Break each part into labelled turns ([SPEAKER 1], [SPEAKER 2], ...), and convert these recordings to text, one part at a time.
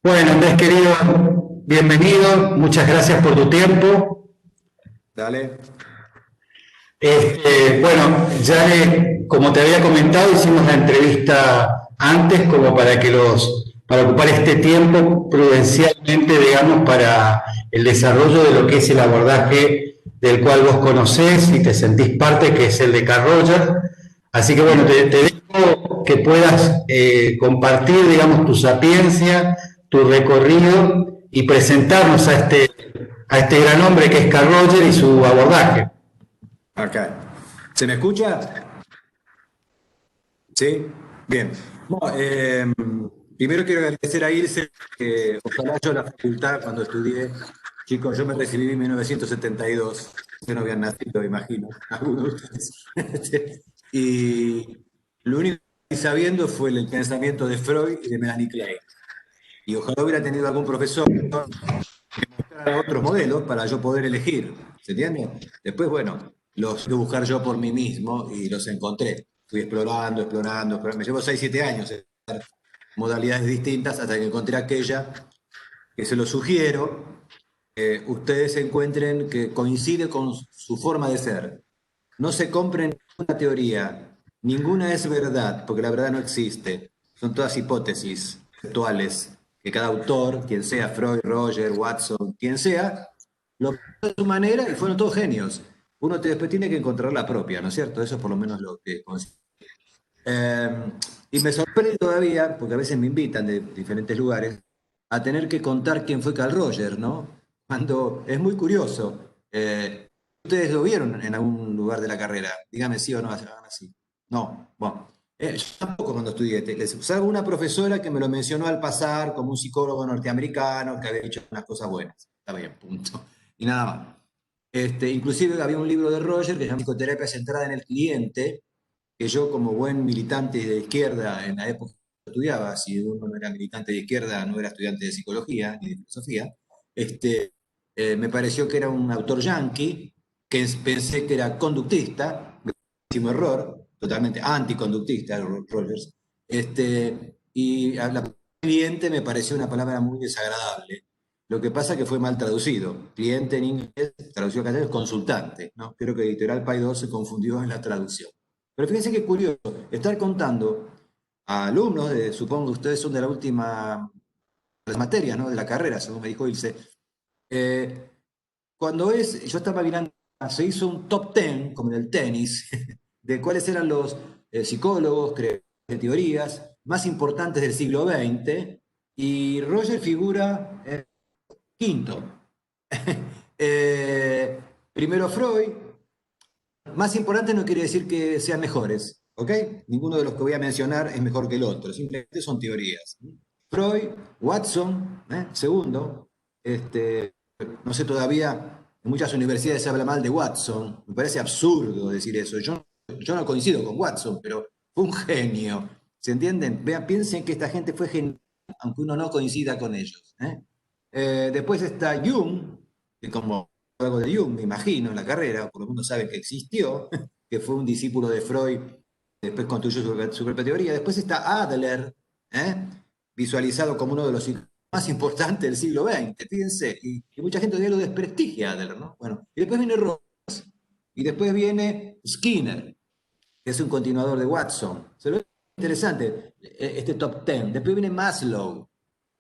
[SPEAKER 1] Bueno, Andrés querido, bienvenido, muchas gracias por tu tiempo.
[SPEAKER 2] Dale.
[SPEAKER 1] Bueno, como te había comentado, hicimos la entrevista antes como para ocupar este tiempo prudencialmente, digamos, para el desarrollo de lo que es el abordaje del cual vos conocés y te sentís parte, que es el de Carl Rogers. Así que bueno, te dejo que puedas compartir, digamos, tu sapiencia, tu recorrido y presentarnos a este gran hombre que es Carl Rogers y su abordaje.
[SPEAKER 2] Acá. ¿Se me escucha? Sí. Bien. Bueno, primero quiero agradecer a Ilse, que ojalá yo en la facultad, cuando estudié, chicos, yo me recibí en 1972. Yo no habían nacido, imagino, algunos de ustedes. Y lo único que fui sabiendo fue el pensamiento de Freud y de Melanie Klein. Y ojalá hubiera tenido algún profesor a otros modelos para yo poder elegir, ¿se entiende? Después, bueno, los tuve que buscar yo por mí mismo y los encontré. Fui explorando. Me llevó 6 7 años en modalidades distintas hasta que encontré aquella que se lo sugiero, ustedes encuentren que coincide con su forma de ser. No se compren ninguna teoría, ninguna es verdad, porque la verdad no existe. Son todas hipótesis conceptuales que cada autor, quien sea Freud, Roger, Watson, quien sea, lo pensó de su manera y fueron todos genios. Uno después tiene que encontrar la propia, ¿no es cierto? Eso es por lo menos lo que considero. Y me sorprende todavía, porque a veces me invitan de diferentes lugares, a tener que contar quién fue Carl Roger, ¿no? Cuando es muy curioso. ¿Ustedes lo vieron en algún lugar de la carrera? Dígame sí o no, hagan así. No, bueno. Yo tampoco cuando estudié, salvo una profesora que me lo mencionó al pasar como un psicólogo norteamericano que había dicho unas cosas buenas. Está bien, punto. Y nada más. Inclusive había un libro de Roger que se llama Psicoterapia centrada en el cliente, que yo como buen militante de izquierda en la época que estudiaba, si uno no era militante de izquierda, no era estudiante de psicología ni de filosofía, me pareció que era un autor yanqui, que pensé que era conductista, gravísimo error, totalmente anticonductista, Rogers, y a la cliente me pareció una palabra muy desagradable. Lo que pasa es que fue mal traducido. Cliente en inglés, traducido al catalán, es consultante, ¿no? Creo que Editorial Paidós se confundió en la traducción. Pero fíjense qué curioso, estar contando a alumnos, supongo que ustedes son de la última materia, ¿no? De la carrera, según me dijo Ilse. Eh, yo estaba mirando, se hizo un top 10, como en el tenis, de cuáles eran los psicólogos, creadores de teorías más importantes del siglo XX, y Roger figura quinto. Eh, Primero Freud, más importante no quiere decir que sean mejores, ¿ok? Ninguno de los que voy a mencionar es mejor que el otro, simplemente son teorías. Freud, Watson, segundo, no sé todavía, en muchas universidades se habla mal de Watson, me parece absurdo decir eso. Yo no coincido con Watson, pero fue un genio, ¿se entienden? Vean, piensen que esta gente fue genial, aunque uno no coincida con ellos. Después está Jung, que como algo de Jung, me imagino, en la carrera, por lo menos saben que existió, que fue un discípulo de Freud, después construyó su propia teoría. Después está Adler, ¿eh? Visualizado como uno de los más importantes del siglo XX, fíjense, y mucha gente todavía lo desprestigia a Adler, ¿no? Bueno, y después viene Rawls, y después viene Skinner, que es un continuador de Watson. Se lo es interesante, este top ten. Después viene Maslow,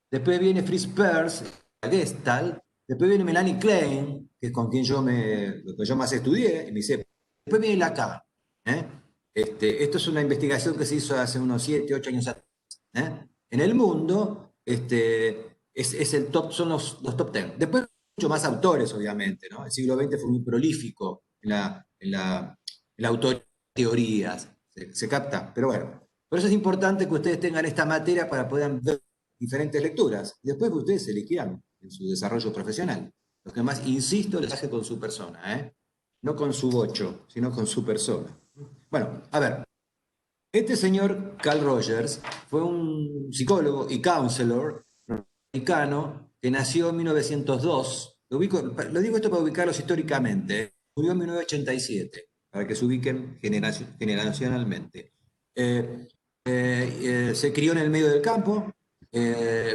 [SPEAKER 2] después viene Fritz Perls, la Gestalt, después viene Melanie Klein, que es con quien lo que yo más estudié, y me dice, después viene Lacan. ¿eh? Esto es una investigación que se hizo hace unos 7 8 años atrás. En el mundo, es el top, son los top 10. Después, muchos más autores, obviamente. ¿no? El siglo XX fue muy prolífico en la autoría de teorías. Se capta, pero bueno. Por eso es importante que ustedes tengan esta materia para poder ver diferentes lecturas. Y después que ustedes elegirán en su desarrollo profesional. Lo que más, insisto, les hace con su persona, ¿eh? No con su bocho, sino con su persona. Bueno, a ver, este señor Carl Rogers fue un psicólogo y counselor norteamericano que nació en 1902. Lo digo esto para ubicarlos históricamente. Murió en 1987, para que se ubiquen generacionalmente. Se crió en el medio del campo,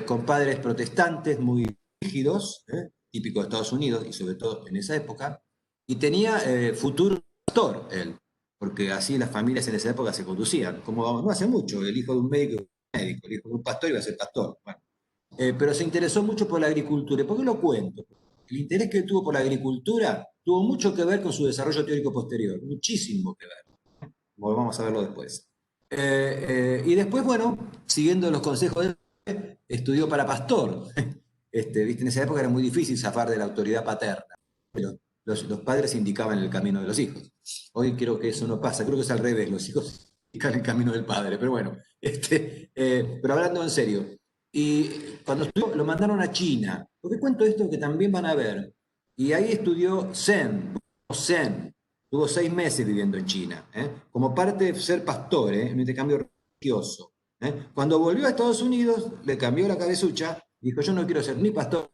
[SPEAKER 2] con padres protestantes muy rígidos, típico de Estados Unidos y sobre todo en esa época, y tenía futuro pastor él, porque así las familias en esa época se conducían, como no hace mucho, el hijo de un médico, el hijo de un pastor iba a ser pastor. Bueno, pero se interesó mucho por la agricultura. ¿Y por qué lo cuento? El interés que él tuvo por la agricultura tuvo mucho que ver con su desarrollo teórico posterior, muchísimo que ver. Vamos a verlo después. Y después, bueno, siguiendo los consejos de él, estudió para pastor. ¿Viste? En esa época era muy difícil zafar de la autoridad paterna, pero los padres indicaban el camino de los hijos. Hoy creo que eso no pasa, creo que es al revés, los hijos indican el camino del padre, pero bueno, pero hablando en serio, y cuando estudió, lo mandaron a China. ¿Por qué cuento esto que también van a ver? Y ahí estudió Zen. Tuvo 6 meses viviendo en China, como parte de ser pastor, en un intercambio religioso. Cuando volvió a Estados Unidos, le cambió la cabezucha, dijo, yo no quiero ser ni pastor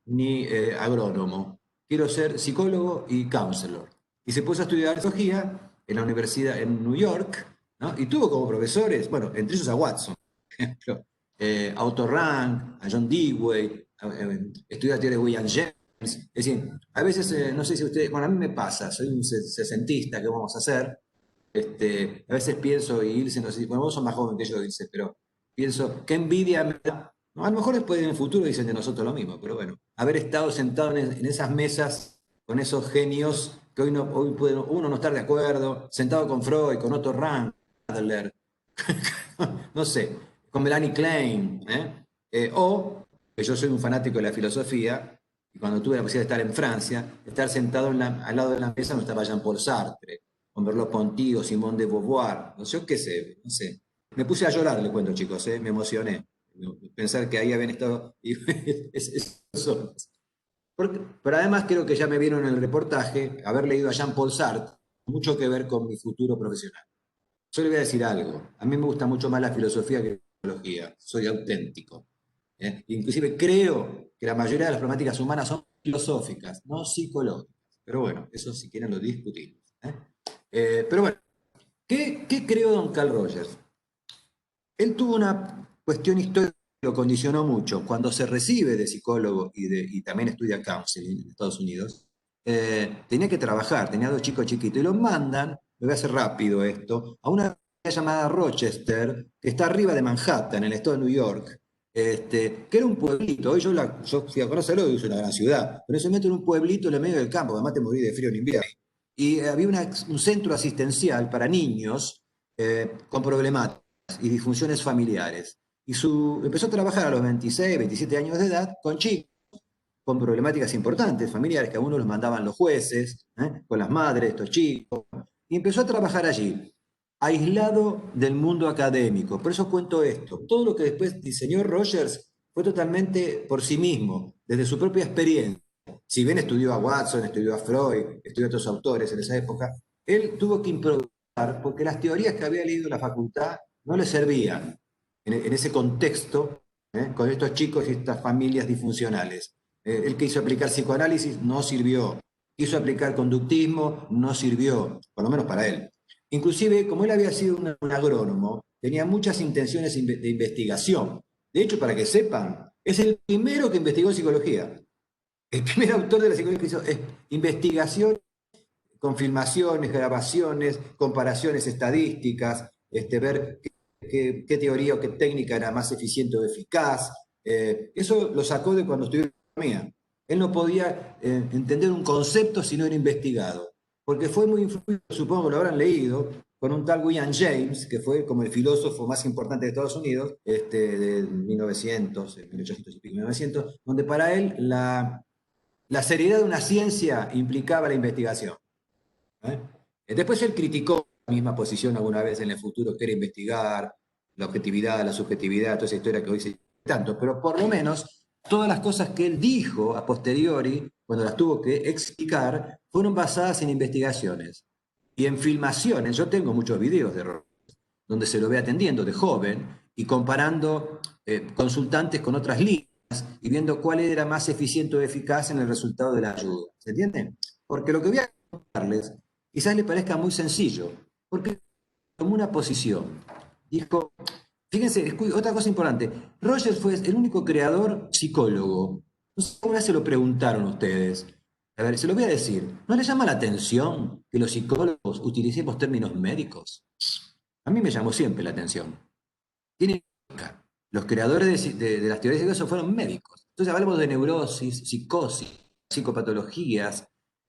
[SPEAKER 2] ni agrónomo, quiero ser psicólogo y counselor. Y se puso a estudiar arqueología en la universidad en New York, ¿no? Y tuvo como profesores, bueno, entre ellos a Watson, por ejemplo, a Otto Rank, a John Dewey, estudió la teoría de William James. Es decir, a veces, no sé si ustedes, bueno, a mí me pasa, soy un sesentista, ¿qué vamos a hacer? A veces pienso, y Ilse, no sé, bueno, vos sos más joven que yo, Ilse, pero pienso, qué envidia me da. No, a lo mejor después en el futuro dicen de nosotros lo mismo, pero bueno, haber estado sentado en esas mesas con esos genios que hoy puede uno no estar de acuerdo, sentado con Freud, con Otto Rank, Adler, no sé, con Melanie Klein, o que yo soy un fanático de la filosofía, y cuando tuve la posibilidad de estar en Francia, estar sentado al lado de la mesa no estaba Jean-Paul Sartre, con Merleau-Ponty o Simone de Beauvoir, no sé qué sé, no sé. Me puse a llorar, le cuento chicos, me emocioné. Pensar que ahí habían estado pero además creo que ya me vieron en el reportaje, haber leído a Jean-Paul Sartre, mucho que ver con mi futuro profesional. Yo le voy a decir algo, a mí me gusta mucho más la filosofía que la psicología, soy auténtico. Inclusive creo que la mayoría de las problemáticas humanas son filosóficas, no psicológicas. Pero bueno, eso si quieren lo discutimos. Pero bueno, ¿qué creó don Carl Rogers? Él tuvo una cuestión histórica que lo condicionó mucho. Cuando se recibe de psicólogo y también estudia counseling en Estados Unidos, tenía que trabajar, tenía 2 chicos chiquitos, y los mandan, lo voy a hacer rápido esto, a una llamada Rochester, que está arriba de Manhattan, en el estado de New York, que era un pueblito. Hoy yo fui a conocerlo y es una gran ciudad, pero en ese momento era un pueblito en el medio del campo, además te morí de frío en invierno. Y había un centro asistencial para niños con problemáticas y disfunciones familiares. Y empezó a trabajar a los 26, 27 años de edad con chicos con problemáticas importantes, familiares, que a uno los mandaban los jueces, con las madres, estos chicos, y empezó a trabajar allí, aislado del mundo académico. Por eso cuento esto. Todo lo que después diseñó Rogers fue totalmente por sí mismo, desde su propia experiencia. Si bien estudió a Watson, estudió a Freud, estudió a otros autores en esa época, él tuvo que improvisar porque las teorías que había leído en la facultad no le servían en ese contexto, con estos chicos y estas familias disfuncionales. Él quiso aplicar psicoanálisis, no sirvió. Quiso aplicar conductismo, no sirvió, por lo menos para él. Inclusive, como él había sido un agrónomo, tenía muchas intenciones de investigación. De hecho, para que sepan, es el primero que investigó psicología. El primer autor de la psicología que hizo investigación con filmaciones, grabaciones, comparaciones estadísticas, ver qué teoría o qué técnica era más eficiente o eficaz. Eso lo sacó de cuando estudió economía. Él no podía entender un concepto si no era investigado, porque fue muy influido, supongo que lo habrán leído, con un tal William James, que fue como el filósofo más importante de Estados Unidos, de 1900, 1800 y pico, 1900, donde para él la seriedad de una ciencia implicaba la investigación. ¿eh? Después él criticó la misma posición alguna vez en el futuro, que era investigar la objetividad, la subjetividad, toda esa historia que hoy se dice tanto, pero por lo menos todas las cosas que él dijo a posteriori, cuando las tuvo que explicar, fueron basadas en investigaciones y en filmaciones. Yo tengo muchos videos de Rogers, donde se lo ve atendiendo de joven y comparando consultantes con otras líneas y viendo cuál era más eficiente o eficaz en el resultado de la ayuda. ¿Se entiende? Porque lo que voy a contarles quizás les parezca muy sencillo, porque tomó una posición. Dijo, Fíjense, otra cosa importante. Rogers fue el único creador psicólogo. No sé cómo se lo preguntaron ustedes. A ver, se lo voy a decir. ¿No les llama la atención que los psicólogos utilicemos términos médicos? A mí me llamó siempre la atención. Tiene lógica. Los creadores de las teorías de caso fueron médicos. Entonces hablamos de neurosis, psicosis, psicopatologías.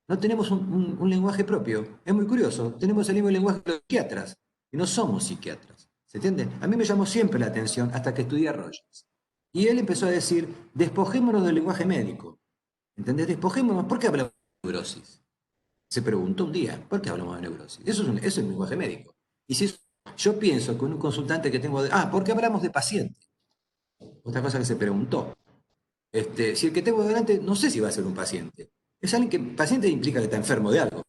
[SPEAKER 2] No tenemos un lenguaje propio. Es muy curioso. Tenemos el mismo lenguaje que los psiquiatras. Y no somos psiquiatras. ¿Se entiende? A mí me llamó siempre la atención hasta que estudié a Rogers. Y él empezó a decir, despojémonos del lenguaje médico. ¿Entendés? Despojémonos. ¿Por qué hablamos de neurosis? Se preguntó un día, ¿por qué hablamos de neurosis? Eso es un lenguaje médico. Y si yo pienso con un consultante que tengo ¿por qué hablamos de paciente? Otra cosa que se preguntó. Si el que tengo delante, no sé si va a ser un paciente. Es alguien que, paciente implica que está enfermo de algo.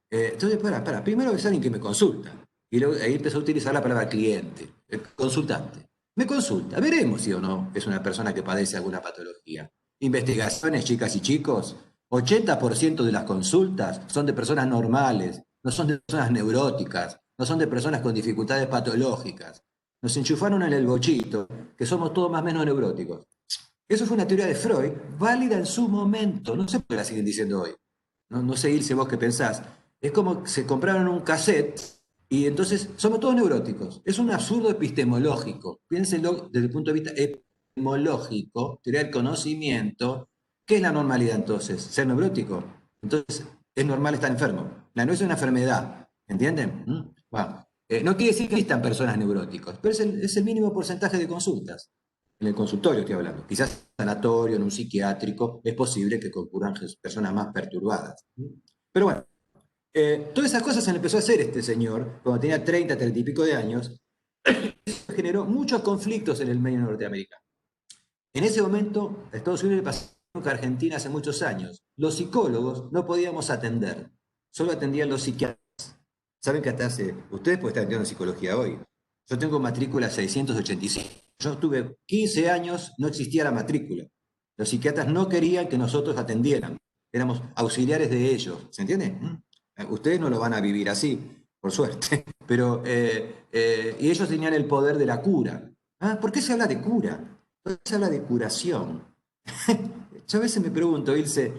[SPEAKER 2] Entonces, primero es alguien que me consulta. Y luego ahí empezó a utilizar la palabra cliente, consultante. Me consulta, veremos si o no es una persona que padece alguna patología. Investigaciones, chicas y chicos, 80% de las consultas son de personas normales, no son de personas neuróticas, no son de personas con dificultades patológicas. Nos enchufaron en el bochito, que somos todos más o menos neuróticos. Eso fue una teoría de Freud, válida en su momento. No sé por qué la siguen diciendo hoy. No sé, Ilse, vos qué pensás. Es como que se compraron un cassette y entonces somos todos neuróticos. Es un absurdo epistemológico. Piénsenlo desde el punto de vista epistemológico, teoría del conocimiento. ¿Qué es la normalidad entonces? ¿Ser neurótico? Entonces, es normal estar enfermo. La no es una enfermedad. ¿Entienden? Bueno, no quiere decir que existan personas neuróticas, pero es el mínimo porcentaje de consultas. En el consultorio estoy hablando. Quizás en un sanatorio, en un psiquiátrico, es posible que concurran personas más perturbadas. Pero bueno, todas esas cosas se le empezó a hacer este señor cuando tenía 30 y pico de años. Generó muchos conflictos en el medio norteamericano. En ese momento, a Estados Unidos le pasó que a Argentina hace muchos años. Los psicólogos no podíamos atender, solo atendían los psiquiatras. ¿Saben que hasta hace? Ustedes pueden estar estudiando psicología hoy. Yo tengo matrícula 685. Yo tuve 15 años, no existía la matrícula. Los psiquiatras no querían que nosotros atendieran. Éramos auxiliares de ellos. ¿Se entiende? Ustedes no lo van a vivir así, por suerte. Pero, y ellos tenían el poder de la cura. ¿Por qué se habla de cura? ¿Por qué se habla de curación? Yo a veces me pregunto, Ilse,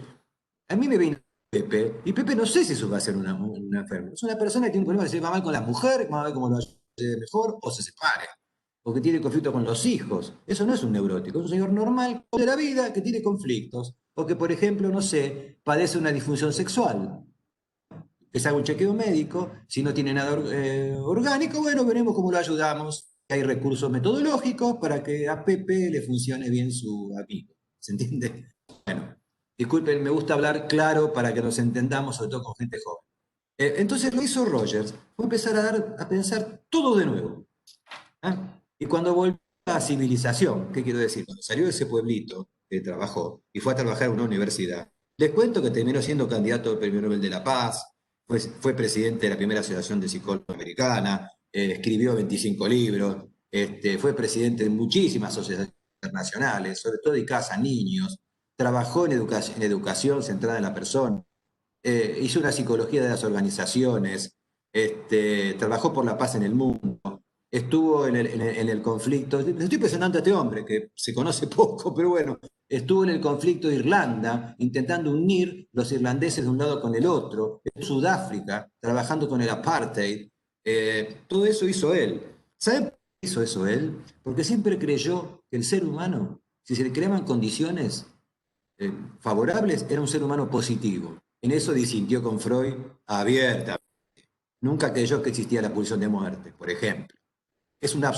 [SPEAKER 2] a mí me viene Pepe, y Pepe no sé si eso va a ser una enfermo. Es una persona que tiene un problema, se va mal con la mujer, va a ver cómo lo hace mejor, o se separa, o que tiene conflicto con los hijos. Eso no es un neurótico, es un señor normal de la vida que tiene conflictos, o que, por ejemplo, no sé, padece una disfunción sexual. Es algún chequeo médico, si no tiene nada orgánico, bueno, veremos cómo lo ayudamos. Hay recursos metodológicos para que a Pepe le funcione bien su amigo. ¿Se entiende? Bueno, disculpen, me gusta hablar claro para que nos entendamos, sobre todo con gente joven. Entonces lo hizo Rogers, fue empezar a pensar todo de nuevo. Y cuando volvió a la civilización, ¿qué quiero decir? Cuando salió de ese pueblito que trabajó y fue a trabajar en una universidad, les cuento que terminó siendo candidato al Premio Nobel de la Paz, fue presidente de la primera asociación de psicólogos americana, escribió 25 libros, fue presidente de muchísimas asociaciones internacionales, sobre todo dedicadas a niños, trabajó en educación centrada en la persona, hizo una psicología de las organizaciones, trabajó por la paz en el mundo, estuvo en el conflicto, estoy presentando a este hombre que se conoce poco, pero bueno, estuvo en el conflicto de Irlanda, intentando unir los irlandeses de un lado con el otro, en Sudáfrica, trabajando con el apartheid, todo eso hizo él. ¿Saben por qué hizo eso él? Porque siempre creyó que el ser humano, si se le creaban condiciones favorables, era un ser humano positivo. En eso disintió con Freud abierta. Nunca creyó que existía la pulsión de muerte, por ejemplo.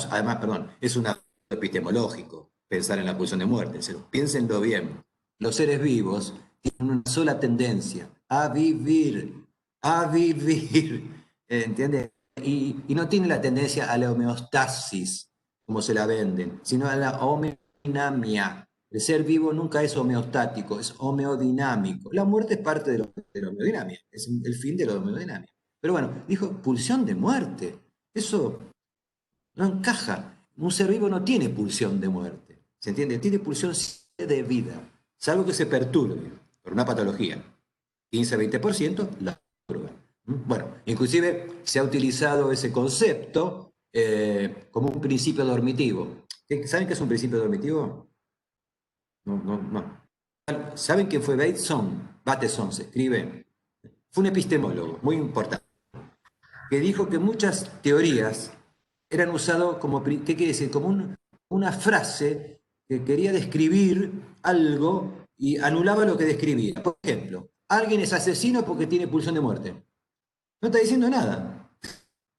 [SPEAKER 2] Además, perdón, es un absurdo epistemológico pensar en la pulsión de muerte. Piénsenlo bien. Los seres vivos tienen una sola tendencia, a vivir, a vivir. ¿Entiendes? Y no tienen la tendencia a la homeostasis, como se la venden, sino a la homeodinamia. El ser vivo nunca es homeostático, es homeodinámico. La muerte es parte de la homeodinamia, es el fin de la homeodinamia. Pero bueno, dijo pulsión de muerte. Eso no encaja. Un ser vivo no tiene pulsión de muerte. ¿Se entiende? Tiene pulsión de vida, salvo que se perturbe por una patología. 15-20% la perturba. Bueno, inclusive se ha utilizado ese concepto como un principio dormitivo. ¿Saben qué es un principio dormitivo? No, no, no. ¿Saben quién fue Bateson? Bateson se escribe. Fue un epistemólogo muy importante, que dijo que muchas teorías eran usadas como, ¿qué quiere decir? Como una frase que quería describir algo y anulaba lo que describía. Por ejemplo, alguien es asesino porque tiene pulsión de muerte. No está diciendo nada.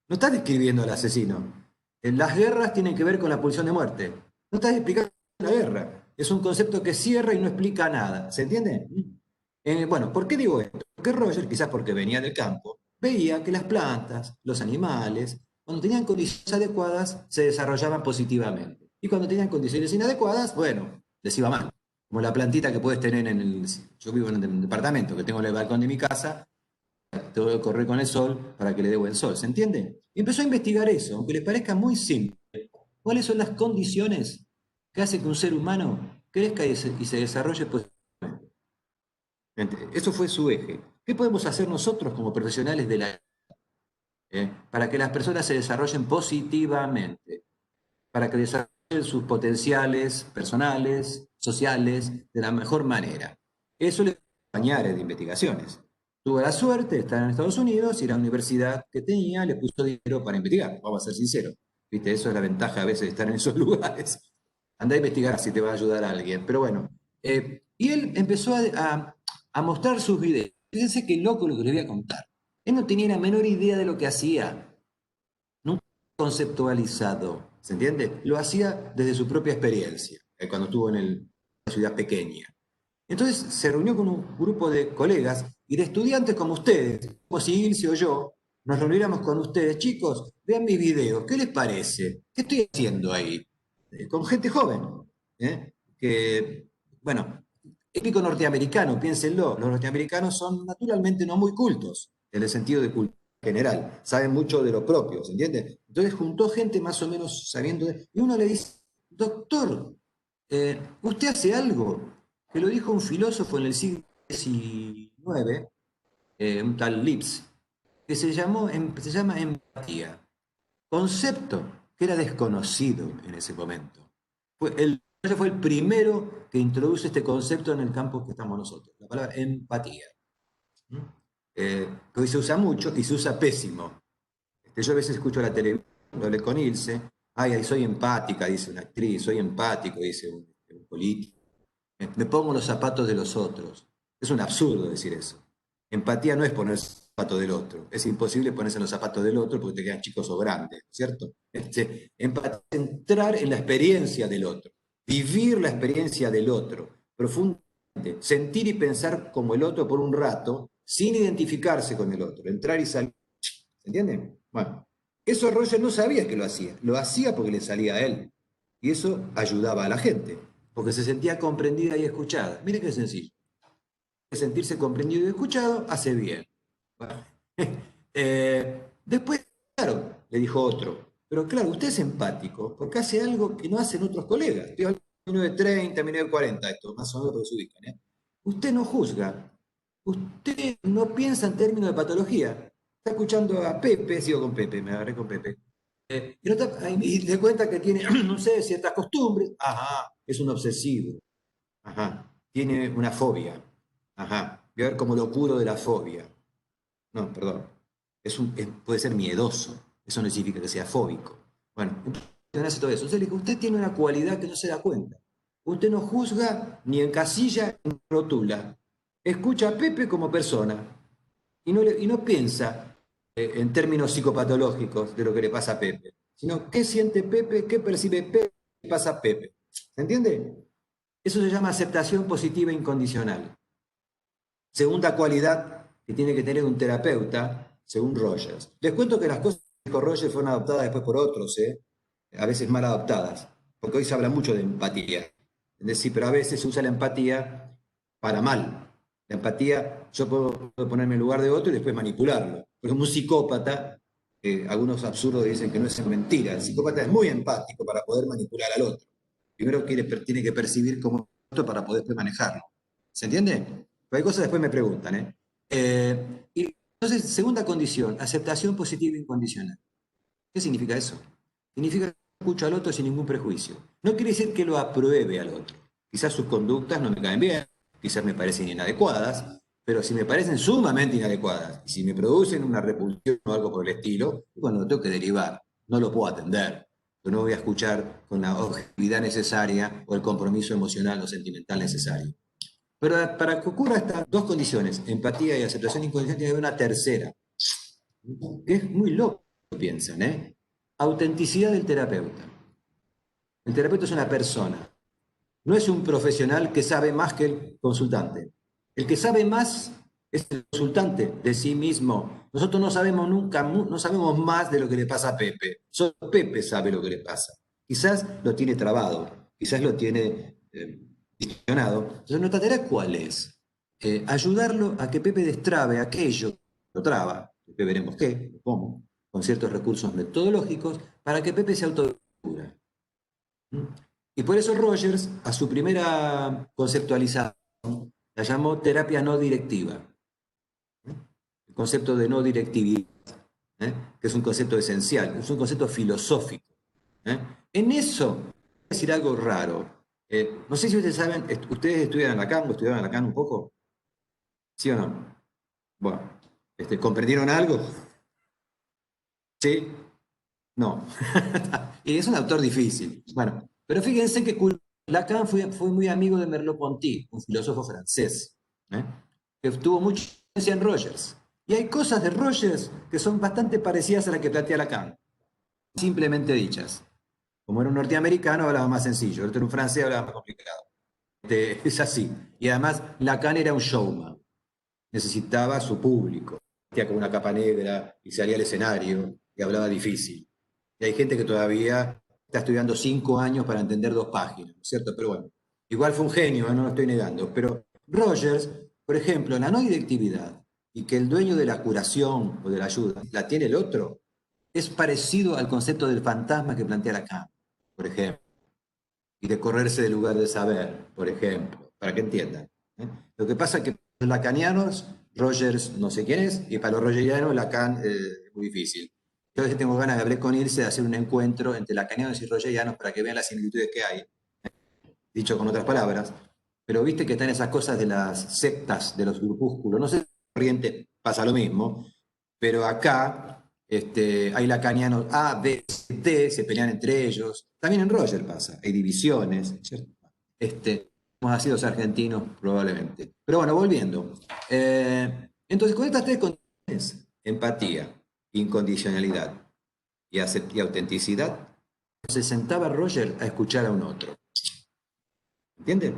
[SPEAKER 2] No está describiendo al asesino. Las guerras tienen que ver con la pulsión de muerte. No está explicando la guerra. Es un concepto que cierra y no explica nada. ¿Se entiende? Bueno, ¿por qué digo esto? Porque Roger, quizás porque venía del campo, veía que las plantas, los animales, cuando tenían condiciones adecuadas, se desarrollaban positivamente. Y cuando tenían condiciones inadecuadas, bueno, les iba mal. Como la plantita que puedes tener en el... Yo vivo en un departamento que tengo en el balcón de mi casa, tengo que correr con el sol para que le dé buen sol, ¿se entiende? Y empezó a investigar eso, aunque les parezca muy simple. ¿Cuáles son las condiciones que hacen que un ser humano crezca y se desarrolle positivamente? Eso fue su eje. ¿Qué podemos hacer nosotros como profesionales de la para que las personas se desarrollen positivamente? Para que desarrollen sus potenciales personales, sociales, de la mejor manera. Eso le acompañar de investigaciones. Tuve la suerte de estar en Estados Unidos y la universidad que tenía le puso dinero para investigar, vamos a ser sinceros. ¿Viste? Eso es la ventaja a veces de estar en esos lugares. Anda a investigar si te va a ayudar a alguien. Pero bueno, y él empezó a mostrar sus videos. Fíjense qué loco lo que les voy a contar. Él no tenía la menor idea de lo que hacía, nunca conceptualizado, ¿se entiende? Lo hacía desde su propia experiencia, cuando estuvo en una ciudad pequeña. Entonces se reunió con un grupo de colegas y de estudiantes como ustedes, como si Ilse o yo, nos reuniéramos con ustedes. Chicos, vean mis videos, ¿qué les parece? ¿Qué estoy haciendo ahí? Con gente joven, que, bueno, épico norteamericano, piénsenlo, los norteamericanos son naturalmente no muy cultos, en el sentido de cultura general, saben mucho de lo propio, ¿se entiende? Entonces juntó gente más o menos sabiendo, y uno le dice, doctor, usted hace algo, que lo dijo un filósofo en el siglo XIX, un tal Lips, que se llama empatía, concepto que era desconocido en ese momento. Fue el primero que introduce este concepto en el campo que estamos nosotros, la palabra empatía. ¿Mm? Que hoy se usa mucho y se usa pésimo. Yo a veces escucho la televisión, hablé con Ilse, ay, soy empática, dice una actriz, soy empático, dice un político. Me pongo los zapatos de los otros. Es un absurdo decir eso. Empatía no es ponerse en los zapatos del otro. Es imposible ponerse en los zapatos del otro porque te quedan chicos o grandes, ¿cierto? Empatía es entrar en la experiencia del otro, vivir la experiencia del otro profundamente, sentir y pensar como el otro por un rato, sin identificarse con el otro, entrar y salir. ¿Se entiende? Bueno, eso Roger no sabía que lo hacía porque le salía a él. Y eso ayudaba a la gente, porque se sentía comprendida y escuchada. Mire qué sencillo. Sentirse comprendido y escuchado hace bien. Bueno, después, claro, le dijo otro, pero claro, usted es empático porque hace algo que no hacen otros colegas. Estoy hablando de 1930, 1940, esto, más o menos porque se ubican. Usted no juzga, usted no piensa en términos de patología. Está escuchando a Pepe, sigo con Pepe, me agarré con Pepe. Y te cuenta que tiene, no sé, ciertas costumbres. Ajá, es un obsesivo. Ajá, tiene una fobia. Ajá, voy a ver cómo lo curo de la fobia. No, perdón. Puede ser miedoso. Eso no significa que sea fóbico. Bueno, hace todo eso. Entonces le digo, usted tiene una cualidad que no se da cuenta. Usted no juzga, ni encasilla, ni rotula. Escucha a Pepe como persona y no piensa en términos psicopatológicos de lo que le pasa a Pepe, sino qué siente Pepe, qué percibe Pepe, qué pasa a Pepe. ¿Se entiende? Eso se llama aceptación positiva incondicional. Segunda cualidad que tiene que tener un terapeuta, según Rogers. Les cuento que las cosas que dijo Rogers fueron adoptadas después por otros, a veces mal adoptadas, porque hoy se habla mucho de empatía. Es decir, pero a veces se usa la empatía para mal. La empatía, yo puedo ponerme en lugar de otro y después manipularlo. Por ejemplo, un psicópata, algunos absurdos dicen que no es mentira, el psicópata es muy empático para poder manipular al otro. Primero tiene que percibir como otro para poder manejarlo. ¿Se entiende? Pero hay cosas después me preguntan. Y entonces, segunda condición, aceptación positiva incondicional. ¿Qué significa eso? significa que escucho al otro sin ningún prejuicio. No quiere decir que lo apruebe al otro. Quizás sus conductas no me caen bien, quizás me parecen inadecuadas, pero si me parecen sumamente inadecuadas, y si me producen una repulsión o algo por el estilo, bueno, lo tengo que derivar, no lo puedo atender. Yo no voy a escuchar con la objetividad necesaria o el compromiso emocional o sentimental necesario. Pero para que ocurra estas dos condiciones, empatía y aceptación incondicional, tiene que haber una tercera, que es muy loco, piensan, ¿eh? Autenticidad del terapeuta. El terapeuta es una persona, no es un profesional que sabe más que el consultante. El que sabe más es el consultante de sí mismo. Nosotros no sabemos nunca, no sabemos más de lo que le pasa a Pepe. Solo Pepe sabe lo que le pasa. Quizás lo tiene trabado, quizás lo tiene distorsionado. Entonces, nuestra tarea, ¿cuál es? Ayudarlo a que Pepe destrabe aquello que lo traba, que veremos qué, cómo, con ciertos recursos metodológicos, para que Pepe se autodescubra. Y por eso Rogers, a su primera conceptualización, la llamó terapia no directiva. El concepto de no directividad, que es un concepto esencial, es un concepto filosófico. En eso, voy a decir algo raro. No sé si ustedes saben, ¿ustedes estudian en Lacan o estudiaron en Lacan un poco? ¿Sí o no? Bueno, ¿comprendieron algo? ¿Sí? No. Y es un autor difícil. Bueno, pero fíjense que Lacan fue muy amigo de Merleau-Ponty, un filósofo francés, ¿eh? Que tuvo mucha influencia en Rogers. Y hay cosas de Rogers que son bastante parecidas a las que plantea Lacan, simplemente dichas. Como era un norteamericano, hablaba más sencillo, el otro era un francés, hablaba más complicado. Es así. Y además, Lacan era un showman. Necesitaba su público. Vestía con una capa negra y salía al escenario y hablaba difícil. Y hay gente que todavía está estudiando 5 años para entender 2 páginas, ¿no es cierto? Pero bueno, igual fue un genio, no lo estoy negando. Pero Rogers, por ejemplo, la no directividad y que el dueño de la curación o de la ayuda la tiene el otro, es parecido al concepto del fantasma que plantea Lacan, por ejemplo, y de correrse del lugar de saber, por ejemplo, para que entiendan. Lo que pasa es que para los lacanianos, Rogers no sé quién es, y para los rogerianos, Lacan es muy difícil. Yo a veces tengo ganas de hablar con Ilse, de hacer un encuentro entre lacanianos y rogerianos para que vean las similitudes que hay, dicho con otras palabras. Pero viste que están esas cosas de las sectas, de los grupúsculos. No sé si en Oriente pasa lo mismo, pero acá hay lacanianos A, B, C, D, se pelean entre ellos. También en Roger pasa, hay divisiones, ¿cierto? Somos así los argentinos, probablemente. Pero bueno, volviendo. Entonces, con estas 3 condiciones, empatía, incondicionalidad y autenticidad, se sentaba Roger a escuchar a un otro. ¿Entienden?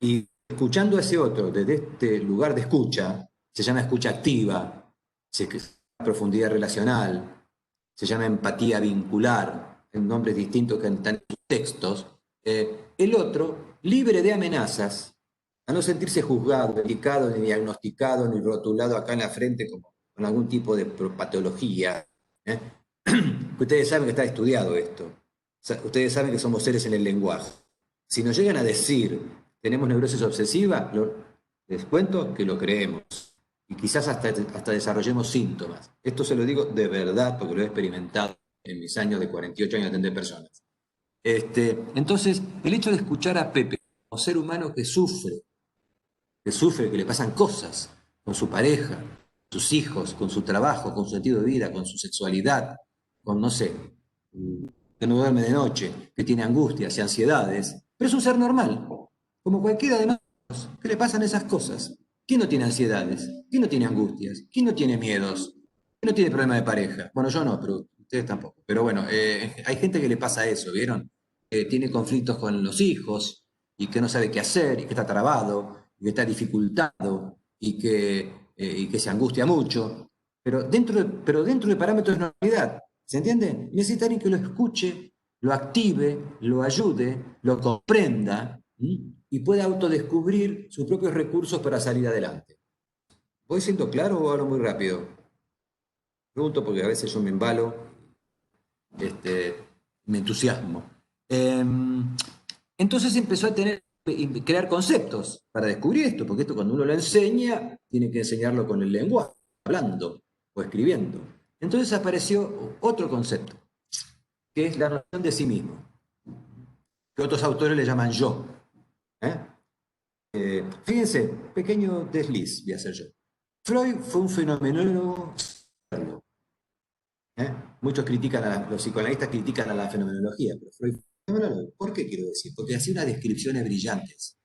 [SPEAKER 2] Y escuchando a ese otro desde este lugar de escucha, se llama escucha activa, se llama profundidad relacional, se llama empatía vincular, en nombres distintos que están en sus textos, el otro, libre de amenazas, a no sentirse juzgado, delicado, ni diagnosticado, ni rotulado acá en la frente como con algún tipo de patología. Ustedes saben que está estudiado esto. Ustedes saben que somos seres en el lenguaje. Si nos llegan a decir tenemos neurosis obsesiva, les cuento que lo creemos. Y quizás hasta desarrollemos síntomas. Esto se lo digo de verdad porque lo he experimentado en mis años de 48 años de atender personas. Entonces, el hecho de escuchar a Pepe como ser humano que le pasan cosas con su pareja, con sus hijos, con su trabajo, con su sentido de vida, con su sexualidad, con, no sé, que no duerme de noche, que tiene angustias y ansiedades, pero es un ser normal, como cualquiera de nosotros, que le pasan esas cosas. ¿Quién no tiene ansiedades? ¿Quién no tiene angustias? ¿Quién no tiene miedos? ¿Quién no tiene problema de pareja? Bueno, yo no, pero ustedes tampoco. Pero bueno, hay gente que le pasa eso, ¿vieron? Tiene conflictos con los hijos y que no sabe qué hacer y que está trabado y que está dificultado y que se angustia mucho, pero dentro de parámetros de normalidad. ¿Se entiende? Necesita alguien que lo escuche, lo active, lo ayude, lo comprenda, ¿sí? Y pueda autodescubrir sus propios recursos para salir adelante. ¿Voy siendo claro o hablo muy rápido? Pregunto porque a veces yo me embalo, me entusiasmo. Entonces empezó a crear conceptos para descubrir esto, porque esto cuando uno lo enseña, tiene que enseñarlo con el lenguaje, hablando o escribiendo. Entonces apareció otro concepto, que es la noción de sí mismo, que otros autores le llaman yo. ¿eh? Fíjense, pequeño desliz voy a hacer yo. Freud fue un fenomenólogo. ¿eh? Muchos critican, los psicoanalistas critican a la fenomenología, pero Freud fue un fenomenólogo. ¿Por qué quiero decir? Porque hacía unas descripciones brillantes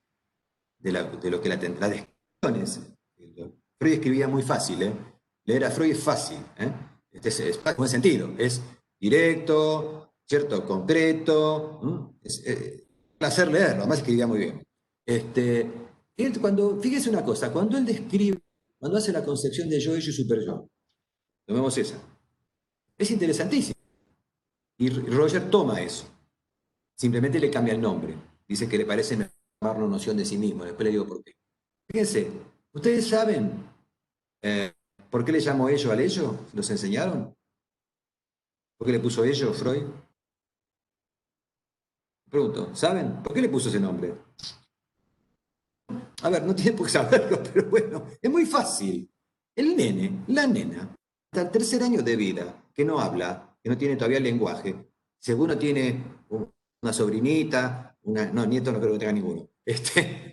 [SPEAKER 2] de lo que las descripciones. Freud escribía muy fácil, ¿eh? Leer a Freud es fácil, ¿eh? Es buen sentido, es directo, ¿cierto? Concreto, es placer leerlo, además escribía muy bien. Fíjese una cosa, cuando él describe, cuando hace la concepción de yo, ello y superyo, tomemos esa, es interesantísimo. Y Roger toma eso, simplemente le cambia el nombre, dice que le parece mejor llamarlo noción de sí mismo, después le digo por qué. Fíjense, ¿ustedes saben eh, por qué le llamó ello al ello? ¿Los enseñaron? ¿Por qué le puso ello Freud? Pregunto, ¿saben? ¿Por qué le puso ese nombre? A ver, no tiene por qué saberlo, pero bueno, es muy fácil. El nene, la nena, hasta el tercer año de vida, que no habla, que no tiene todavía el lenguaje, seguro tiene una sobrinita, no, nieto no creo que tenga ninguno,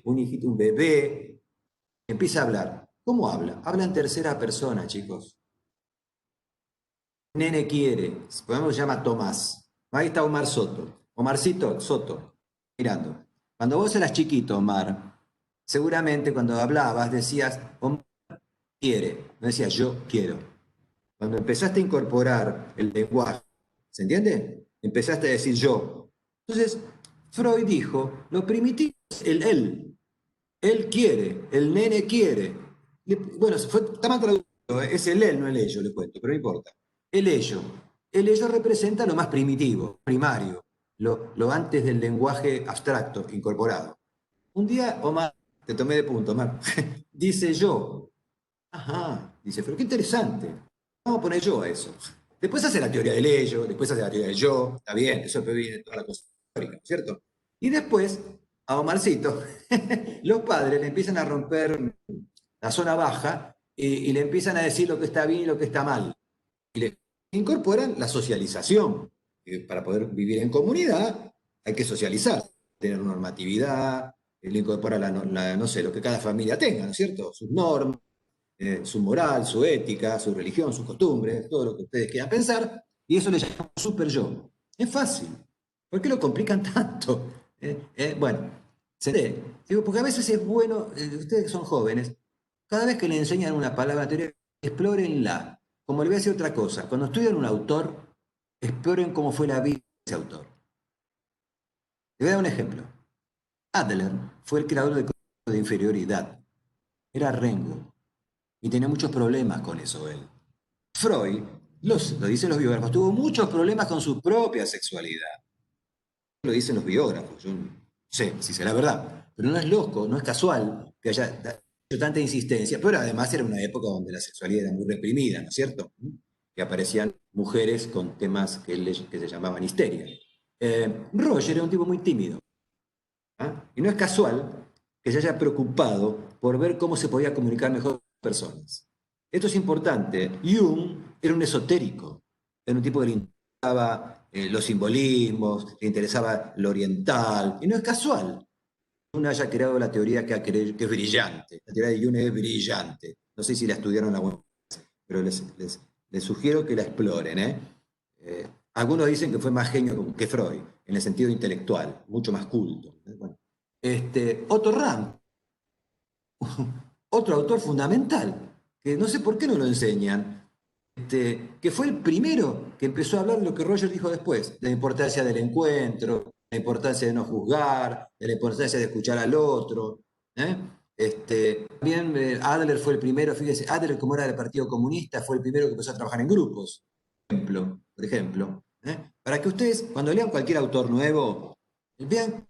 [SPEAKER 2] un hijito, un bebé, empieza a hablar. ¿Cómo habla? Habla en tercera persona, chicos. Nene quiere, podemos llama Tomás. Ahí está Omar Soto. Omarcito Soto, mirando. Cuando vos eras chiquito, Omar, seguramente cuando hablabas decías, Omar quiere, no decías yo quiero. Cuando empezaste a incorporar el lenguaje, ¿se entiende? Empezaste a decir yo. Entonces, Freud dijo, lo primitivo es el él. Él quiere, el nene quiere. Bueno, está mal traducido, es el él, no el ello, le cuento, pero no importa. El ello. El ello representa lo más primitivo, primario, lo antes del lenguaje abstracto, incorporado. Un día, Omar, te tomé de punto, Omar, dice yo. Ajá, dice, pero qué interesante. Vamos a poner yo a eso. Después hace la teoría del ello, después hace la teoría del yo, está bien, eso después viene toda la cosa histórica, ¿cierto? Y después, a Omarcito, los padres le empiezan a romper la zona baja y le empiezan a decir lo que está bien y lo que está mal. Y le incorporan la socialización. Para poder vivir en comunidad hay que socializar, tener normatividad, le incorpora no sé, lo que cada familia tenga, ¿no es cierto? Sus normas, su moral, su ética, su religión, sus costumbres, todo lo que ustedes quieran pensar, y eso le llamamos super yo. Es fácil. ¿Por qué lo complican tanto? Bueno, digo, porque a veces es bueno, ustedes que son jóvenes, cada vez que le enseñan una palabra teoría, explórenla. Como le voy a decir otra cosa, cuando estudian un autor, exploren cómo fue la vida de ese autor. Le voy a dar un ejemplo. Adler fue el creador del concepto de inferioridad. Era Rengo. Y tenía muchos problemas con eso él. Freud, lo dicen los biógrafos, tuvo muchos problemas con su propia sexualidad. Lo dicen los biógrafos, yo no sé si será verdad, pero no es loco, no es casual que haya hecho tanta insistencia, pero además era una época donde la sexualidad era muy reprimida, ¿no es cierto? Que aparecían mujeres con temas que se llamaban histeria. Roger era un tipo muy tímido, ¿ah? Y no es casual que se haya preocupado por ver cómo se podía comunicar mejor con personas. Esto es importante. Jung era un esotérico, era un tipo que le interesaba los simbolismos, le interesaba lo oriental, y no es casual que Jung haya creado la teoría que es brillante. La teoría de Jung es brillante. No sé si la estudiaron alguna vez, pero les sugiero que la exploren. Algunos dicen que fue más genio que Freud, en el sentido intelectual, mucho más culto. Bueno, Otto Rank, otro autor fundamental, que no sé por qué no lo enseñan, que fue el primero que empezó a hablar de lo que Roger dijo después, de la importancia del encuentro, la importancia de no juzgar, de la importancia de escuchar al otro. ¿eh? También Adler fue el primero, fíjese, Adler como era del Partido Comunista, fue el primero que empezó a trabajar en grupos, por ejemplo. Para que ustedes, cuando lean cualquier autor nuevo, vean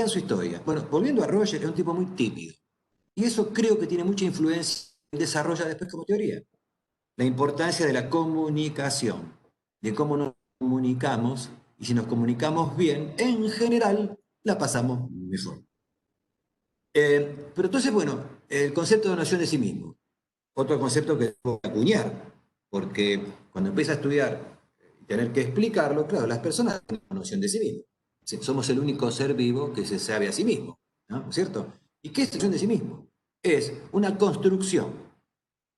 [SPEAKER 2] su historia. Bueno, volviendo a Roger, es un tipo muy tímido. Y eso creo que tiene mucha influencia y desarrolla después como teoría. La importancia de la comunicación, de cómo nos comunicamos, y si nos comunicamos bien, en general la pasamos mejor. Pero entonces, bueno, el concepto de noción de sí mismo, otro concepto que debo acuñar, porque cuando empieza a estudiar tener que explicarlo, claro, las personas tienen una noción de sí mismas. Somos el único ser vivo que se sabe a sí mismo, ¿no? ¿No es cierto? ¿Y qué es noción de sí mismo? Es una construcción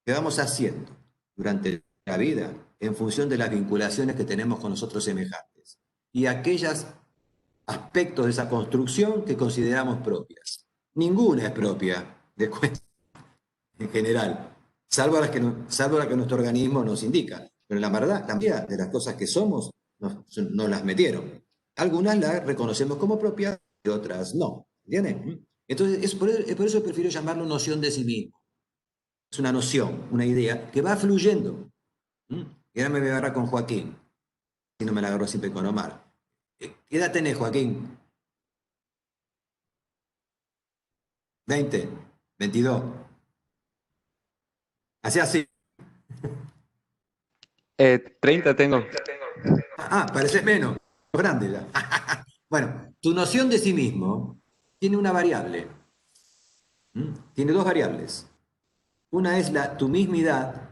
[SPEAKER 2] que vamos haciendo durante la vida en función de las vinculaciones que tenemos con nosotros semejantes y aquellos aspectos de esa construcción que consideramos propias. Ninguna es propia, de cuenta, en general, salvo las que, salvo las que nuestro organismo nos indica. Pero la verdad, la mayoría de las cosas que somos nos las metieron. Algunas las reconocemos como propias y otras no. ¿Entiendes? Entonces, por eso prefiero llamarlo noción de sí mismo. Es una noción, una idea que va fluyendo. Y ahora me voy a agarrar con Joaquín, si no me la agarro siempre con Omar. ¿Qué edad tenés, Joaquín? 20, 22. Así así.
[SPEAKER 3] 30 tengo.
[SPEAKER 2] Parece menos. Grande ya. Bueno, tu noción de sí mismo tiene una variable. Tiene dos variables. Una es tu mismidad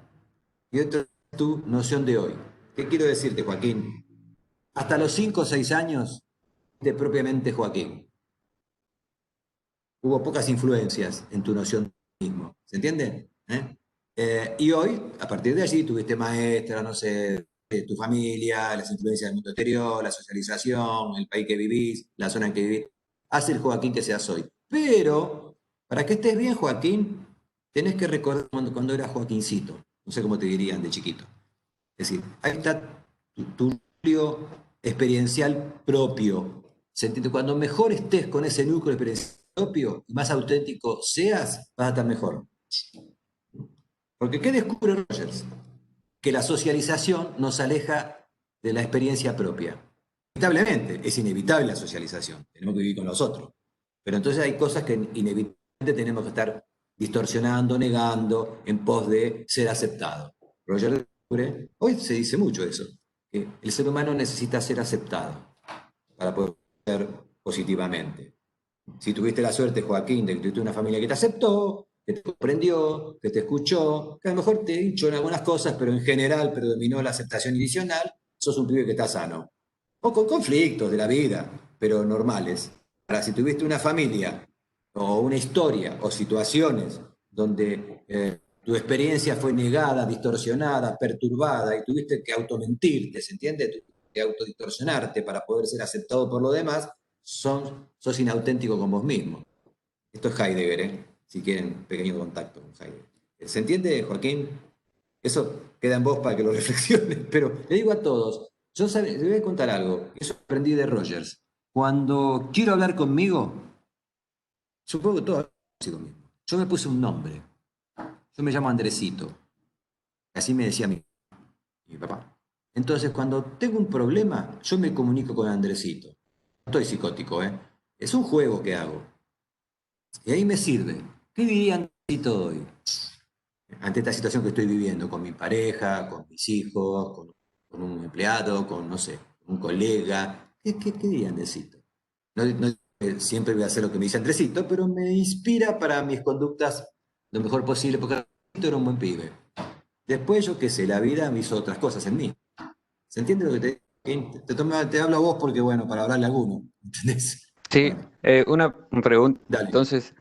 [SPEAKER 2] y otra es tu noción de hoy. ¿Qué quiero decirte, Joaquín? Hasta los 5 o 6 años de propiamente Joaquín. Hubo pocas influencias en tu noción de ti mismo. ¿Se entiende? Y hoy, a partir de allí, tuviste maestra, no sé, tu familia, las influencias del mundo exterior, la socialización, el país que vivís, la zona en que vivís. Hace el Joaquín que seas hoy. Pero, para que estés bien, Joaquín, tenés que recordar cuando eras Joaquincito. No sé cómo te dirían de chiquito. Es decir, ahí está tu núcleo experiencial propio. ¿Se entiende? Cuando mejor estés con ese núcleo experiencial propio y más auténtico seas, vas a estar mejor. Porque ¿qué descubre Rogers? Que la socialización nos aleja de la experiencia propia. Inevitablemente, es inevitable la socialización. Tenemos que vivir con los otros. Pero entonces hay cosas que inevitablemente tenemos que estar distorsionando, negando, en pos de ser aceptado. Roger descubre, hoy se dice mucho eso, que el ser humano necesita ser aceptado para poder ser positivamente. Si tuviste la suerte, Joaquín, de que tuviste una familia que te aceptó, que te comprendió, que te escuchó, que a lo mejor te dicho en algunas cosas, pero en general predominó la aceptación incondicional, sos un pibe que está sano. O con conflictos de la vida, pero normales. Ahora, si tuviste una familia o una historia o situaciones donde tu experiencia fue negada, distorsionada, perturbada y tuviste que automentirte, ¿se entiende? Tuviste que autodistorsionarte para poder ser aceptado por los demás, sos inauténtico con vos mismo. Esto es Heidegger, ¿eh? Si quieren, pequeño contacto con Heidegger. ¿Se entiende, Joaquín? Eso queda en vos para que lo reflexiones, pero le digo a todos, les voy a contar algo, eso aprendí de Rogers. Cuando quiero hablar conmigo, supongo que todos consigo mismo. Yo me puse un nombre. Yo me llamo Andresito. Así me decía mi papá. Entonces, cuando tengo un problema, yo me comunico con Andresito. No estoy psicótico, ¿eh? Es un juego que hago. Y ahí me sirve. ¿Qué diría Andresito hoy? Ante esta situación que estoy viviendo con mi pareja, con mis hijos, con un empleado, con, no sé, un colega. ¿Qué diría Andresito? No, siempre voy a hacer lo que me dice Andresito, pero me inspira para mis conductas lo mejor posible, porque Andresito era un buen pibe. Después, yo qué sé, la vida me hizo otras cosas en mí. ¿Se entiende lo que te hablo a vos porque, bueno, para hablarle a alguno, ¿entendés?
[SPEAKER 3] Sí,
[SPEAKER 2] Bueno,
[SPEAKER 3] una pregunta.
[SPEAKER 2] dale.
[SPEAKER 3] Entonces,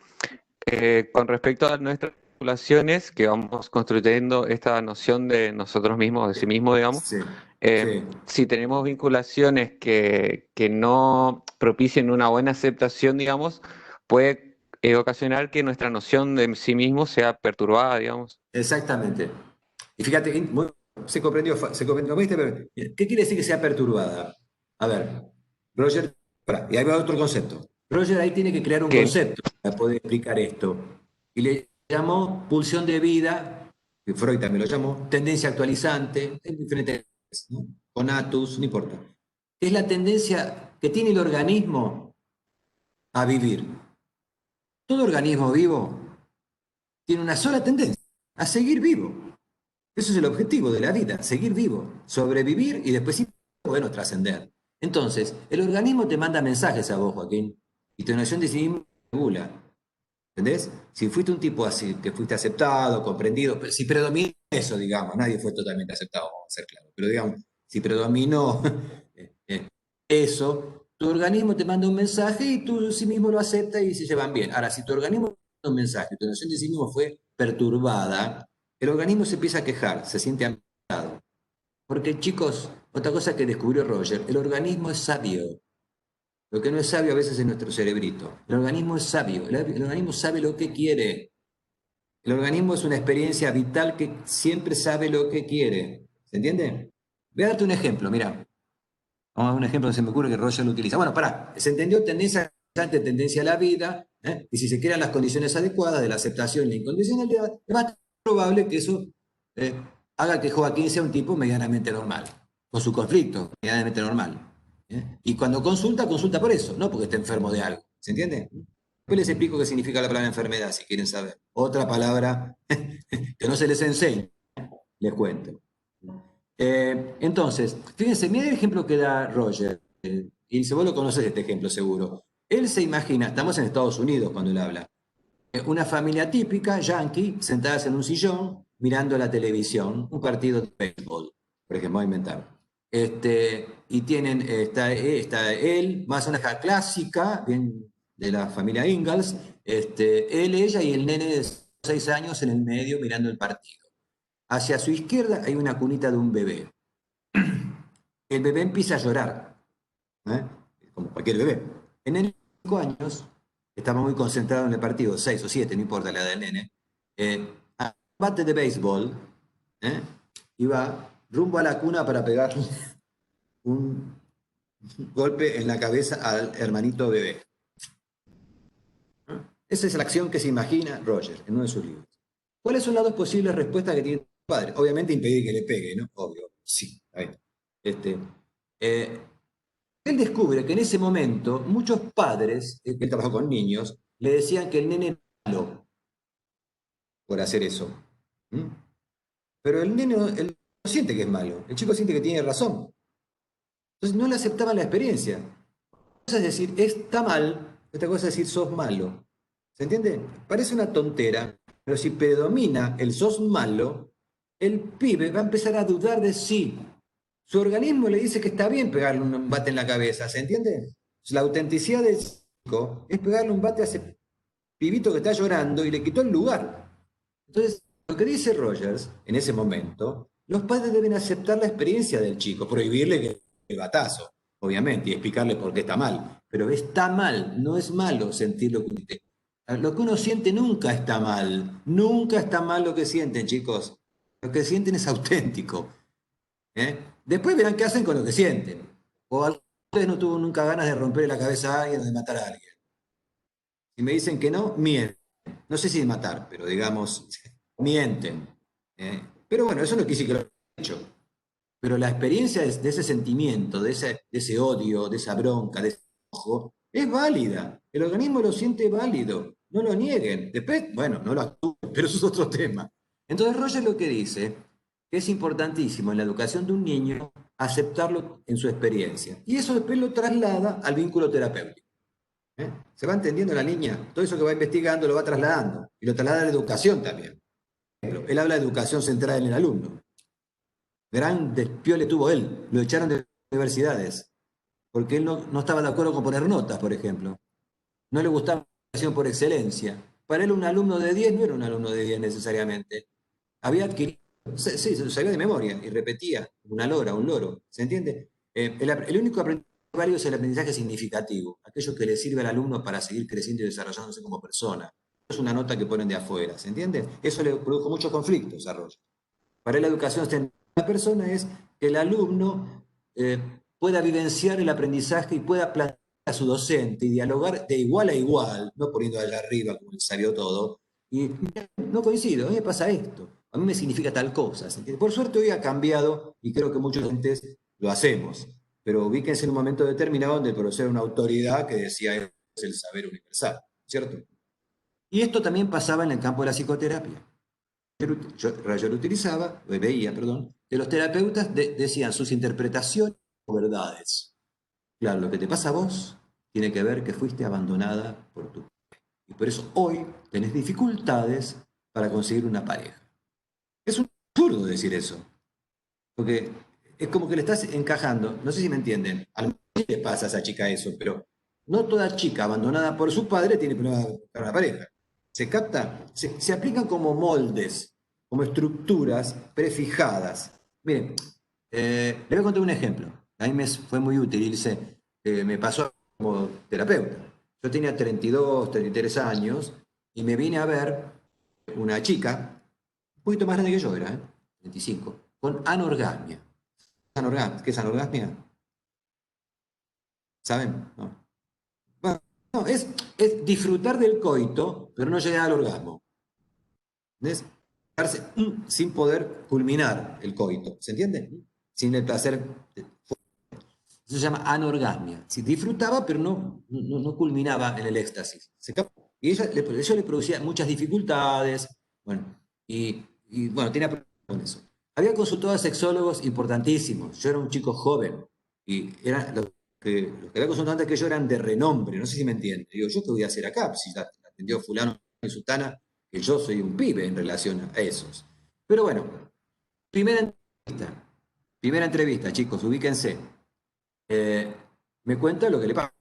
[SPEAKER 3] con respecto a nuestras relaciones, que vamos construyendo esta noción de nosotros mismos, de sí mismo, digamos,
[SPEAKER 2] Sí, sí.
[SPEAKER 3] si tenemos vinculaciones que no propicien una buena aceptación, digamos, puede ocasionar que nuestra noción de sí mismo sea perturbada, digamos.
[SPEAKER 2] Exactamente. Y fíjate, se comprendió, ¿viste? Pero, ¿qué quiere decir que sea perturbada? A ver, Roger, y ahí va otro concepto. Roger ahí tiene que crear un
[SPEAKER 3] Que,
[SPEAKER 2] concepto para poder explicar esto. Y le llamó pulsión de vida, que Freud también lo llamó, tendencia actualizante, en diferentes, ¿no? Conatus, no importa. Es la tendencia que tiene el organismo a vivir. Todo organismo vivo tiene una sola tendencia, a seguir vivo. Eso es el objetivo de la vida, seguir vivo, sobrevivir y después, sí, bueno, trascender. Entonces, el organismo te manda mensajes a vos, Joaquín, y tu noción de sí mismo regula. ¿Entendés? Si fuiste un tipo así, que fuiste aceptado, comprendido, si predomina eso, digamos, nadie fue totalmente aceptado, vamos a ser claros, pero digamos, Si predomino eso, tu organismo te manda un mensaje y tú sí mismo lo aceptas y se llevan bien. Ahora, si tu organismo te manda un mensaje y tu noción de sí mismo fue perturbada, el organismo se empieza a quejar, se siente amenazado. Porque, chicos, otra cosa que descubrió Roger, el organismo es sabio. Lo que no es sabio a veces es nuestro cerebrito. El organismo es sabio, el organismo sabe lo que quiere. El organismo es una experiencia vital que siempre sabe lo que quiere. ¿Se entiende? Voy a darte un ejemplo, mira. Vamos a dar un ejemplo que se me ocurre que Roger lo utiliza. Bueno, pará, se entendió tendencia a la vida, ¿eh? Y si se crean las condiciones adecuadas de la aceptación y la incondicionalidad, es más probable que eso eh, haga que Joaquín sea un tipo medianamente normal, con su conflicto, medianamente normal. Y cuando consulta, consulta por eso, no porque esté enfermo de algo. ¿Se entiende? Después les explico qué significa la palabra enfermedad, si quieren saber. Otra palabra que no se les enseña, les cuento. Entonces, fíjense, mira el ejemplo que da Roger, y si vos lo conoces este ejemplo seguro. Él se imagina, estamos en Estados Unidos cuando él habla, una familia típica, yankee, sentadas en un sillón, mirando la televisión, un partido de béisbol, por ejemplo, voy a inventar. Y tienen, está él, más una hija clásica, bien de la familia Ingalls, él, ella y el nene de 6 años en el medio mirando el partido. Hacia su izquierda hay una cunita de un bebé. El bebé empieza a llorar, ¿eh? Como cualquier bebé. En el 5 años, estaba muy concentrado en el partido, 6 o 7, no importa la edad del nene, a un bate de béisbol, ¿eh? Iba rumbo a la cuna para pegarle un golpe en la cabeza al hermanito bebé. Esa es la acción que se imagina Roger en uno de sus libros. ¿Cuáles son las dos posibles respuestas que tiene el padre? Obviamente impedir que le pegue, ¿no? Obvio, sí. Ahí. Eh, Él descubre que en ese momento muchos padres, que él trabajó con niños, le decían que el nene era malo por hacer eso. ¿Mm? Pero el nene él no siente que es malo, el chico siente que tiene razón. Entonces no le aceptaban la experiencia. Una cosa es decir, está mal, otra cosa es decir, sos malo. ¿Se entiende? Parece una tontera, pero si predomina el sos malo, el pibe va a empezar a dudar de sí. Su organismo le dice que está bien pegarle un bate en la cabeza, ¿se entiende? La autenticidad del chico es pegarle un bate a ese pibito que está llorando y le quitó el lugar. Entonces, lo que dice Rogers en ese momento, los padres deben aceptar la experiencia del chico, prohibirle que el batazo, obviamente, y explicarle por qué está mal. Pero está mal, no es malo sentir lo que siente. Lo que uno siente nunca está mal, nunca está mal lo que sienten, chicos. Lo que sienten es auténtico. ¿Eh? Después verán qué hacen con lo que sienten. O algunos de ustedes no tuvo nunca ganas de romper la cabeza a alguien o de matar a alguien. Si me dicen que no, mienten. No sé si de matar, pero digamos, mienten. Pero bueno, eso no quiere decir que lo hayan hecho. Pero la experiencia de ese sentimiento, de ese odio, de esa bronca, de ese enojo, es válida. El organismo lo siente válido. No lo nieguen. Después, bueno, no lo actúen, pero eso es otro tema. Entonces Roger lo que dice que es importantísimo en la educación de un niño aceptarlo en su experiencia. Y eso después lo traslada al vínculo terapéutico. ¿Se va entendiendo la línea? Todo eso que va investigando lo va trasladando. Y lo traslada a la educación también. Él habla de educación centrada en el alumno. Gran despiole le tuvo él. Lo echaron de universidades. Porque él no estaba de acuerdo con poner notas, por ejemplo. No le gustaba la educación por excelencia. Para él un alumno de 10 no era un alumno de 10 necesariamente. Había adquirido, sí, se lo sabía de memoria y repetía, una lora, un loro. ¿Se entiende? El único aprendizaje válido es el aprendizaje significativo, aquello que le sirve al alumno para seguir creciendo y desarrollándose como persona. No es una nota que ponen de afuera, ¿se entiende? Eso le produjo muchos conflictos a Roger. Para él la educación de la persona es que el alumno pueda vivenciar el aprendizaje y pueda plantear a su docente y dialogar de igual a igual, no poniendo allá arriba como él sabió todo. Y no coincido, a mí me pasa esto, a mí me significa tal cosa. ¿Se Por suerte hoy ha cambiado y creo que muchos docentes lo hacemos, pero ubíquense en un momento determinado donde el profesor era una autoridad que decía es el saber universal, ¿cierto? Y esto también pasaba en el campo de la psicoterapia. Roger utilizaba, veía, perdón, que los terapeutas decían sus interpretaciones o verdades. Claro, lo que te pasa a vos tiene que ver que fuiste abandonada por tu padre. Y por eso hoy tenés dificultades para conseguir una pareja. Es un absurdo decir eso. Porque es como que le estás encajando, no sé si me entienden, a lo mejor le pasa a esa chica eso, pero no toda chica abandonada por su padre tiene problemas para la pareja. ¿Se capta? Se aplican como moldes, como estructuras prefijadas. Miren, le voy a contar un ejemplo. A mí me fue muy útil, Ilse, me pasó como terapeuta. Yo tenía 32, 33 años y me vine a ver una chica, un poquito más grande que yo era, 25, con anorgasmia. ¿Qué es anorgasmia? ¿Saben? No. Bueno, no, es disfrutar del coito, pero no llegar al orgasmo. ¿Entendés? Quedarse, sin poder culminar el coito. ¿Se entiende? Sin el placer. Eso se llama anorgasmia. Si disfrutaba, pero no culminaba en el éxtasis. Y eso le producía muchas dificultades. Bueno, bueno, tenía problemas con eso. Había consultado a sexólogos importantísimos. Yo era un chico joven y los que había consultado antes que yo eran de renombre. No sé si me entienden. Digo, ¿yo qué voy a hacer acá? Si ya atendió fulano y sutana, que yo soy un pibe en relación a esos. Pero bueno, primera entrevista. Primera entrevista, chicos, ubíquense. Eh, Me cuenta lo que le pasa.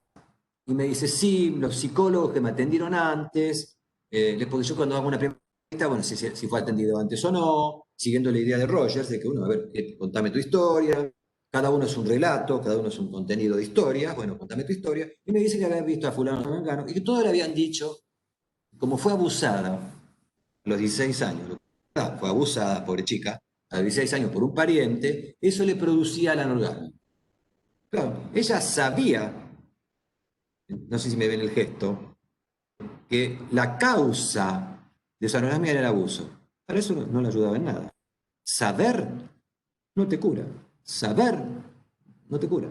[SPEAKER 2] Y me dice, sí, los psicólogos que me atendieron antes, porque yo cuando hago una primera entrevista, bueno, si fue atendido antes o no, siguiendo la idea de Rogers, de que uno, a ver, contame tu historia, cada uno es un relato, cada uno es un contenido de historia, bueno, contame tu historia, y me dice que habían visto a fulano mengano, y que todos le habían dicho, como fue abusada a los 16 años, fue abusada, pobre chica, a los 16 años por un pariente, eso le producía la anorgasmia. Claro, ella sabía, no sé si me ven el gesto, que la causa de esa anorgasmia era el abuso. Para eso no le ayudaba en nada. Saber no te cura. Saber no te cura.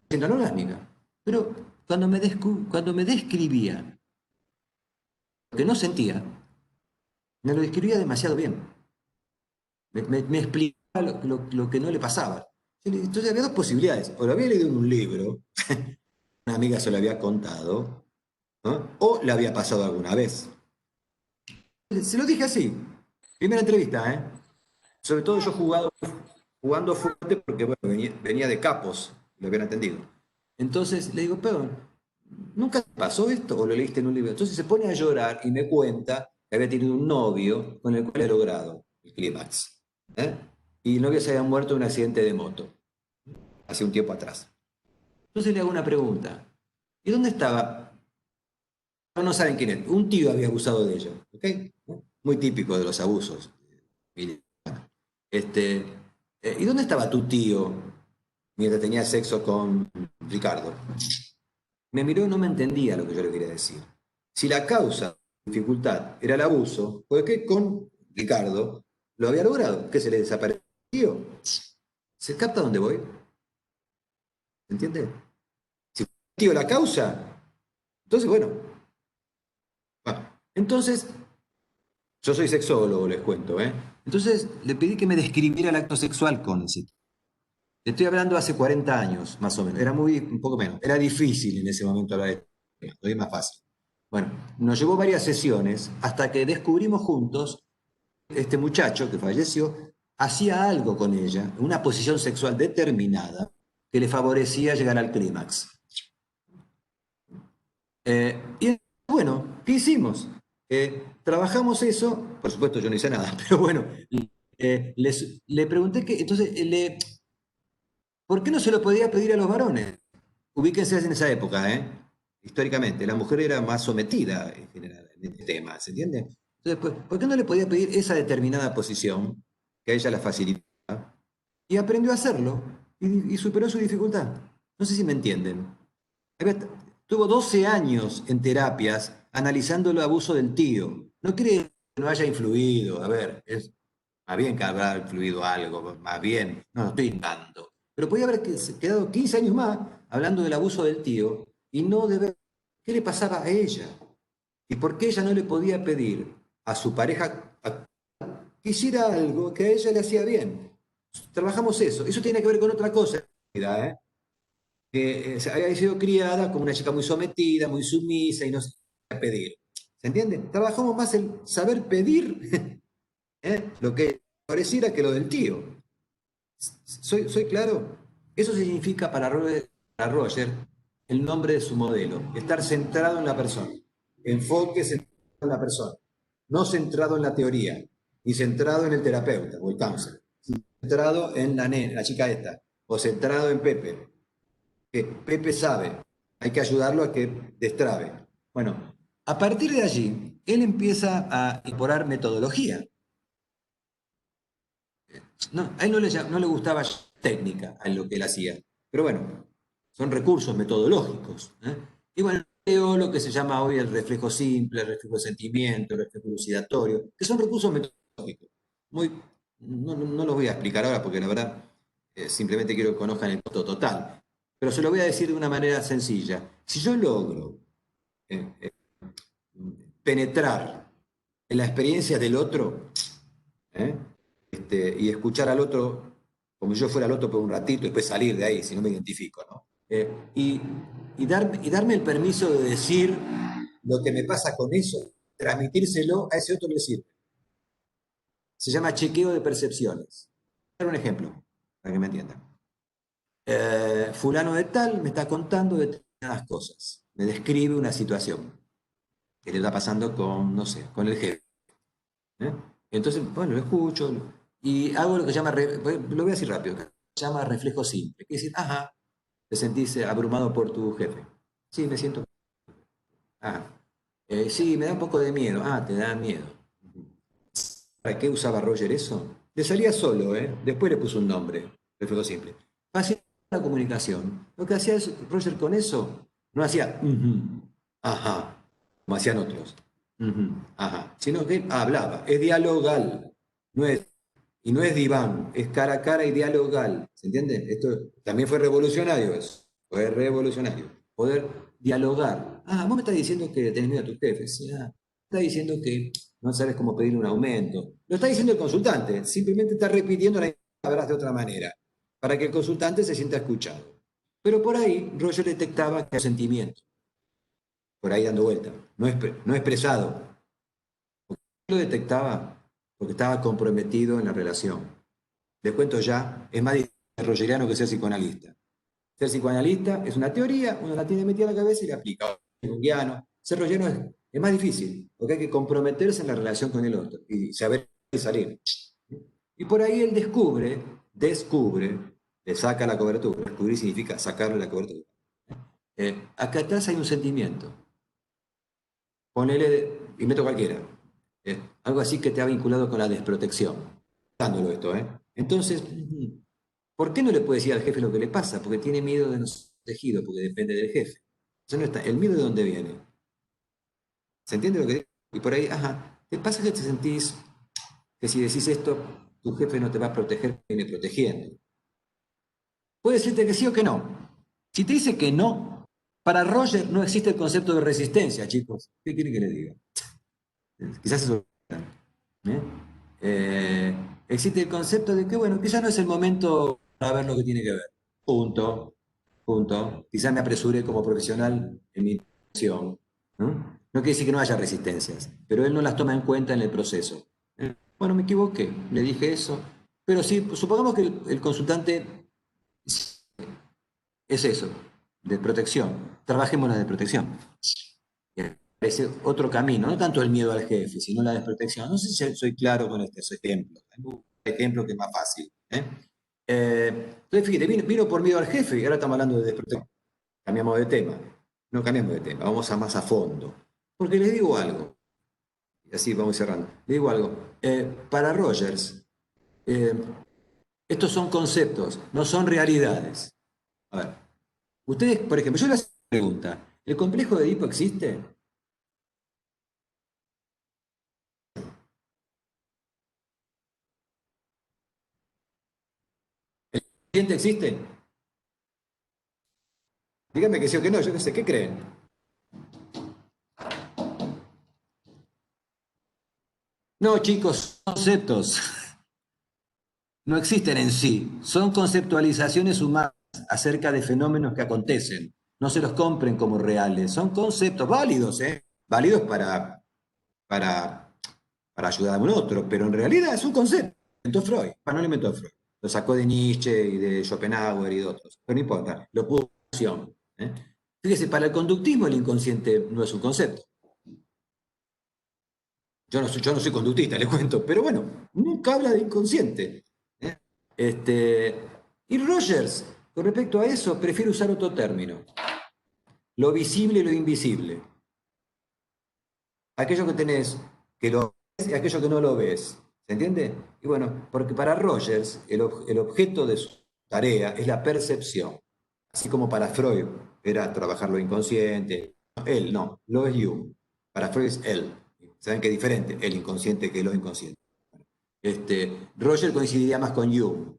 [SPEAKER 2] En la anorgásmica. Pero cuando me describía lo que no sentía, me lo describía demasiado bien. Me explicaba lo que no le pasaba. Entonces había dos posibilidades. O lo había leído en un libro, una amiga se lo había contado, ¿no? O le había pasado alguna vez. Se lo dije así. Primera entrevista, ¿eh? Sobre todo yo jugando fuerte porque bueno, venía de capos, lo habían atendido. Entonces le digo, pero ¿nunca te pasó esto o lo leíste en un libro? Entonces se pone a llorar y me cuenta que había tenido un novio con el cual había logrado el clímax. ¿Eh? Y el novio se había muerto en un accidente de moto, hace un tiempo atrás. Entonces le hago una pregunta. ¿Y dónde estaba? No saben quién es. Un tío había abusado de ella. ¿Ok? Muy típico de los abusos. Este, ¿Y dónde estaba tu tío mientras tenía sexo con Ricardo? Me miró y no me entendía lo que yo le quería decir. Si la causa de dificultad era el abuso, pues que con Ricardo lo había logrado, que se le desapareció. ¿Se capta dónde voy? ¿Se entiende? Si fue el tío la causa, entonces bueno. Entonces, yo soy sexólogo, les cuento, ¿eh? Entonces le pedí que me describiera el acto sexual con ese. Estoy hablando hace 40 años, más o menos. Era un poco menos. Era difícil en ese momento hablar de esto. Hoy es más fácil. Bueno, nos llevó varias sesiones hasta que descubrimos juntos, este muchacho que falleció, hacía algo con ella, una posición sexual determinada que le favorecía llegar al clímax. Y bueno, ¿qué hicimos? Trabajamos eso, por supuesto yo no hice nada, pero bueno, le pregunté que, entonces, ¿por qué no se lo podía pedir a los varones? Ubíquense en esa época, ¿eh? Históricamente, la mujer era más sometida en general en este tema, ¿se entiende? Entonces, ¿por qué no le podía pedir esa determinada posición que a ella la facilitaba? Y aprendió a hacerlo y superó su dificultad. No sé si me entienden. Tuvo 12 años en terapias analizando el abuso del tío. No cree que no haya influido, a ver, es más bien que habrá influido algo, más bien, no estoy indagando. Pero podía haber quedado 15 años más hablando del abuso del tío y no de ver qué le pasaba a ella y por qué ella no le podía pedir a su pareja que hiciera algo que a ella le hacía bien. Trabajamos eso. Eso tiene que ver con otra cosa, ¿eh? Que se había sido criada como una chica muy sometida, muy sumisa y no sabía pedir. ¿Se entiende? Trabajamos más el saber pedir, ¿eh? Lo que pareciera que lo del tío. ¿Soy claro? Eso significa para Roger el nombre de su modelo, estar centrado en la persona, enfoque centrado en la persona, no centrado en la teoría, ni centrado en el terapeuta o el counselor, centrado en la chica esta, o centrado en Pepe, que Pepe sabe, hay que ayudarlo a que destrabe. Bueno, a partir de allí, él empieza a incorporar metodología. No, a él no le gustaba técnica a lo que él hacía, pero bueno, son recursos metodológicos. Y bueno, creo lo que se llama hoy el reflejo simple, el reflejo de sentimiento, el reflejo elucidatorio, que son recursos metodológicos. Muy, no los voy a explicar ahora porque la verdad simplemente quiero que conozcan el costo total, pero se lo voy a decir de una manera sencilla. Si yo logro eh, eh, penetrar en la experiencia del otro, ¿eh? Y escuchar al otro como si yo fuera el otro por un ratito y después salir de ahí si no me identifico, ¿no? Darme el permiso de decir lo que me pasa con eso, transmitírselo a ese otro le sirve. Se llama chequeo de percepciones. Voy a dar un ejemplo para que me entiendan. Fulano de tal me está contando determinadas cosas, me describe una situación que le está pasando con, no sé, con el jefe. ¿Eh? Entonces, bueno, lo escucho y hago lo que se llama, lo voy a decir rápido, se llama reflejo simple. Quiere decir, ajá, te sentís abrumado por tu jefe. Sí, me siento. Ah, sí, me da un poco de miedo. Ah, te da miedo. ¿Para qué usaba Roger eso? Le salía solo, ¿eh? Después le puso un nombre, reflejo simple. Hacía la comunicación. Lo que hacía Roger con eso, no hacía, ajá, como hacían otros. Ajá. Sino que hablaba, es dialogal, no es, y no es diván, es cara a cara y dialogal. ¿Se entiende? Esto también fue revolucionario eso. Fue revolucionario. Poder dialogar. Ah, vos me estás diciendo que tenés miedo a tus jefes. Sí, ah, estás diciendo que no sabes cómo pedir un aumento. Lo está diciendo el consultante. Simplemente está repitiendo las palabras de otra manera. Para que el consultante se sienta escuchado. Pero por ahí Roger detectaba que hay sentimiento. Por ahí dando vuelta. No expresado. Lo detectaba porque estaba comprometido en la relación. Les cuento ya, es más difícil ser rogeriano que ser psicoanalista. Ser psicoanalista es una teoría, uno la tiene metida en la cabeza y la aplica. Jungiano. Ser rogeriano es más difícil, porque hay que comprometerse en la relación con el otro y saber salir. Y por ahí él descubre, le saca la cobertura. Descubrir significa sacarle la cobertura. Acá atrás hay un sentimiento. Ponele, y meto cualquiera, algo así que te ha vinculado con la desprotección. Dándolo esto, ¿eh? Entonces, ¿por qué no le puede decir al jefe lo que le pasa? Porque tiene miedo de no ser protegido, porque depende del jefe. Eso no está. ¿El miedo de dónde viene? ¿Se entiende lo que digo? Y por ahí, ajá, ¿te pasa que te sentís que si decís esto, tu jefe no te va a proteger, viene protegiendo? Puede decirte que sí o que no. Si te dice que no, para Roger no existe el concepto de resistencia, chicos. ¿Qué quiere que le diga? Quizás eso. ¿eh? Existe el concepto de que, bueno, quizás no es el momento para ver lo que tiene que ver. Punto. Punto. Quizás me apresure como profesional en mi acción. ¿No? No quiere decir que no haya resistencias, pero él no las toma en cuenta en el proceso. Bueno, me equivoqué, le dije eso. Pero sí, supongamos que el consultante es eso, de protección. Trabajemos la de protección. Parece otro camino, no tanto el miedo al jefe, sino la desprotección. No sé si soy claro con este ejemplo. Hay un ejemplo que es más fácil. Entonces, fíjate, vino por miedo al jefe y ahora estamos hablando de desprotección. Cambiamos de tema. No cambiamos de tema, vamos a más a fondo. Porque les digo algo, y así vamos cerrando. Les digo algo. Para Rogers, eh, estos son conceptos, no son realidades. A ver, ustedes, por ejemplo, yo les hago una pregunta. ¿El complejo de Edipo existe? ¿Siente existe? Díganme que sí o que no, yo qué sé, ¿qué creen? No, chicos, son conceptos. No existen en sí. Son conceptualizaciones humanas acerca de fenómenos que acontecen. No se los compren como reales. Son conceptos válidos, ¿eh? Válidos para, para ayudar a un otro, pero en realidad es un concepto. Inventó Freud. Bueno, no lo inventó Freud. Lo sacó de Nietzsche y de Schopenhauer y de otros. Pero no importa, lo puso en acción, ¿eh? Fíjese, para el conductismo el inconsciente no es un concepto. Yo no soy conductista, le cuento, pero bueno, nunca habla de inconsciente, ¿eh? Y Rogers, con respecto a eso, prefiere usar otro término. Lo visible y lo invisible. Aquello que tenés, que lo ves y aquello que no lo ves. ¿Se entiende? Y bueno, porque para Rogers el objeto de su tarea es la percepción. Así como para Freud era trabajar lo inconsciente. Él no, lo es Jung. Para Freud es él. ¿Saben qué es diferente? El inconsciente que lo inconsciente. Roger coincidiría más con Jung.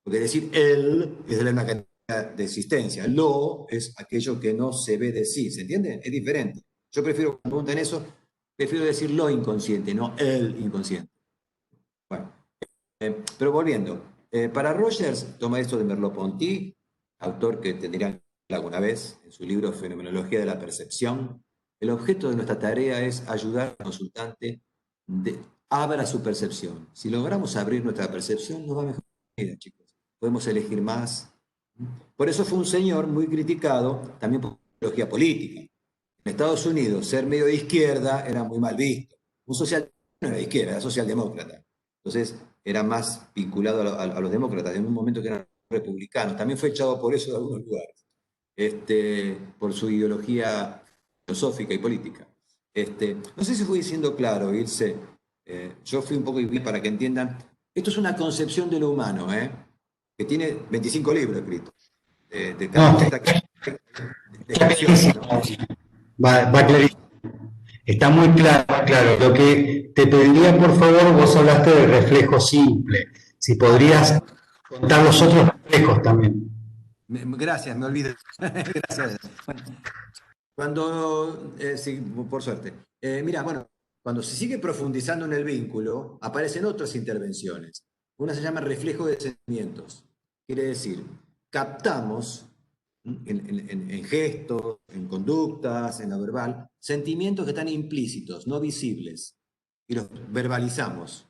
[SPEAKER 2] Porque decir él es de una cantidad de existencia. Lo es aquello que no se ve decir. ¿Se entiende? Es diferente. Yo prefiero, cuando me preguntan eso, prefiero decir lo inconsciente, no el inconsciente. Bueno, pero volviendo, para Rogers, toma esto de Merleau-Ponty, autor que tendrían alguna vez en su libro Fenomenología de la Percepción. El objeto de nuestra tarea es ayudar al consultante a abra su percepción. Si logramos abrir nuestra percepción, nos va mejor la vida, chicos. Podemos elegir más. Por eso fue un señor muy criticado también por la ideología política. En Estados Unidos, ser medio de izquierda era muy mal visto. Un socialdemócrata no era de izquierda, era socialdemócrata. Entonces, era más vinculado a los demócratas, en un momento que eran republicanos. También fue echado por eso de algunos lugares, por su ideología filosófica y política. No sé si fui diciendo claro, Ilse. Yo fui un poco para que entiendan. Esto es una concepción de lo humano, que tiene 25 libros escritos. De
[SPEAKER 1] No,
[SPEAKER 2] descripciones, ¿no?
[SPEAKER 1] va clarísimo. Está muy claro, claro. Lo que te pediría, por favor, vos hablaste del reflejo simple. Si podrías contar los otros reflejos también.
[SPEAKER 2] Gracias, me olvidé. Gracias. Bueno, cuando, sí, por suerte. Mira, bueno, cuando se sigue profundizando en el vínculo, aparecen otras intervenciones. Una se llama reflejo de sentimientos. Quiere decir, captamos en gestos, en conductas, en lo verbal, sentimientos que están implícitos, no visibles, y los verbalizamos,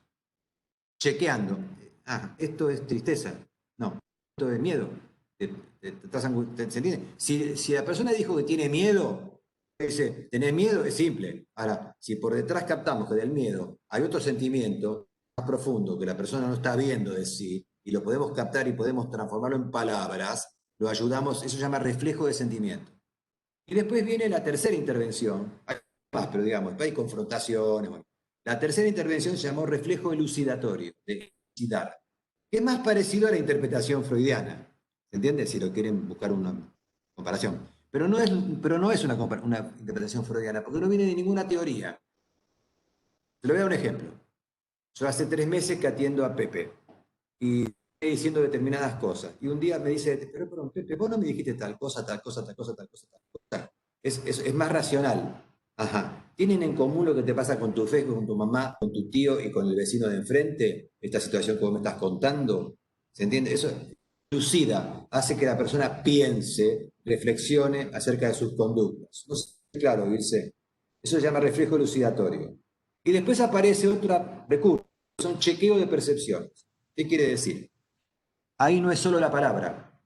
[SPEAKER 2] chequeando. Ah, esto es tristeza. No, esto es miedo. ¿Se entiende? Si la persona dijo que tiene miedo, dice, ¿tenés miedo? Es simple. Ahora, si por detrás captamos que del miedo hay otro sentimiento más profundo que la persona no está viendo de sí, y lo podemos captar y podemos transformarlo en palabras, lo ayudamos, eso se llama reflejo de sentimiento. Y después viene la tercera intervención, hay más, pero digamos, hay confrontaciones. Bueno. La tercera intervención se llamó reflejo elucidatorio, de elucidar, que es más parecido a la interpretación freudiana. ¿Se entiende? Si lo quieren buscar una comparación. Pero no es una interpretación freudiana, porque no viene de ninguna teoría. Te lo voy a dar un ejemplo. Yo hace 3 meses que atiendo a Pepe y estoy diciendo determinadas cosas. Y un día me dice, pero Pepe, vos no me dijiste tal cosa, tal cosa, tal cosa, tal cosa, tal cosa. Es más racional. Ajá. ¿Tienen en común lo que te pasa con tu fe, con tu mamá, con tu tío y con el vecino de enfrente? Esta situación que vos me estás contando. ¿Se entiende? Eso lucida, hace que la persona piense, reflexione acerca de sus conductas. No sé, claro, Ilse. Eso se llama reflejo elucidatorio. Y después aparece otro recurso, son chequeo de percepciones. ¿Qué quiere decir? Ahí no es solo la palabra.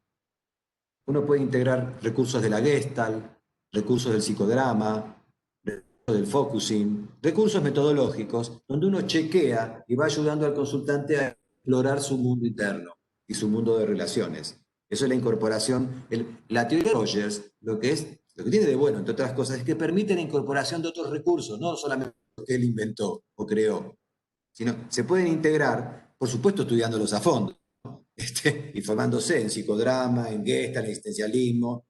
[SPEAKER 2] Uno puede integrar recursos de la Gestalt, recursos del psicodrama, recursos del focusing, recursos metodológicos, donde uno chequea y va ayudando al consultante a explorar su mundo interno y su mundo de relaciones. Eso es la incorporación. La teoría de Rogers, lo que tiene de bueno, entre otras cosas, es que permite la incorporación de otros recursos, no solamente lo que él inventó o creó, sino se pueden integrar, por supuesto, estudiándolos a fondo, ¿no? Y formándose en psicodrama, en Gestalt, en existencialismo,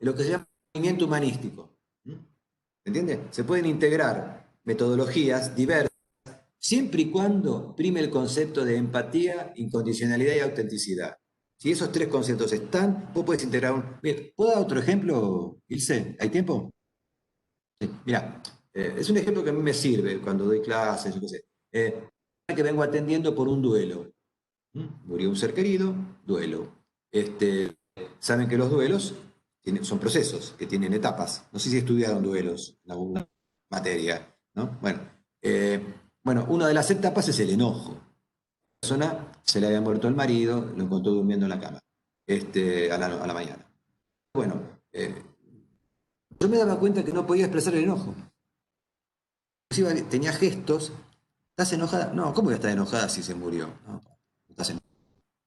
[SPEAKER 2] lo que se llama movimiento humanístico. ¿Entiendes? Se pueden integrar metodologías diversas, siempre y cuando prime el concepto de empatía, incondicionalidad y autenticidad. Si esos 3 conceptos están, vos podés integrar un... Bien, ¿puedo dar otro ejemplo, Ilse? ¿Hay tiempo? Sí, mira, es un ejemplo que a mí me sirve cuando doy clases, yo qué sé. Que vengo atendiendo por un duelo. Murió un ser querido, duelo. Saben que los duelos son procesos que tienen etapas. No sé si estudiaron duelos en alguna materia, ¿no? Bueno, una de las etapas es el enojo. La persona se le había muerto el marido, lo encontró durmiendo en la cama, a la mañana. Bueno, yo me daba cuenta que no podía expresar el enojo. Inclusive tenía gestos. ¿Estás enojada? No, ¿cómo voy a estar enojada si se murió? No, no estás enojada.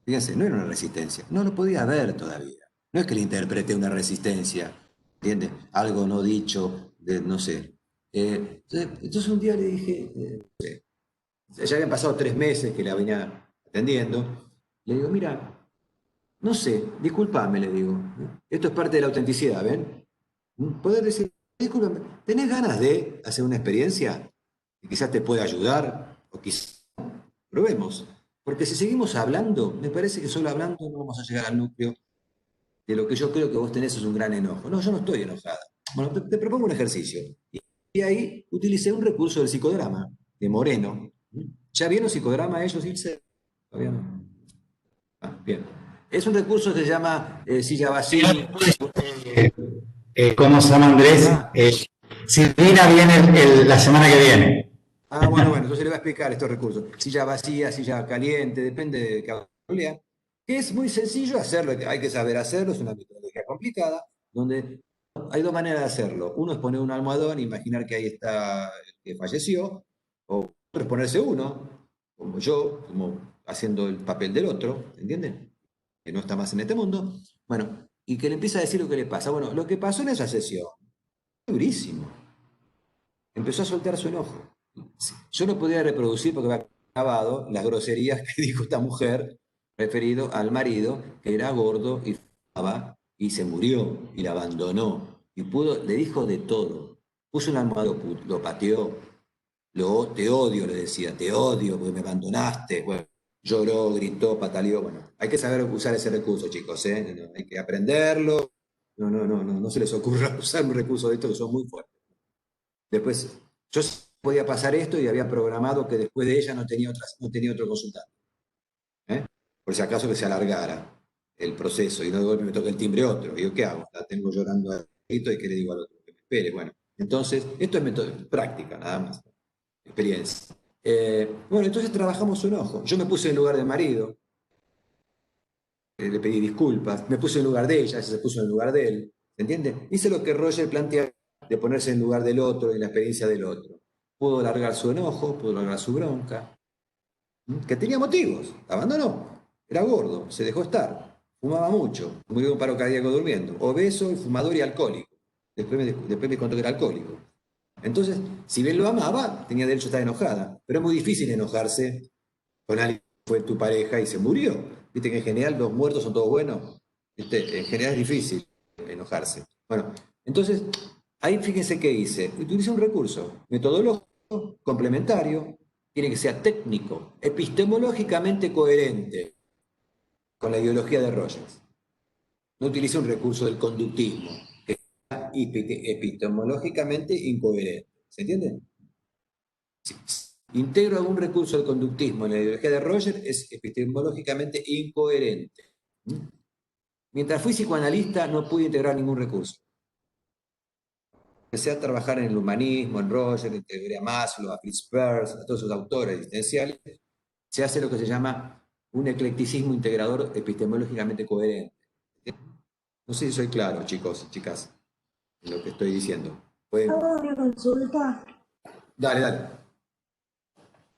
[SPEAKER 2] Fíjense, no era una resistencia. No lo podía ver todavía. No es que le interprete una resistencia, ¿entiendes? Algo no dicho, no sé. Entonces un día le dije, ya habían pasado 3 meses que la venía atendiendo. Le digo, mira, no sé, discúlpame, le digo. Esto es parte de la autenticidad, ¿ven? Poder decir, discúlpame, ¿tenés ganas de hacer una experiencia? Que quizás te pueda ayudar, o quizás probemos. Porque si seguimos hablando, me parece que solo hablando no vamos a llegar al núcleo de lo que yo creo que vos tenés es un gran enojo. No, yo no estoy enojada. Bueno, te propongo un ejercicio. Y ahí utilicé un recurso del psicodrama, de Moreno. ¿Ya vieron psicodrama ellos, Ilse? ¿Todavía no? Ah, bien. Es un recurso que se llama silla vacía.
[SPEAKER 1] ¿Cómo se llama Andrés?
[SPEAKER 2] Ah,
[SPEAKER 1] Silvina viene la semana que viene.
[SPEAKER 2] bueno, entonces le voy a explicar estos recursos. Silla vacía, silla caliente, depende de cada problema. Que es muy sencillo hacerlo, hay que saber hacerlo, es una metodología complicada, donde hay dos maneras de hacerlo. Uno es poner un almohadón, imaginar que ahí está el que falleció, o otro es ponerse uno, como yo, como haciendo el papel del otro, ¿entienden? Que no está más en este mundo. Bueno, y que le empieza a decir lo que le pasa. Bueno, lo que pasó en esa sesión, durísimo. Empezó a soltar su enojo. Yo no podía reproducir porque había grabado las groserías que dijo esta mujer referido al marido que era gordo y fumaba y se murió y la abandonó y le dijo de todo. Puso un almohado, lo pateó, te odio, le decía, te odio porque me abandonaste. Bueno, lloró, gritó, pataleó. Bueno, hay que saber usar ese recurso, chicos, ¿eh? No, hay que aprenderlo. No se les ocurra usar un recurso de estos que son muy fuertes. Después, yo podía pasar esto y había programado que después de ella no tenía otro consultante. ¿Eh? Por si acaso que se alargara el proceso y no de golpe me toca el timbre otro. Y yo, ¿qué hago? La tengo llorando a grito y ¿qué le digo al otro? Que me espere. Bueno, entonces, esto es práctica, nada más. Experiencia. Bueno, entonces trabajamos su enojo. Yo me puse en lugar del marido, le pedí disculpas, me puse en lugar de ella, ella se puso en lugar de él. ¿Se entiende? Hice lo que Roger plantea de ponerse en lugar del otro, en la experiencia del otro. Pudo largar su enojo, pudo largar su bronca, que tenía motivos, abandonó, era gordo, se dejó estar, fumaba mucho, murió de un paro cardíaco durmiendo, obeso, fumador y alcohólico. Después me contó que era alcohólico. Entonces, si bien lo amaba, tenía derecho a estar enojada, pero es muy difícil enojarse con alguien que fue tu pareja y se murió. Viste que en general los muertos son todos buenos. ¿Viste? En general es difícil enojarse. Bueno, entonces, ahí fíjense qué hice. Utilicé un recurso metodológico, complementario, tiene que ser técnico, epistemológicamente coherente con la ideología de Rogers. No utilicé un recurso del conductismo, que es epistemológicamente incoherente. ¿Se entiende? Si integro algún recurso del conductismo en la ideología de Rogers, es epistemológicamente incoherente. Mientras fui psicoanalista, no pude integrar ningún recurso. Empecé a trabajar en el humanismo, en Rogers, integré a Maslow, a Fritz Perls, a todos esos autores existenciales. Se hace lo que se llama un eclecticismo integrador epistemológicamente coherente. No sé si soy claro, chicos, chicas, en lo que estoy diciendo.
[SPEAKER 4] Hago una consulta.
[SPEAKER 2] Dale.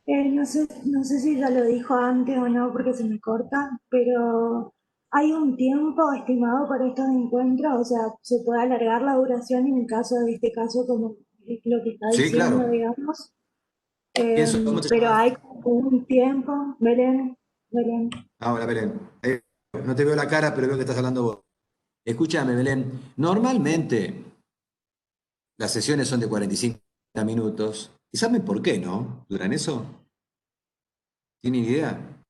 [SPEAKER 4] No sé si ya lo dijo antes o no porque se me corta, pero ¿hay un tiempo estimado para estos encuentros? O sea, ¿se puede alargar la duración en el caso de este caso como lo que está
[SPEAKER 2] Sí,
[SPEAKER 4] diciendo,
[SPEAKER 2] claro.
[SPEAKER 4] digamos?
[SPEAKER 2] ¿Cómo te
[SPEAKER 4] Pero
[SPEAKER 2] llamas?
[SPEAKER 4] hay como un tiempo, Belén.
[SPEAKER 2] Hola, Belén. No te veo la cara, pero veo que estás hablando vos. Escúchame, Belén. Normalmente las sesiones son de 45 minutos. ¿Y saben por qué, no? ¿Duran eso? ¿Tienen idea?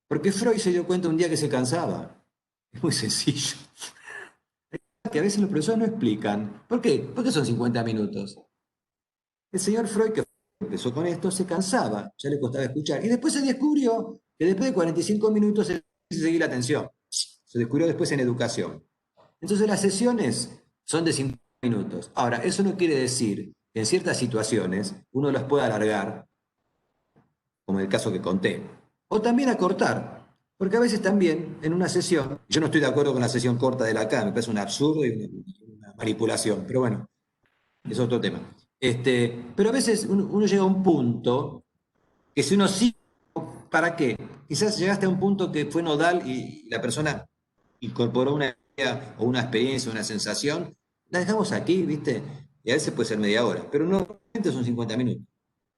[SPEAKER 2] Porque Freud se dio cuenta un día que se cansaba. Es muy sencillo. Que a veces los profesores no explican. ¿Por qué? ¿Por qué son 50 minutos? El señor Freud, que empezó con esto, se cansaba, ya le costaba escuchar. Y después se descubrió que después de 45 minutos se seguía la atención. Se descubrió después en educación. Entonces las sesiones son de 50 minutos. Ahora, eso no quiere decir que en ciertas situaciones uno las pueda alargar, como en el caso que conté. O también acortar, porque a veces también en una sesión, yo no estoy de acuerdo con la sesión corta de la acá, me parece un absurdo y una manipulación, pero bueno, es otro tema. Pero a veces uno llega a un punto que si uno sí, ¿para qué? Quizás llegaste a un punto que fue nodal y la persona incorporó una idea o una experiencia, una sensación, la dejamos aquí, ¿viste? Y a veces puede ser media hora, pero normalmente son 50 minutos.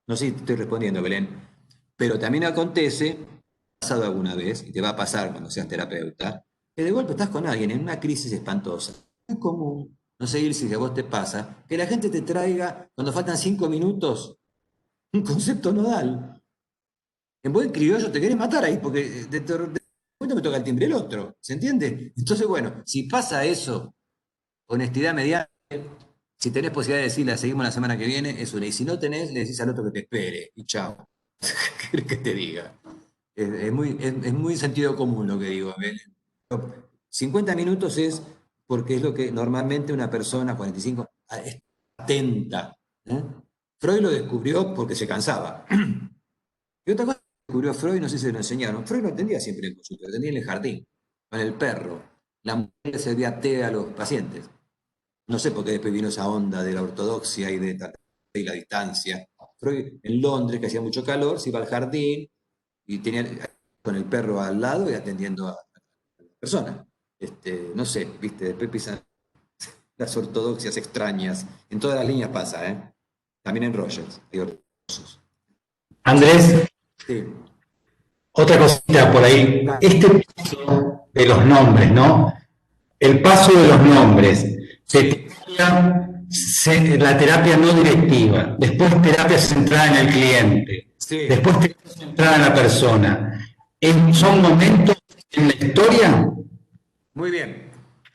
[SPEAKER 2] No sé si te estoy respondiendo, Belén. Pero también acontece, ha pasado alguna vez, y te va a pasar cuando seas terapeuta, que de golpe estás con alguien en una crisis espantosa. Es común, no sé, Ilse, si a vos te pasa, que la gente te traiga, cuando faltan 5 minutos, un concepto nodal. En buen criollo te querés matar ahí, porque de momento me toca el timbre el otro, ¿se entiende? Entonces, bueno, si pasa eso, honestidad mediante, si tenés posibilidad de decir, la seguimos la semana que viene, es una. Y si no tenés, le decís al otro que te espere, y chao. ¿Qué querés que te diga? Es muy sentido común lo que digo, Belén. 50 minutos es porque es lo que normalmente una persona, 45, es atenta. ¿Eh? Freud lo descubrió porque se cansaba. Y otra cosa que descubrió Freud, no sé si se lo enseñaron, Freud no atendía siempre en el consultorio, atendía en el jardín, con el perro. La mujer le servía té a los pacientes. No sé por qué después vino esa onda de la ortodoxia y la distancia. Freud en Londres, que hacía mucho calor, se iba al jardín y tenía con el perro al lado y atendiendo a la persona. No sé, viste, después piensan las ortodoxias extrañas. En todas las líneas pasa, ¿eh? También en Rogers hay ortodoxos.
[SPEAKER 1] Andrés,
[SPEAKER 2] Sí.
[SPEAKER 1] otra cosita por ahí. Este paso de los nombres, ¿no? El paso de los nombres. La terapia no directiva, después terapia centrada en el cliente,
[SPEAKER 2] Sí.
[SPEAKER 1] después terapia centrada en la persona. ¿Son momentos en la historia?
[SPEAKER 2] Muy bien.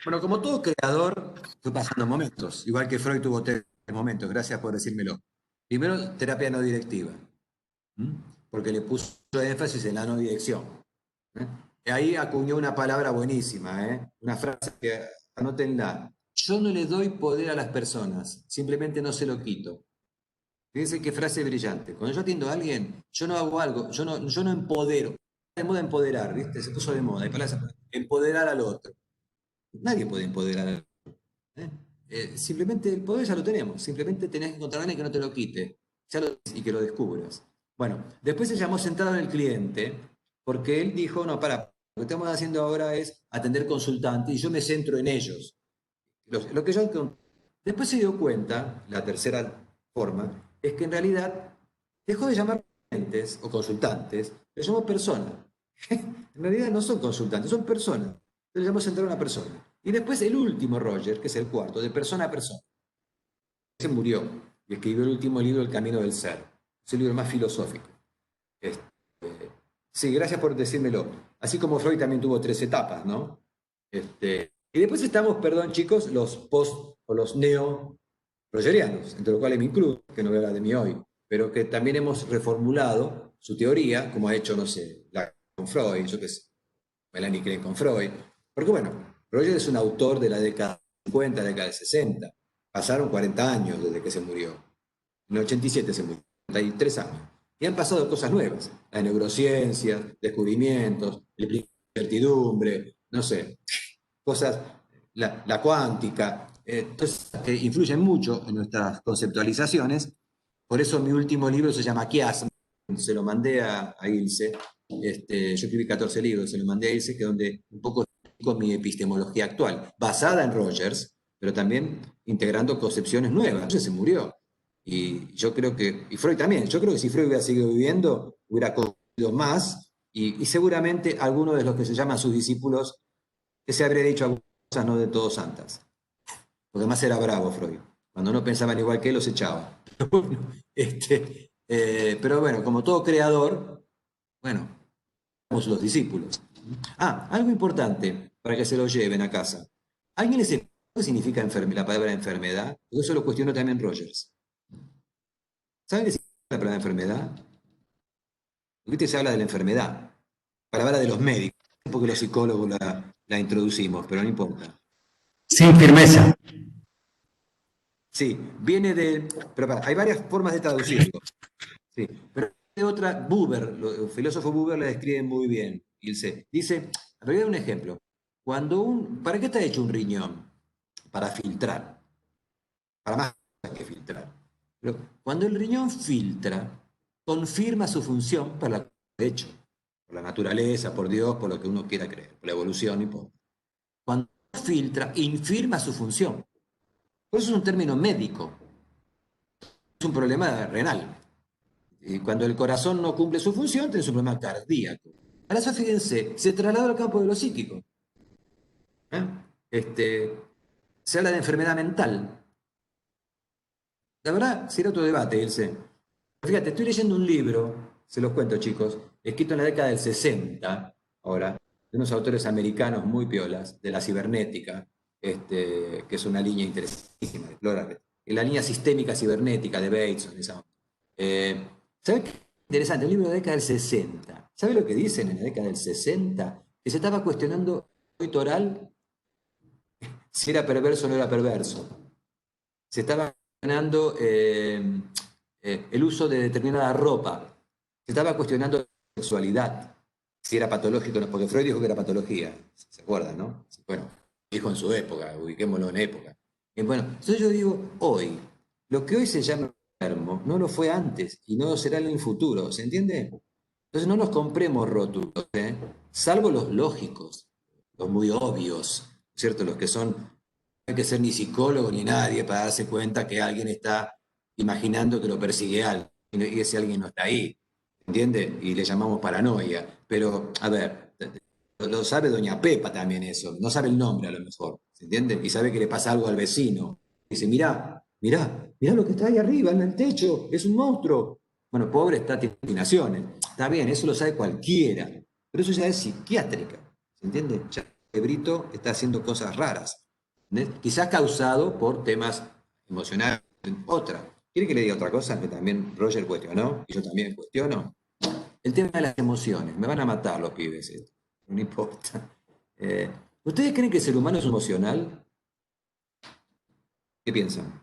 [SPEAKER 2] Bueno, como todo creador, fue pasando momentos, igual que Freud tuvo 3 momentos, gracias por decírmelo. Primero, terapia no directiva, ¿m? Porque le puso énfasis en la no dirección. ¿Eh? Y ahí acuñó una palabra buenísima, ¿eh? Una frase que anótenla. Yo no le doy poder a las personas, simplemente no se lo quito. Fíjense qué frase brillante. Cuando yo atiendo a alguien, yo no hago algo, yo no empodero. De moda empoderar, ¿viste? Se puso de moda. Empoderar al otro. Nadie puede empoderar al otro. ¿Eh? Simplemente el poder ya lo tenemos. Simplemente tenés que encontrar a alguien que no te lo quite. Y que lo descubras. Bueno, después se llamó centrado en el cliente, porque él dijo, no, lo que estamos haciendo ahora es atender consultantes y yo me centro en ellos. Lo que yo después se dio cuenta, la tercera forma, es que en realidad dejó de llamar clientes o consultantes, le llamó personas. En realidad no son consultantes, son personas. Le llamó centrar a una persona. Y después el último Roger, que es el cuarto, de persona a persona. Se murió y escribió el último libro, El Camino del Ser. Es el libro más filosófico. Este, sí, gracias por decírmelo. Así como Freud también tuvo 3 etapas, ¿no? Y después estamos, perdón chicos, los post o los neo-rogerianos, entre los cuales me incluyo, que no voy a hablar de mí hoy, pero que también hemos reformulado su teoría, como ha hecho, no sé, con Freud, yo qué sé, Melanie cree con Freud, porque bueno, Roger es un autor de la década de 50, década de 60, pasaron 40 años desde que se murió, en el 87 se murió, 33 años, y han pasado cosas nuevas, la neurociencia, descubrimientos, la incertidumbre, no sé, cosas, la cuántica, cosas que influyen mucho en nuestras conceptualizaciones. Por eso mi último libro se llama Quiasma, se lo mandé a Ilse. Yo escribí 14 libros, se lo mandé a Ilse, que donde un poco con mi epistemología actual, basada en Rogers, pero también integrando concepciones nuevas. Rogers se murió. Y yo creo que, y Freud también, yo creo que si Freud hubiera seguido viviendo, hubiera conocido más, y seguramente algunos de los que se llaman sus discípulos que se habría dicho algunas cosas no de todos santas. Porque además era bravo Freud. Cuando no pensaban igual que él, los echaba. Pero bueno, como todo creador, bueno, somos los discípulos. Algo importante para que se lo lleven a casa. ¿Alguien les explica qué significa la palabra enfermedad? Porque eso lo cuestionó también Rogers. ¿Saben qué significa la palabra enfermedad? Porque se habla de la enfermedad. Palabra de los médicos. Porque los psicólogos la introducimos, pero no importa.
[SPEAKER 1] Sin firmeza.
[SPEAKER 2] Sí, viene de... Pero hay varias formas de traducirlo. Sí, pero otra, Buber, el filósofo Buber la describe muy bien. Dice, voy a dar un ejemplo. ¿Para qué está hecho un riñón? Para filtrar. Para más que filtrar. Pero cuando el riñón filtra, confirma su función para la que está hecho. Por la naturaleza, por Dios, por lo que uno quiera creer, por la evolución y por... Cuando filtra, infirma su función. Por eso es un término médico. Es un problema renal. Y cuando el corazón no cumple su función, tenés un problema cardíaco. Ahora eso, fíjense, se trasladó al campo de lo psíquico. Se habla de enfermedad mental. La verdad, será otro debate, Ilse. Fíjate, estoy leyendo un libro, se los cuento, chicos, escrito en la década del 60, ahora, de unos autores americanos muy piolas, de la cibernética, que es una línea interesantísima de explorar. La línea sistémica cibernética de Bateson, esa. ¿Sabe qué interesante? Un libro de la década del 60. ¿Sabe lo que dicen en la década del 60? Que se estaba cuestionando el oral si era perverso o no era perverso. Se estaba cuestionando el uso de determinada ropa. Se estaba cuestionando la sexualidad, si era patológico o no, porque Freud dijo que era patología. ¿Se acuerdan, no? Bueno, dijo en su época, ubiquémoslo en época. Y bueno, entonces yo digo, hoy, lo que hoy se llama enfermo, no lo fue antes y no lo será en el futuro, ¿se entiende? Entonces no nos compremos rótulos, salvo los lógicos, los muy obvios, ¿cierto? Los que son, no hay que ser ni psicólogo ni nadie para darse cuenta que alguien está imaginando que lo persigue algo y ese alguien no está ahí, ¿entiende? Y le llamamos paranoia. Pero, a ver, lo sabe doña Pepa también eso, no sabe el nombre a lo mejor, ¿se entiende? Y sabe que le pasa algo al vecino. Dice, mirá, mirá, mirá lo que está ahí arriba, en el techo, es un monstruo. Bueno, pobre, está teniendo alucinaciones. Está bien, eso lo sabe cualquiera, pero eso ya es psiquiátrica, ¿se entiende? Ya el Brito está haciendo cosas raras, ¿entendés? Quizás causado por temas emocionales. Otra, ¿quiere que le diga otra cosa? Que también Roger cuestionó, y yo también cuestiono. El tema de las emociones. Me van a matar los pibes, no importa. ¿Ustedes creen que el ser humano es emocional? ¿Qué piensan?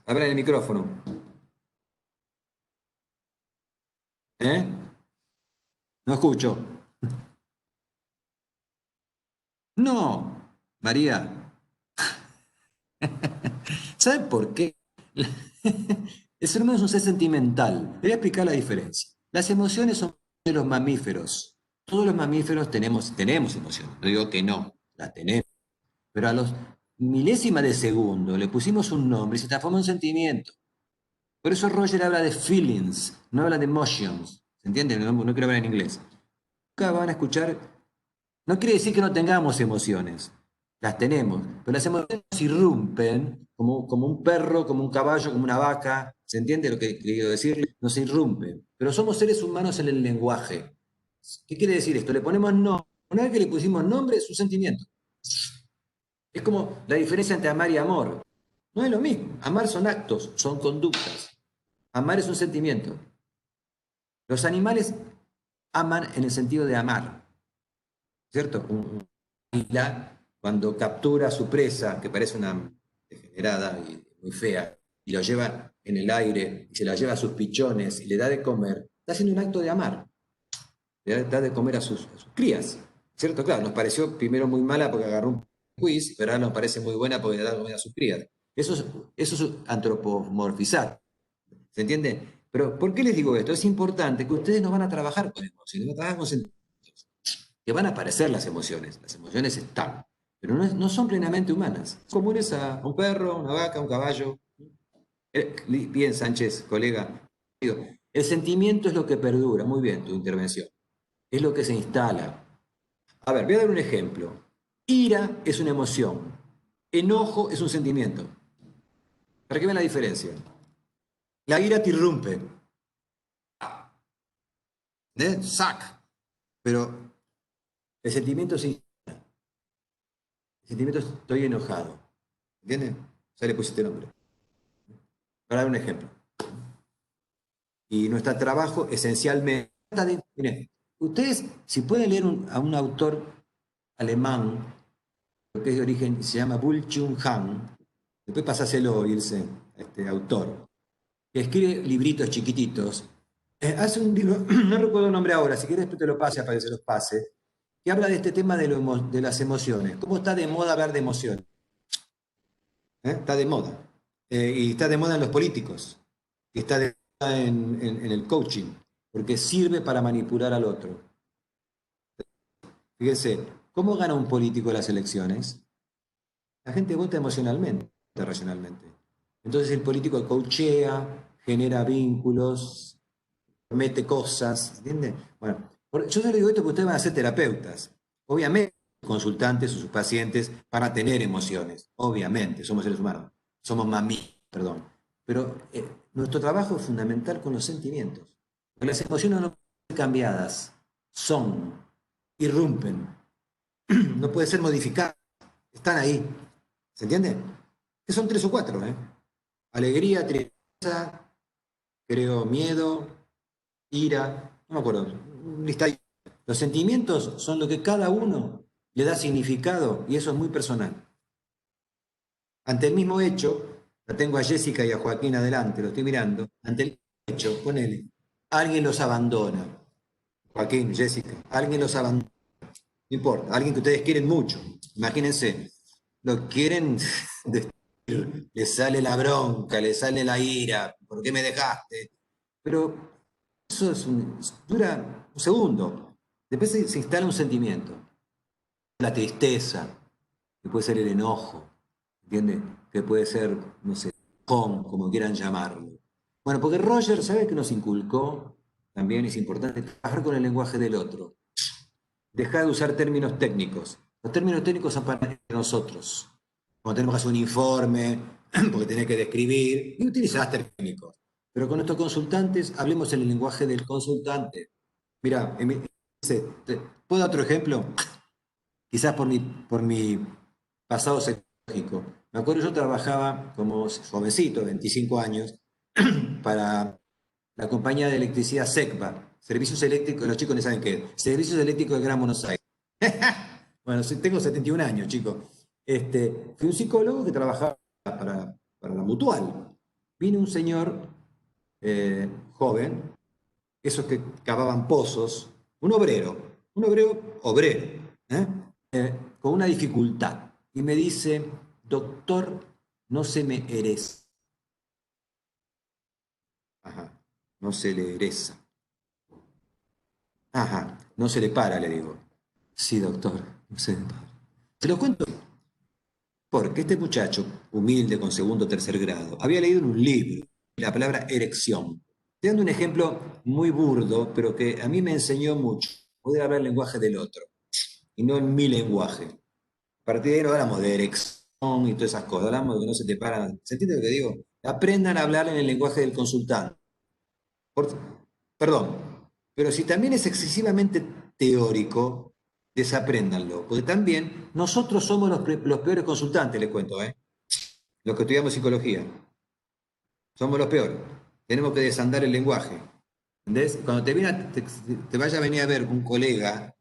[SPEAKER 2] Abran el micrófono. ¿Eh? No escucho. No, María. ¿Saben por qué? El ser humano es un ser sentimental. Voy a explicar la diferencia. Las emociones son de los mamíferos. Todos los mamíferos tenemos emociones. No digo que no, las tenemos. Pero a los milésimas de segundo le pusimos un nombre y se transforma en un sentimiento. Por eso Roger habla de feelings, no habla de emotions. ¿Se entiende? No quiero hablar en inglés. Nunca van a escuchar. No quiere decir que no tengamos emociones. Las tenemos. Pero las emociones nos irrumpen como un perro, como un caballo, como una vaca. ¿Se entiende lo que quiero decir? Nos irrumpen. Pero somos seres humanos en el lenguaje. ¿Qué quiere decir esto? Le ponemos nombre. Una vez que le pusimos nombre, es un sentimiento. Es como la diferencia entre amar y amor. No es lo mismo. Amar son actos, son conductas. Amar es un sentimiento. Los animales aman en el sentido de amar, ¿cierto? Un águila, cuando captura a su presa, que parece una degenerada y muy fea, y lo lleva en el aire, y se la lleva a sus pichones, y le da de comer, está haciendo un acto de amar. Le da de comer a sus crías, ¿cierto? Claro, nos pareció primero muy mala porque agarró un quiz, pero ahora nos parece muy buena porque le da de comer a sus crías. Eso es antropomorfizar. ¿Se entiende? Pero ¿por qué les digo esto? Es importante que ustedes no van a trabajar con emociones, no trabajan con sentimientos. Que van a aparecer las emociones están, pero no son plenamente humanas. Son comunes a un perro, una vaca, un caballo. Bien, Sánchez, colega. Digo, el sentimiento es lo que perdura. Muy bien tu intervención. Es lo que se instala. A ver, voy a dar un ejemplo. Ira es una emoción. Enojo es un sentimiento. ¿Para qué ven la diferencia? La ira te irrumpe. Sac. Pero el sentimiento sí. El sentimiento es estoy enojado. ¿Entiendes? Ya le pusiste nombre. Para dar un ejemplo. Y nuestro trabajo esencialmente... Miren, ustedes, si pueden leer a un autor alemán, que es de origen, se llama Bull Chung Han, después pasáselo a oírse a este autor. que escribe libritos chiquititos, hace un libro, no recuerdo el nombre ahora, si quieres te lo pase para que se los pase, que habla de este tema de las emociones, cómo está de moda hablar de emociones. Está de moda. Y está de moda en los políticos, y está de moda en el coaching, porque sirve para manipular al otro. Fíjense, ¿cómo gana un político las elecciones? La gente vota emocionalmente, vota racionalmente. Entonces el político coachea, genera vínculos, promete cosas, ¿entiende? Bueno, yo se lo digo esto porque ustedes van a ser terapeutas. Obviamente, sus consultantes o sus pacientes van a tener emociones. Obviamente, somos seres humanos. Somos mamíferos, perdón. Pero nuestro trabajo es fundamental con los sentimientos. Porque las emociones no pueden ser cambiadas. Son, irrumpen. No pueden ser modificadas. Están ahí. ¿Se entiende? Que son 3 o 4, ¿eh? Alegría, tristeza, creo, miedo, ira, no me acuerdo, un listadito. Los sentimientos son lo que cada uno le da significado y eso es muy personal. Ante el mismo hecho, la tengo a Jessica y a Joaquín adelante, lo estoy mirando, ante el mismo hecho, ponele, alguien los abandona. Joaquín, Jessica, alguien los abandona. No importa, alguien que ustedes quieren mucho. Imagínense, lo quieren destruir, le sale la bronca, le sale la ira, ¿por qué me dejaste? Pero eso dura un segundo. Después se instala un sentimiento. La tristeza, que puede ser el enojo, ¿entiendes? Que puede ser, no sé, como quieran llamarlo. Bueno, porque Roger, ¿sabe qué nos inculcó? También es importante trabajar con el lenguaje del otro. Dejar de usar términos técnicos. Los términos técnicos son para nosotros. Cuando tenemos que hacer un informe, porque tenés que describir, y utilizás términos técnicos. Pero con nuestros consultantes, hablemos en el lenguaje del consultante. Mira, ¿puedo dar otro ejemplo? Quizás por mi pasado psicológico. Me acuerdo, yo trabajaba como jovencito, 25 años, para la compañía de electricidad SECBA, Servicios Eléctricos, los chicos no saben qué es, Servicios Eléctricos de Gran Buenos Aires. Bueno, tengo 71 años, chicos. Fui un psicólogo que trabajaba para la Mutual. Vino un señor joven, esos que cavaban pozos, un obrero, ¿eh? Con una dificultad. Y me dice, doctor, no se me ereza. Ajá, no se le ereza. Ajá, no se le para, le digo. Sí, doctor, no se le para. Te lo cuento porque este muchacho, humilde con segundo o tercer grado, había leído en un libro la palabra erección. Estoy dando un ejemplo muy burdo, pero que a mí me enseñó mucho. Poder hablar el lenguaje del otro y no en mi lenguaje. A partir de ahí no hablamos de erección y todas esas cosas, hablamos de que no se te paran. ¿Se entiende lo que digo? Aprendan a hablar en el lenguaje del consultante. Por- Perdón, pero si también es excesivamente teórico, desapréndanlo, porque también nosotros somos los peores consultantes, les cuento, los que estudiamos psicología. Somos los peores. Tenemos que desandar el lenguaje. ¿Entendés? Cuando te vaya a venir a ver un colega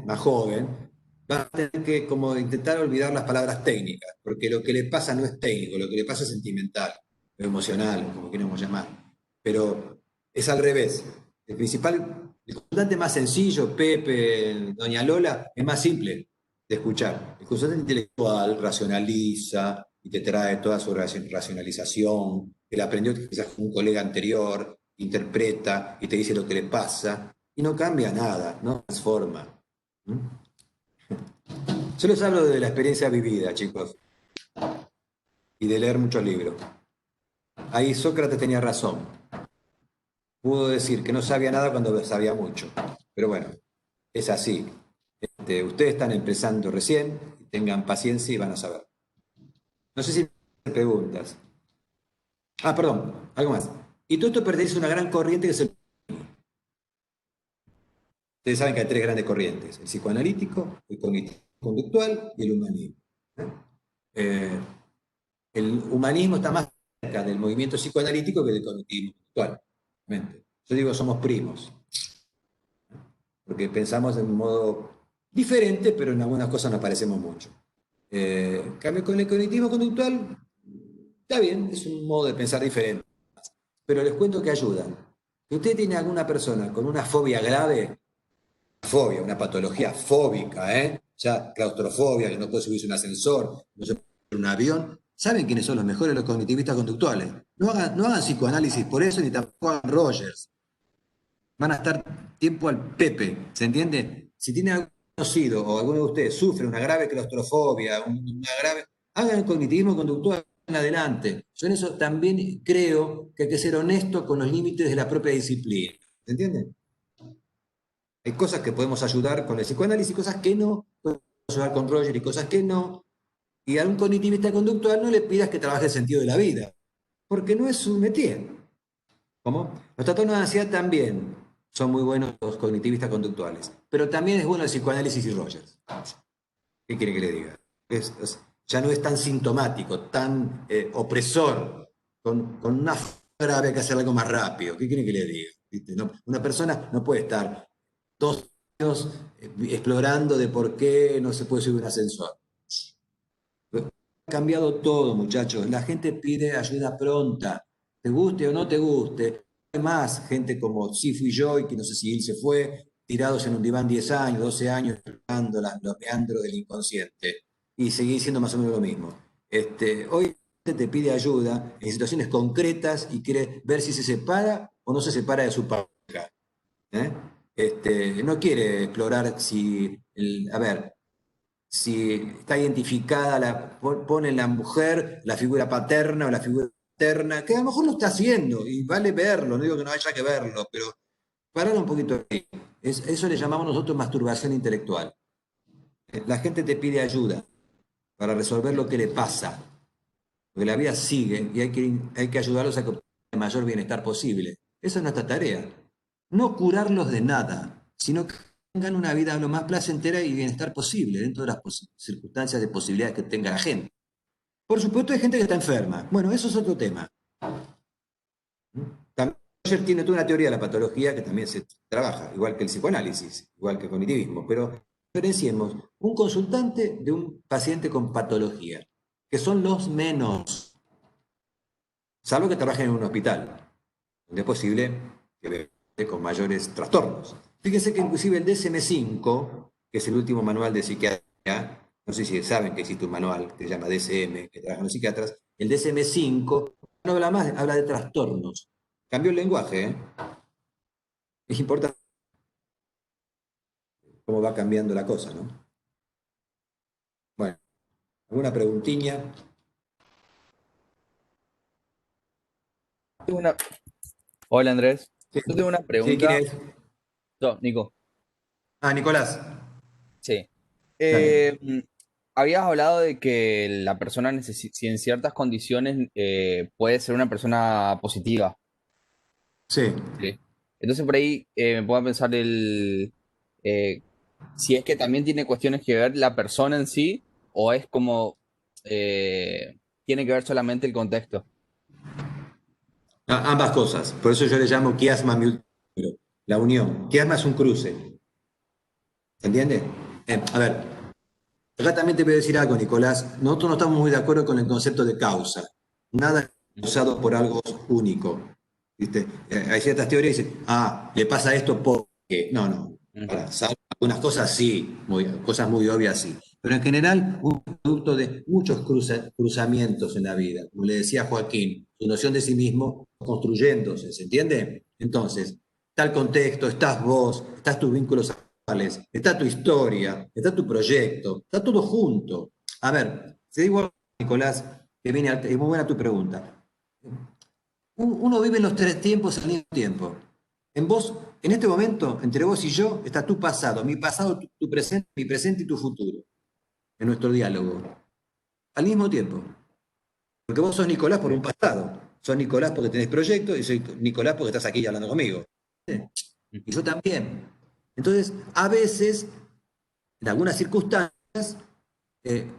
[SPEAKER 2] más joven, vas a tener que como intentar olvidar las palabras técnicas, porque lo que le pasa no es técnico, lo que le pasa es sentimental, o emocional, como queremos llamar. Pero es al revés. El consultante más sencillo, Pepe, Doña Lola, es más simple de escuchar. El consultante intelectual racionaliza y te trae toda su racionalización. Él aprendió quizás con un colega anterior, interpreta y te dice lo que le pasa y no cambia nada, no transforma. ¿Mm? Yo les hablo de la experiencia vivida, chicos, y de leer muchos libros. Ahí Sócrates tenía razón. Pudo decir que no sabía nada cuando sabía mucho. Pero bueno, es así. Ustedes están empezando recién, tengan paciencia y van a saber. No sé si me preguntas. Ah, perdón, algo más. Y todo esto pertenece a una gran corriente que es el... Ustedes saben que hay 3 grandes corrientes: el psicoanalítico, el cognitivo-conductual y el humanismo. Eh, el humanismo está más cerca del movimiento psicoanalítico que del cognitivo-conductual. Yo digo, somos primos, porque pensamos de un modo diferente, pero en algunas cosas nos parecemos mucho. Cambio con el cognitivo-conductual, está bien, es un modo de pensar diferente. pero les cuento que ayudan. Si usted tiene alguna persona con una fobia grave, fobia, una patología fóbica, ¿eh? Ya claustrofobia, que no puede subirse a un ascensor, no se puede subir a un avión, ¿saben quiénes son los mejores? Los cognitivistas conductuales. No hagan psicoanálisis por eso, ni tampoco hagan Rogers. Van a estar tiempo al pepe, ¿se entiende? Si tiene algún conocido o alguno de ustedes sufre una grave claustrofobia, una grave, hagan cognitivismo conductual en adelante. Yo en eso también creo que hay que ser honesto con los límites de la propia disciplina, ¿se entiende? Hay cosas que podemos ayudar con el psicoanálisis, cosas que no, podemos ayudar con Roger y cosas que no. Y a un cognitivista conductual no le pidas que trabaje el sentido de la vida, porque no es su métier. ¿Cómo? Los trastornos de ansiedad también son muy buenos los cognitivistas conductuales, pero también es bueno el psicoanálisis y Rogers. ¿Qué quiere que le diga? Ya no es tan sintomático, tan opresor, con una grave hay que hacer algo más rápido. ¿Qué quiere que le diga? ¿Viste? No, una persona no puede estar 2 años explorando de por qué no se puede subir un ascensor. Ha cambiado todo, muchachos. La gente pide ayuda pronta. Te guste o no te guste. Hay más gente como sí fui yo y que no sé si él se fue, tirados en un diván 10 años, 12 años, explorando los meandros del inconsciente. Y seguí siendo más o menos lo mismo. Hoy la gente te pide ayuda en situaciones concretas y quiere ver si se separa o no se separa de su pareja. ¿Eh? No quiere explorar si, a ver, si está identificada, pone en la mujer la figura paterna o la figura paterna, que a lo mejor lo está haciendo y vale verlo, no digo que no haya que verlo, pero parar un poquito ahí. Eso le llamamos nosotros masturbación intelectual. La gente te pide ayuda para resolver lo que le pasa, porque la vida sigue y hay que ayudarlos a que obtengan el mayor bienestar posible. Esa es nuestra tarea. No curarlos de nada, sino que tengan una vida lo más placentera y bienestar posible dentro de las circunstancias de posibilidades que tenga la gente. Por supuesto hay gente que está enferma. Bueno, eso es otro tema. También Roger tiene toda una teoría de la patología que también se trabaja, igual que el psicoanálisis, igual que el cognitivismo, pero diferenciemos un consultante de un paciente con patología, que son los menos, salvo que trabajen en un hospital, donde es posible que esté con mayores trastornos. Fíjense que inclusive el DSM-5, que es el último manual de psiquiatría, no sé si saben que existe un manual que se llama DSM, que trabajan los psiquiatras, el DSM-5 no habla más, habla de trastornos. Cambió el lenguaje, ¿eh? Es importante cómo va cambiando la cosa, ¿no? Bueno, ¿alguna preguntilla?
[SPEAKER 5] Tengo una- Hola Andrés,
[SPEAKER 2] Sí,
[SPEAKER 5] yo tengo una
[SPEAKER 2] sí, ¿quién
[SPEAKER 5] pregunta.
[SPEAKER 2] es?
[SPEAKER 5] No, Nico,
[SPEAKER 2] Ah, Nicolás.
[SPEAKER 5] sí.
[SPEAKER 2] Dale.
[SPEAKER 5] Habías hablado de que la persona si en ciertas condiciones puede ser una persona positiva.
[SPEAKER 2] Sí.
[SPEAKER 5] Sí. Entonces por ahí me puedo pensar eh, si es que también tiene cuestiones que ver la persona en sí o es como tiene que ver solamente el contexto.
[SPEAKER 2] Ambas cosas. Por eso yo le llamo quiasma múltiplo, la unión. Quiasma es un cruce. ¿Se entiende? A ver, acá también te voy a decir algo, Nicolás. Nosotros no estamos muy de acuerdo con el concepto de causa. Nada es causado por algo único. ¿Viste? Hay ciertas teorías que dicen, le pasa esto porque. No, no.
[SPEAKER 5] Ujú.
[SPEAKER 2] Ahora, algunas cosas sí, cosas muy obvias sí. Pero en general, un producto de muchos cruzamientos en la vida. Como le decía Joaquín, su noción de sí mismo construyéndose, ¿se entiende? Entonces, está el contexto, estás vos, estás tus vínculos actuales, está tu historia, está tu proyecto, está todo junto. A ver, te digo, Nicolás, es muy buena tu pregunta. Uno vive en los 3 tiempos al mismo tiempo. En vos, en este momento, entre vos y yo, está tu pasado, mi pasado, tu presente, mi presente y tu futuro, en nuestro diálogo. Al mismo tiempo. Porque vos sos Nicolás por un pasado. Sos Nicolás porque tenés proyectos y soy Nicolás porque estás aquí hablando conmigo. Y yo también. Entonces, a veces, en algunas circunstancias,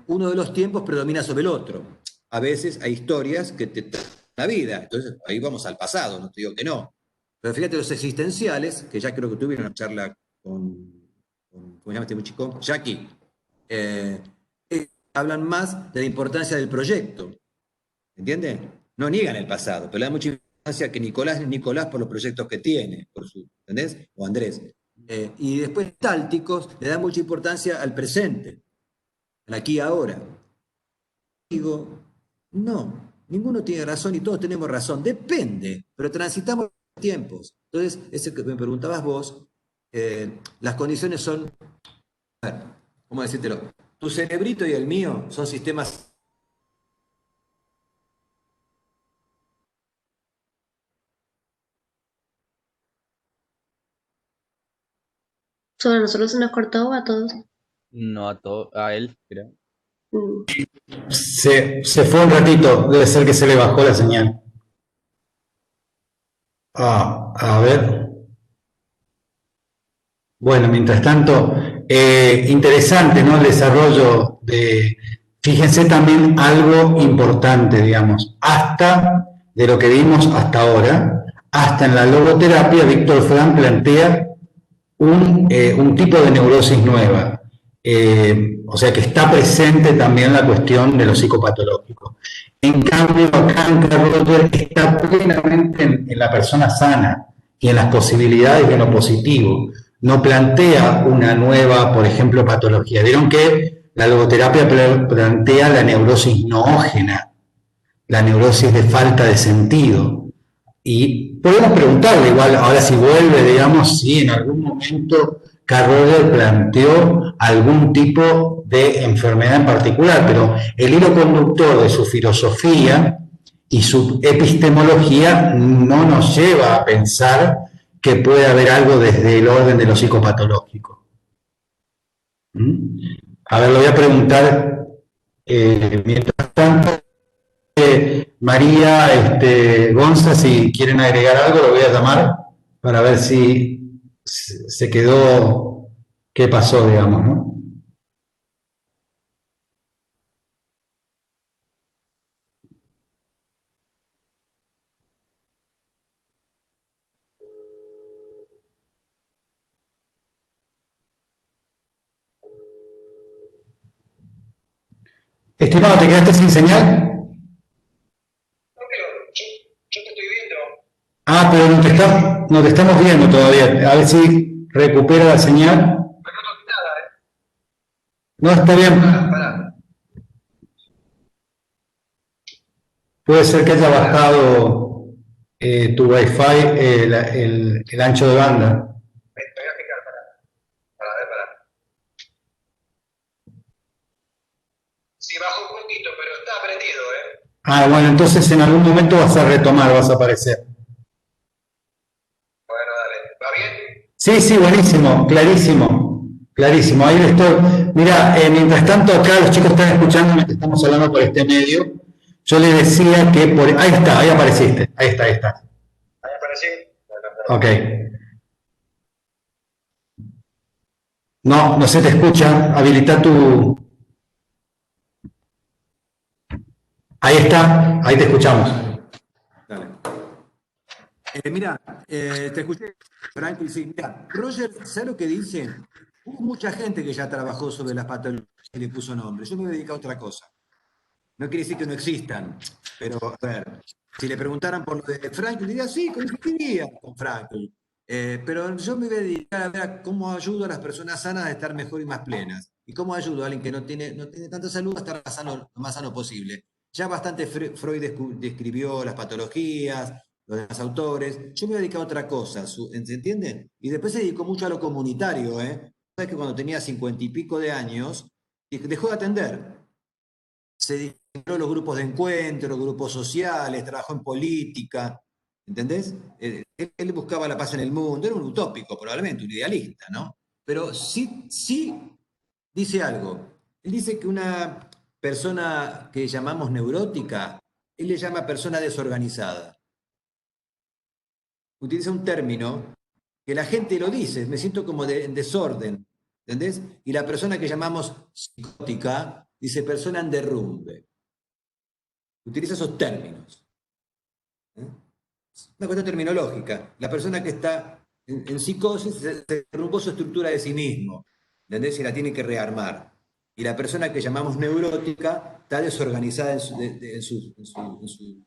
[SPEAKER 2] uno de los tiempos predomina sobre el otro. A veces hay historias que te traen la vida. Entonces, ahí vamos al pasado, no te digo que no. Pero fíjate, los existenciales, que ya creo que tuvieron una charla ¿cómo se llama este chico? Jackie, eh, hablan más de la importancia del proyecto. ¿Entiendes? No niegan el pasado, pero le dan mucha importancia que Nicolás es Nicolás por los proyectos que tiene, ¿entendés? O Andrés. Y después tálticos le dan mucha importancia al presente, al aquí y ahora. Digo, no, ninguno tiene razón y todos tenemos razón. Depende, pero transitamos tiempos. Entonces, ese que me preguntabas vos, las condiciones son, a ver, ¿cómo decírtelo? Tu cerebrito y el mío son sistemas.
[SPEAKER 6] ¿Solo a nosotros se nos cortó o a todos?
[SPEAKER 5] No a todo, a él, creo.
[SPEAKER 6] Mm.
[SPEAKER 1] Se fue un ratito, debe ser que se le bajó la señal. A ver. Bueno, mientras tanto, interesante, ¿no? El desarrollo de, fíjense también algo importante, digamos, hasta de lo que vimos hasta ahora, hasta en la logoterapia, Víctor Frank plantea un tipo de neurosis nueva. O sea que está presente también la cuestión de lo psicopatológico. En cambio, acá en Carl Rogers está plenamente en la persona sana y en las posibilidades de lo positivo. No plantea una nueva, por ejemplo, patología. Vieron que la logoterapia plantea la neurosis noógena, la neurosis de falta de sentido. Y podemos preguntarle igual, ahora si vuelve, digamos, si en algún momento Carl Rogers planteó algún tipo de enfermedad en particular, pero el hilo conductor de su filosofía y su epistemología no nos lleva a pensar que puede haber algo desde el orden de lo psicopatológico. A ver, lo voy a preguntar mientras tanto. María, Gonza, si quieren agregar algo, lo voy a llamar para ver si se quedó, qué pasó, digamos, ¿no? Estimado, ¿te quedaste sin señal?
[SPEAKER 7] Yo te estoy viendo.
[SPEAKER 1] Ah, pero no te estamos viendo todavía. A ver si recupera la señal.
[SPEAKER 7] Pero no toqué nada,
[SPEAKER 1] No, está bien.
[SPEAKER 7] Pará.
[SPEAKER 1] Puede ser que haya bajado tu Wi-Fi, el ancho de banda.
[SPEAKER 7] Me voy a fijar, pará. Sí, bajó un poquito, pero está prendido,
[SPEAKER 1] Ah, bueno, entonces en algún momento vas a retomar, vas a aparecer.
[SPEAKER 7] Bueno, dale. ¿Va bien?
[SPEAKER 1] Sí, buenísimo, clarísimo. Ahí le estoy. Mira, mientras tanto acá los chicos están escuchando, estamos hablando por este medio. Yo les decía que por. Ahí está, ahí apareciste. Ahí está.
[SPEAKER 7] ¿Ahí aparecí? Bueno,
[SPEAKER 1] Ok. No se te escucha. Habilita tu. Ahí está, ahí te escuchamos.
[SPEAKER 2] Dale. Mira, te escuché, Frank, y sí, mira, Roger, ¿sabes lo que dice? Hubo mucha gente que ya trabajó sobre las patologías y le puso nombre. Yo me voy a dedicar a otra cosa. No quiere decir que no existan, pero a ver, si le preguntaran por lo de Frankl, diría sí, coincidiría con Frankl. Pero yo me voy a dedicar a ver a cómo ayudo a las personas sanas a estar mejor y más plenas. Y cómo ayudo a alguien que no tiene tanta salud a estar lo más sano posible. Ya bastante Freud describió las patologías, los demás autores. Yo me voy a dedicar a otra cosa, ¿se entiende? Y después se dedicó mucho a lo comunitario, ¿eh? Sabes que cuando tenía 50 y pico de años, dejó de atender. Se dedicó a los grupos de encuentro, grupos sociales, trabajó en política, ¿entendés? Él buscaba la paz en el mundo, era un utópico probablemente, un idealista, ¿no? Pero sí dice algo. Él dice que una persona que llamamos neurótica, él le llama persona desorganizada. Utiliza un término que la gente lo dice, me siento como en desorden, ¿entendés? Y la persona que llamamos psicótica dice persona en derrumbe. Utiliza esos términos. Es una cuestión terminológica. La persona que está en psicosis se derrumbó su estructura de sí mismo, ¿entendés? Y la tiene que rearmar. Y la persona que llamamos neurótica está desorganizada en su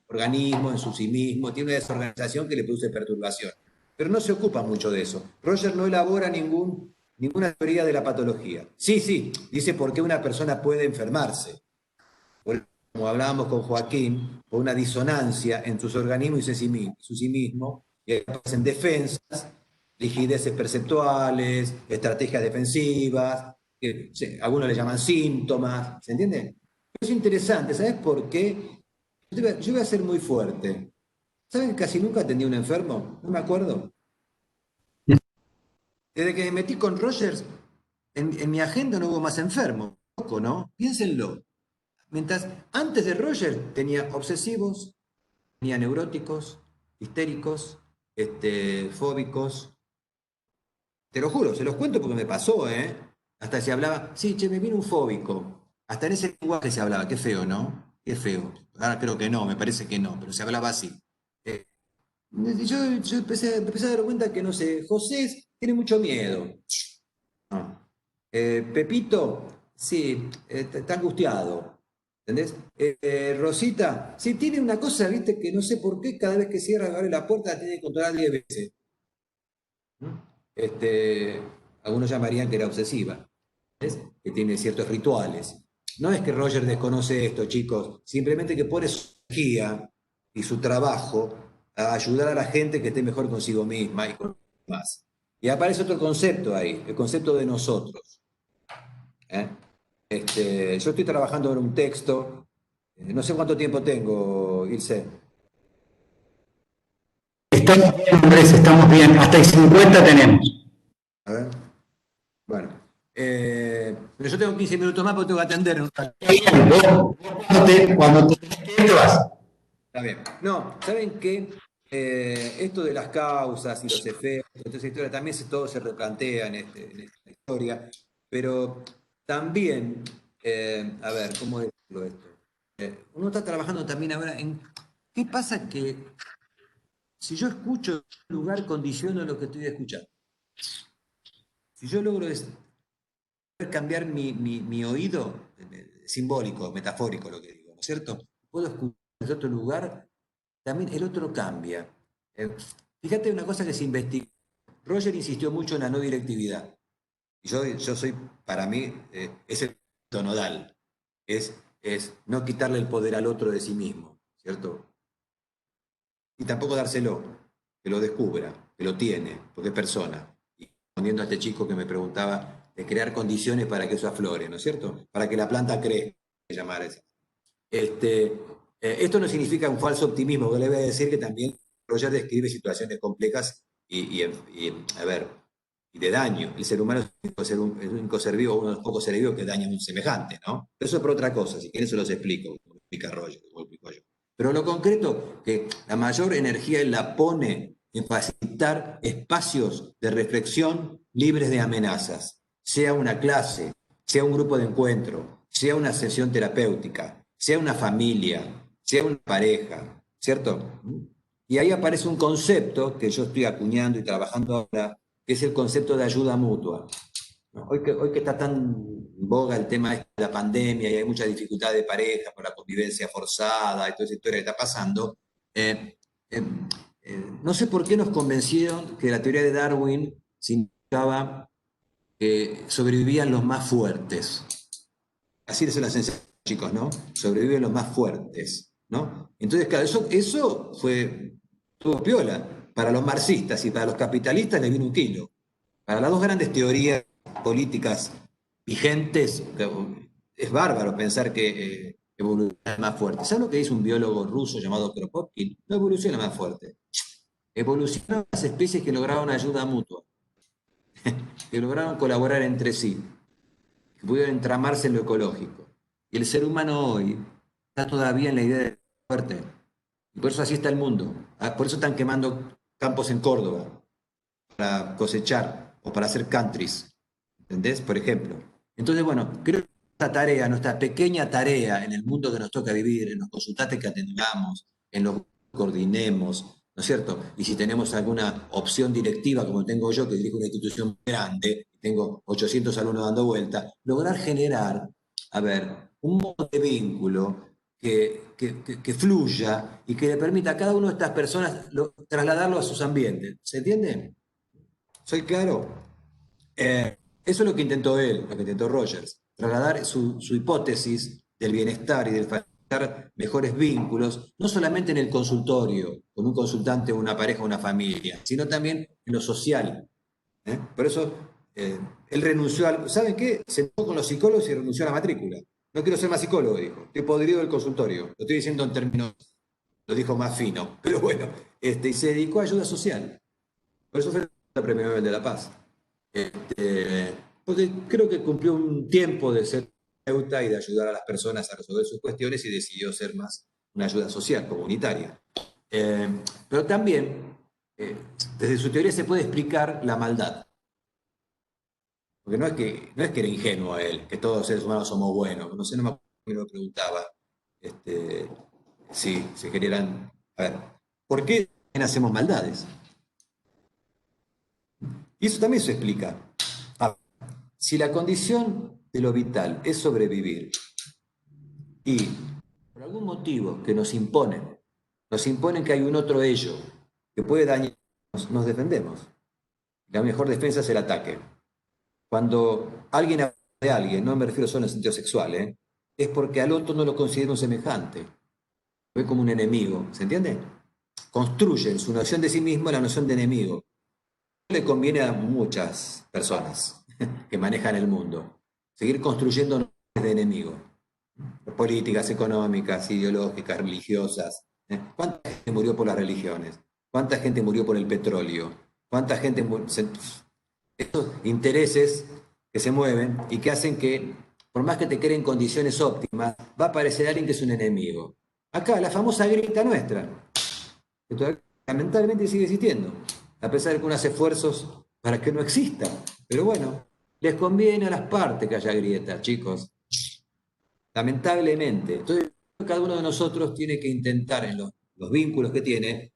[SPEAKER 2] organismo, en su psimismo, tiene una desorganización que le produce perturbación. Pero no se ocupa mucho de eso. Roger no elabora ninguna teoría de la patología. Sí, dice por qué una persona puede enfermarse. Como hablábamos con Joaquín, por una disonancia en sus organismos y su psimismo, y aparecen defensas, rigideces perceptuales, estrategias defensivas, que algunos le llaman síntomas, ¿se entiende? Es interesante, ¿sabes por qué? Yo voy a ser muy fuerte. ¿Saben que casi nunca atendí a un enfermo? No me acuerdo. Desde que me metí con Rogers, en mi agenda no hubo más enfermos, poco, ¿no? Piénsenlo. Mientras antes de Rogers tenía obsesivos, tenía neuróticos, histéricos, fóbicos. Te lo juro, se los cuento porque me pasó, ¿eh? Hasta se hablaba, sí, che, me vino un fóbico. Hasta en ese lenguaje se hablaba, qué feo, ¿no? Qué feo. Ahora creo que no, me parece que no, pero se hablaba así. Yo empecé a dar cuenta que, no sé, José tiene mucho miedo. No. Pepito, sí, está angustiado. ¿Entendés? Rosita, sí, tiene una cosa, viste, que no sé por qué cada vez que cierra y abre la puerta la tiene que controlar 10 veces. ¿No? Algunos llamarían que era obsesiva, ¿ves? Que tiene ciertos rituales. No es que Roger desconoce esto, chicos, simplemente que pone su energía y su trabajo a ayudar a la gente que esté mejor consigo misma y con los demás. Y aparece otro concepto ahí, el concepto de nosotros. ¿Eh? Yo estoy trabajando en un texto, no sé cuánto tiempo tengo, Ilse.
[SPEAKER 1] Estamos bien, Andrés, estamos bien. Hasta el 50 tenemos.
[SPEAKER 2] A ver. Bueno. Pero yo tengo 15 minutos más porque tengo que atender en un rato.
[SPEAKER 1] Está bien, cuando te tenés que ir, te vas.
[SPEAKER 2] Está bien. No, ¿saben qué? Esto de las causas y los efectos, esta historia, también todo se replantea en esta historia, pero también, a ver, ¿cómo decirlo esto? Uno está trabajando también ahora en qué pasa que si yo escucho un lugar, condiciono lo que estoy escuchando. Si yo logro cambiar mi oído, simbólico, metafórico lo que digo, ¿no es cierto? Puedo escuchar en otro lugar, también el otro cambia. Fíjate una cosa que se investigó. Roger insistió mucho en la no directividad. Yo soy, para mí, es el punto nodal. Es no quitarle el poder al otro de sí mismo, ¿cierto? Y tampoco dárselo, que lo descubra, que lo tiene, porque es persona. Y respondiendo a este chico que me preguntaba de crear condiciones para que eso aflore, ¿no es cierto? Para que la planta crezca, llamar eso. Esto no significa un falso optimismo, que le voy a decir que también Roger describe situaciones complejas y de daño. El ser humano es el único ser vivo, uno de los pocos seres vivos que daña a un semejante, ¿no? Pero eso es por otra cosa, si quieren se los explico, como explica Roger, como explico yo. Pero lo concreto, que la mayor energía él la pone en facilitar espacios de reflexión libres de amenazas, sea una clase, sea un grupo de encuentro, sea una sesión terapéutica, sea una familia, sea una pareja, ¿cierto? Y ahí aparece un concepto que yo estoy acuñando y trabajando ahora, que es el concepto de ayuda mutua. Hoy que está tan en boga el tema de la pandemia y hay mucha dificultad de pareja por la convivencia forzada y toda esa historia que está pasando, no sé por qué nos convencieron que la teoría de Darwin significaba que sobrevivían los más fuertes. Así les las enseñan, chicos, ¿no? Sobreviven los más fuertes, ¿no? Entonces, claro, eso tuvo piola. Para los marxistas y para los capitalistas les vino un kilo. Para las dos grandes teorías políticas vigentes, es bárbaro pensar que evoluciona más fuerte. ¿Sabes lo que dice un biólogo ruso llamado Kropotkin? No evoluciona más fuerte. Evolucionan las especies que lograron ayuda mutua, que lograron colaborar entre sí, que pudieron entramarse en lo ecológico. Y el ser humano hoy está todavía en la idea de fuerte. Y por eso así está el mundo. Por eso están quemando campos en Córdoba para cosechar o para hacer countries. ¿Entendés? Por ejemplo. Entonces, bueno, creo que nuestra pequeña tarea en el mundo que nos toca vivir, en los consultantes que atendamos, en los que coordinemos, ¿no es cierto? Y si tenemos alguna opción directiva, como tengo yo, que dirijo una institución grande, tengo 800 alumnos dando vuelta, lograr generar a ver, un modo de vínculo que fluya y que le permita a cada una de estas personas trasladarlo a sus ambientes. ¿Se entiende? ¿Soy claro? Eso es lo que intentó él, lo que intentó Rogers, trasladar su hipótesis del bienestar y del facilitar mejores vínculos, no solamente en el consultorio, con un consultante, una pareja, una familia, sino también en lo social. Por eso él renunció al... ¿Saben qué? Se enojó con los psicólogos y renunció a la matrícula. No quiero ser más psicólogo, dijo. Estoy podrido del consultorio. Lo estoy diciendo en términos, lo dijo más fino. Pero bueno, y se dedicó a ayuda social. Por eso fue el Premio Nobel de la Paz. Porque creo que cumplió un tiempo de ser terapeuta y de ayudar a las personas a resolver sus cuestiones y decidió ser más una ayuda social, comunitaria. Pero también, desde su teoría se puede explicar la maldad. Porque no es que era ingenuo él, que todos los seres humanos somos buenos. No sé, no me acuerdo quién me lo preguntaba. Si querieran... A ver, ¿por qué hacemos maldades? Y eso también se explica. Si la condición de lo vital es sobrevivir y por algún motivo que nos imponen que hay un otro ello que puede dañarnos, nos defendemos. La mejor defensa es el ataque. Cuando alguien habla de alguien, no me refiero solo en el sentido sexual, es porque al otro no lo considera un semejante, lo ve como un enemigo, ¿se entiende? Construyen su noción de sí mismo la noción de enemigo. Le conviene a muchas personas que manejan el mundo seguir construyendo nociones de enemigo, políticas, económicas, ideológicas, religiosas. ¿Cuánta gente murió por las religiones? ¿Cuánta gente murió por el petróleo? ¿Cuánta gente estos intereses que se mueven y que hacen que, por más que te creen condiciones óptimas, va a aparecer alguien que es un enemigo. Acá, la famosa grieta nuestra, que todavía lamentablemente sigue existiendo, a pesar de algunos esfuerzos para que no exista. Pero bueno, les conviene a las partes que haya grietas, chicos. Lamentablemente. Entonces, cada uno de nosotros tiene que intentar, en los vínculos que tiene,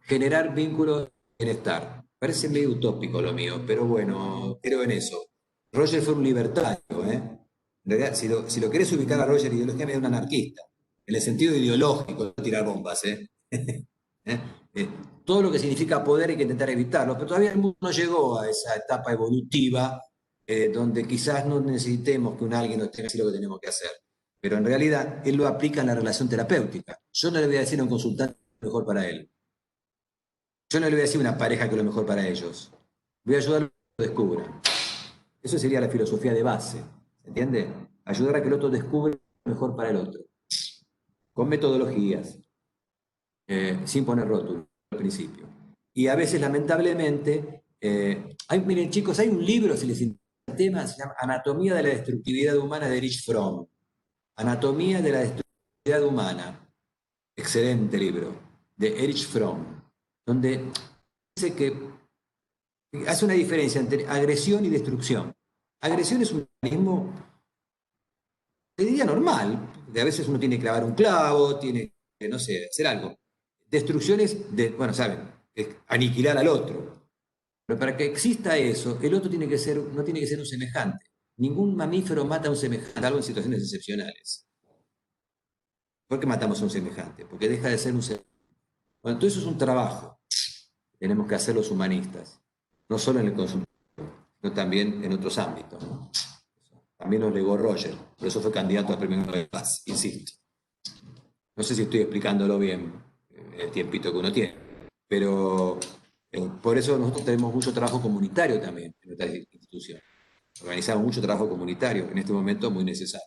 [SPEAKER 2] generar vínculos de bienestar. Parece medio utópico lo mío, pero bueno, creo en eso. Roger fue un libertario, En realidad, si lo querés ubicar a Roger, ideología medio un anarquista, en el sentido ideológico, no tirar bombas, todo lo que significa poder hay que intentar evitarlo, pero todavía el mundo no llegó a esa etapa evolutiva donde quizás no necesitemos que alguien nos tenga que decir lo que tenemos que hacer. Pero en realidad él lo aplica en la relación terapéutica. Yo no le voy a decir a un consultante lo mejor para él. Yo no le voy a decir a una pareja que es lo mejor para ellos. Voy a ayudarlo a que lo descubran. Eso sería la filosofía de base, ¿entiende? Ayudar a que el otro descubra lo mejor para el otro. Con metodologías, sin poner rótulo al principio. Y a veces, lamentablemente, miren chicos, hay un libro, si les interesa el tema, se llama Anatomía de la Destructividad Humana de Erich Fromm. Anatomía de la Destructividad Humana. Excelente libro, de Erich Fromm, donde dice que hace una diferencia entre agresión y destrucción. Agresión es un mecanismo, te diría normal, de a veces uno tiene que clavar un clavo, tiene que, no sé, hacer algo. Destrucción es, bueno, saben, es aniquilar al otro. Pero para que exista eso, el otro no tiene que ser un semejante. Ningún mamífero mata a un semejante, salvo en situaciones excepcionales. ¿Por qué matamos a un semejante? Porque deja de ser un semejante. Bueno, entonces eso es un trabajo que tenemos que hacer los humanistas, no solo en el consultorio, sino también en otros ámbitos, ¿no? También nos legó Roger, por eso fue candidato al Premio Nobel de Paz, insisto. No sé si estoy explicándolo bien, el tiempito que uno tiene, pero por eso nosotros tenemos mucho trabajo comunitario también en nuestra institución. Organizamos mucho trabajo comunitario, en este momento muy necesario.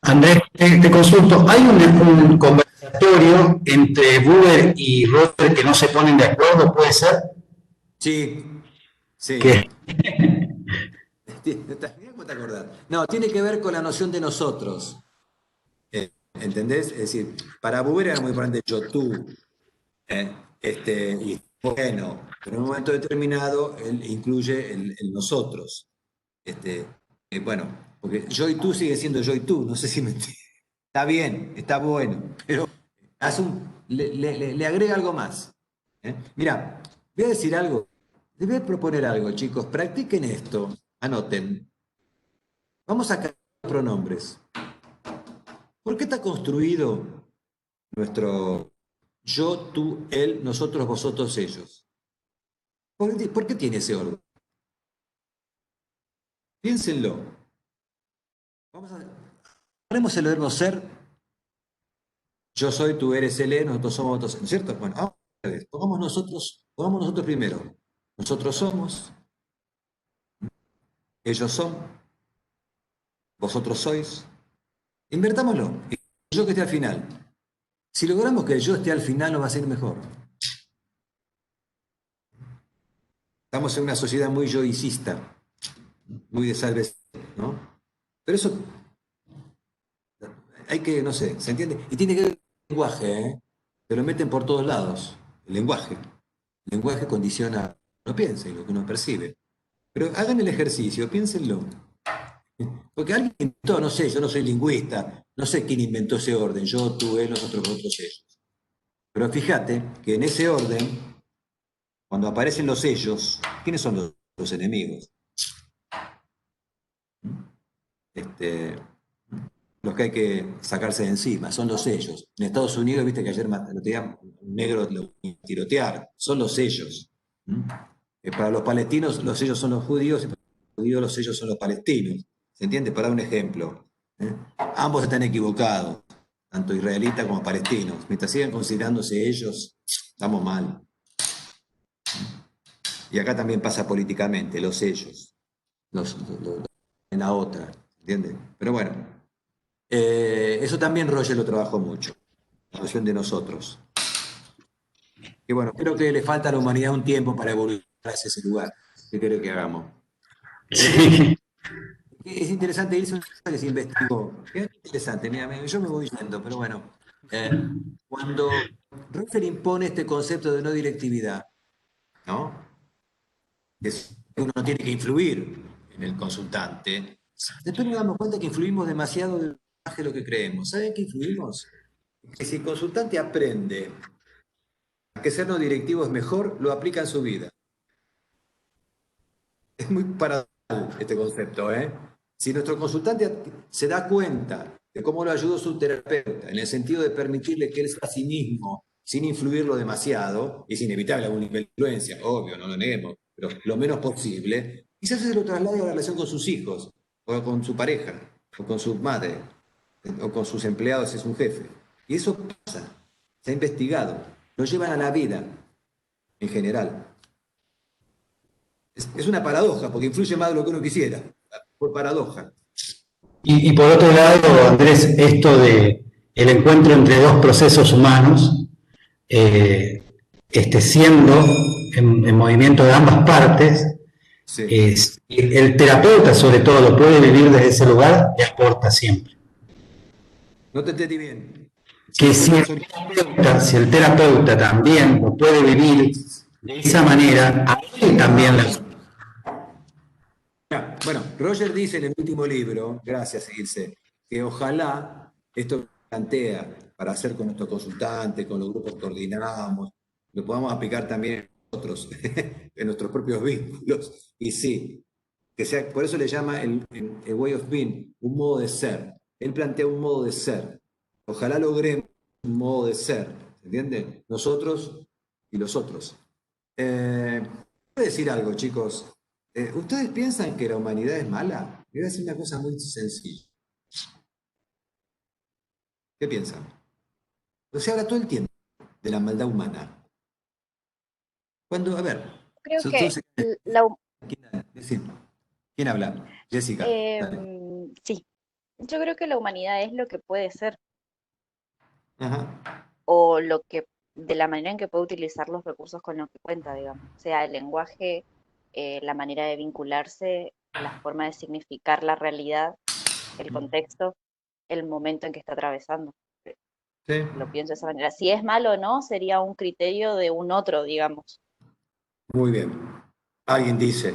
[SPEAKER 1] Andrés, te consulto, ¿hay un conversatorio entre Buber y Roger que no se ponen de acuerdo, puede ser?
[SPEAKER 2] Sí, sí.
[SPEAKER 1] ¿Qué?
[SPEAKER 2] ¿Cómo te acordás? No, tiene que ver con la noción de nosotros. ¿Entendés? Es decir, para Buber era muy importante yo-tú. Y bueno, pero en un momento determinado él incluye el nosotros. Bueno, porque yo y tú sigue siendo yo y tú, no sé si me entiendes. Está bien, está bueno, pero le agrega algo más. Mira, voy a decir algo, les voy a proponer algo, chicos, practiquen esto, anoten. Vamos a cambiar los pronombres. ¿Por qué está construido nuestro yo, tú, él, nosotros, vosotros, ellos? ¿Por qué tiene ese orden? Piénsenlo. Ponemos el verbo ser. Yo soy, tú eres, él, nosotros somos, vosotros, ¿no es cierto? Bueno, vamos a ver. Pongamos nosotros primero. Nosotros somos, ellos son, vosotros sois. Invertámoslo. El yo que esté al final. Si logramos que el yo esté al final, nos va a ser mejor. Estamos en una sociedad muy yoicista, muy de salve, ¿no? Pero eso hay que, no sé, ¿se entiende? Y tiene que ver con el lenguaje, ¿eh? Te lo meten por todos lados. El lenguaje. El lenguaje condiciona lo que uno piensa y lo que uno percibe. Pero hagan el ejercicio, piénsenlo. Porque alguien inventó, no sé, yo no soy lingüista, no sé quién inventó ese orden, yo, tú, él, nosotros, vosotros, ellos. Pero fíjate que en ese orden, cuando aparecen los ellos, ¿quiénes son los enemigos? Los que hay que sacarse de encima, son los sellos. En Estados Unidos, viste que ayer un negro lo tirotear, son los sellos. Para los palestinos, los sellos son los judíos, y para los judíos, los sellos son los palestinos. ¿Se entiende? Para dar un ejemplo. Ambos están equivocados, tanto israelitas como palestinos. Mientras sigan considerándose ellos, estamos mal. Y acá también pasa políticamente, los sellos, en la otra, ¿entiendes? Pero bueno, eso también Roger lo trabajó mucho, la noción de nosotros. Y bueno, creo que le falta a la humanidad un tiempo para evolucionar hacia ese lugar. ¿Qué creo que hagamos?
[SPEAKER 1] Sí.
[SPEAKER 2] Es interesante irse a una cosa que se investigó. Es interesante, mira, yo me voy yendo, pero bueno. Cuando Roger impone este concepto de no directividad, ¿no? Es que uno no tiene que influir en el consultante. Después nos damos cuenta que influimos demasiado más de lo que creemos. ¿Saben qué influimos? Que si el consultante aprende que ser no directivo es mejor, lo aplica en su vida. Es muy paradójico este concepto, ¿eh? Si nuestro consultante se da cuenta de cómo lo ayudó su terapeuta, en el sentido de permitirle que él sea a sí mismo, sin influirlo demasiado, es inevitable algún nivel de influencia, obvio, no lo neguemos, pero lo menos posible, quizás se lo traslade a la relación con sus hijos, o con su pareja, o con su madre, o con sus empleados si es un jefe. Y eso pasa, se ha investigado, lo llevan a la vida en general. Es una paradoja, porque influye más de lo que uno quisiera, por paradoja.
[SPEAKER 1] Y por otro lado, Andrés, esto de el encuentro entre dos procesos humanos, siendo en movimiento de ambas partes,
[SPEAKER 2] Sí.
[SPEAKER 1] El terapeuta sobre todo lo puede vivir desde ese lugar, le aporta siempre.
[SPEAKER 2] No te entendí bien.
[SPEAKER 1] Que si el terapeuta también lo puede vivir de esa manera, a él también le
[SPEAKER 2] Bueno, Roger dice en el último libro, gracias Ilse, que ojalá esto que plantea para hacer con nuestros consultantes, con los grupos que coordinamos, lo podamos aplicar también en nosotros, en nuestros propios vínculos. Y sí, que sea, por eso le llama el way of being, un modo de ser. Él plantea un modo de ser. Ojalá logremos un modo de ser, ¿entiende? Nosotros y los otros. Voy a decir algo, chicos. ¿Ustedes piensan que la humanidad es mala? Voy a decir una cosa muy sencilla. ¿Qué piensan? Se habla todo el tiempo de la maldad humana. Cuando, a ver,
[SPEAKER 8] Creo que
[SPEAKER 2] ¿quién habla? Jessica.
[SPEAKER 8] sí, yo creo que la humanidad es lo que puede ser
[SPEAKER 2] Ajá.
[SPEAKER 8] o de la manera en que puede utilizar los recursos con los que cuenta, digamos. O sea, el lenguaje, la manera de vincularse, la forma de significar la realidad, el contexto, el momento en que está atravesando.
[SPEAKER 2] Sí.
[SPEAKER 8] Lo pienso de esa manera. Si es malo o no, sería un criterio de un otro, digamos.
[SPEAKER 2] Muy bien. Alguien dice.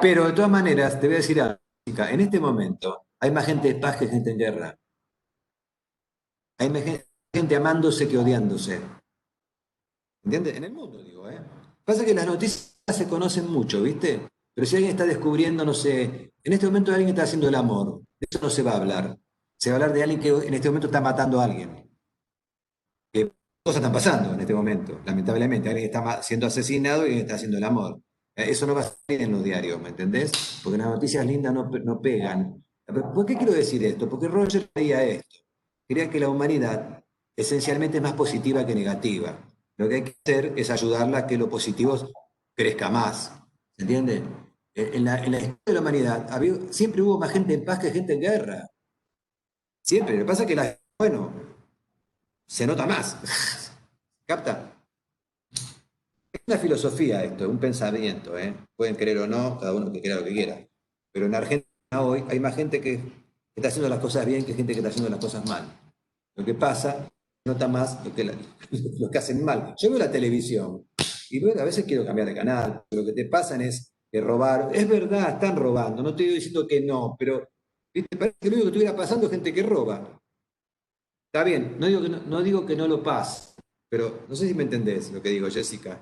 [SPEAKER 2] Pero de todas maneras, te voy a decir algo, Jessica. En este momento hay más gente de paz que gente en guerra. Hay más gente amándose que odiándose. ¿Entiendes? En el mundo, digo, ¿eh? Pasa que las noticias se conocen mucho, ¿viste? Pero si alguien está descubriendo, no sé, en este momento alguien está haciendo el amor, de eso no se va a hablar. Se va a hablar de alguien que en este momento está matando a alguien. Que cosas están pasando en este momento, lamentablemente. Alguien está siendo asesinado y alguien está haciendo el amor. Eso no va a salir en los diarios, ¿me entendés? Porque las noticias lindas no pegan. ¿Por qué quiero decir esto? Porque Roger creía esto. Creía que la humanidad esencialmente es más positiva que negativa. Lo que hay que hacer es ayudarla a que lo positivo crezca más. ¿Se entiende? En la historia de la humanidad siempre hubo más gente en paz que gente en guerra. Siempre. Lo que pasa es que bueno, se nota más. ¿Capta? Es una filosofía esto, un pensamiento, ¿eh? Pueden creer o no, cada uno que crea lo que quiera. Pero en Argentina hoy hay más gente que está haciendo las cosas bien que gente que está haciendo las cosas mal. Lo que pasa, se nota más lo que hacen mal. Yo veo la televisión y a veces quiero cambiar de canal. Lo que te pasan es que robar. Es verdad, están robando. No estoy diciendo que no, pero ¿viste? Parece que lo único que estuviera pasando es gente que roba. Está bien, no digo que no lo pase, pero no sé si me entendés lo que digo, Jessica.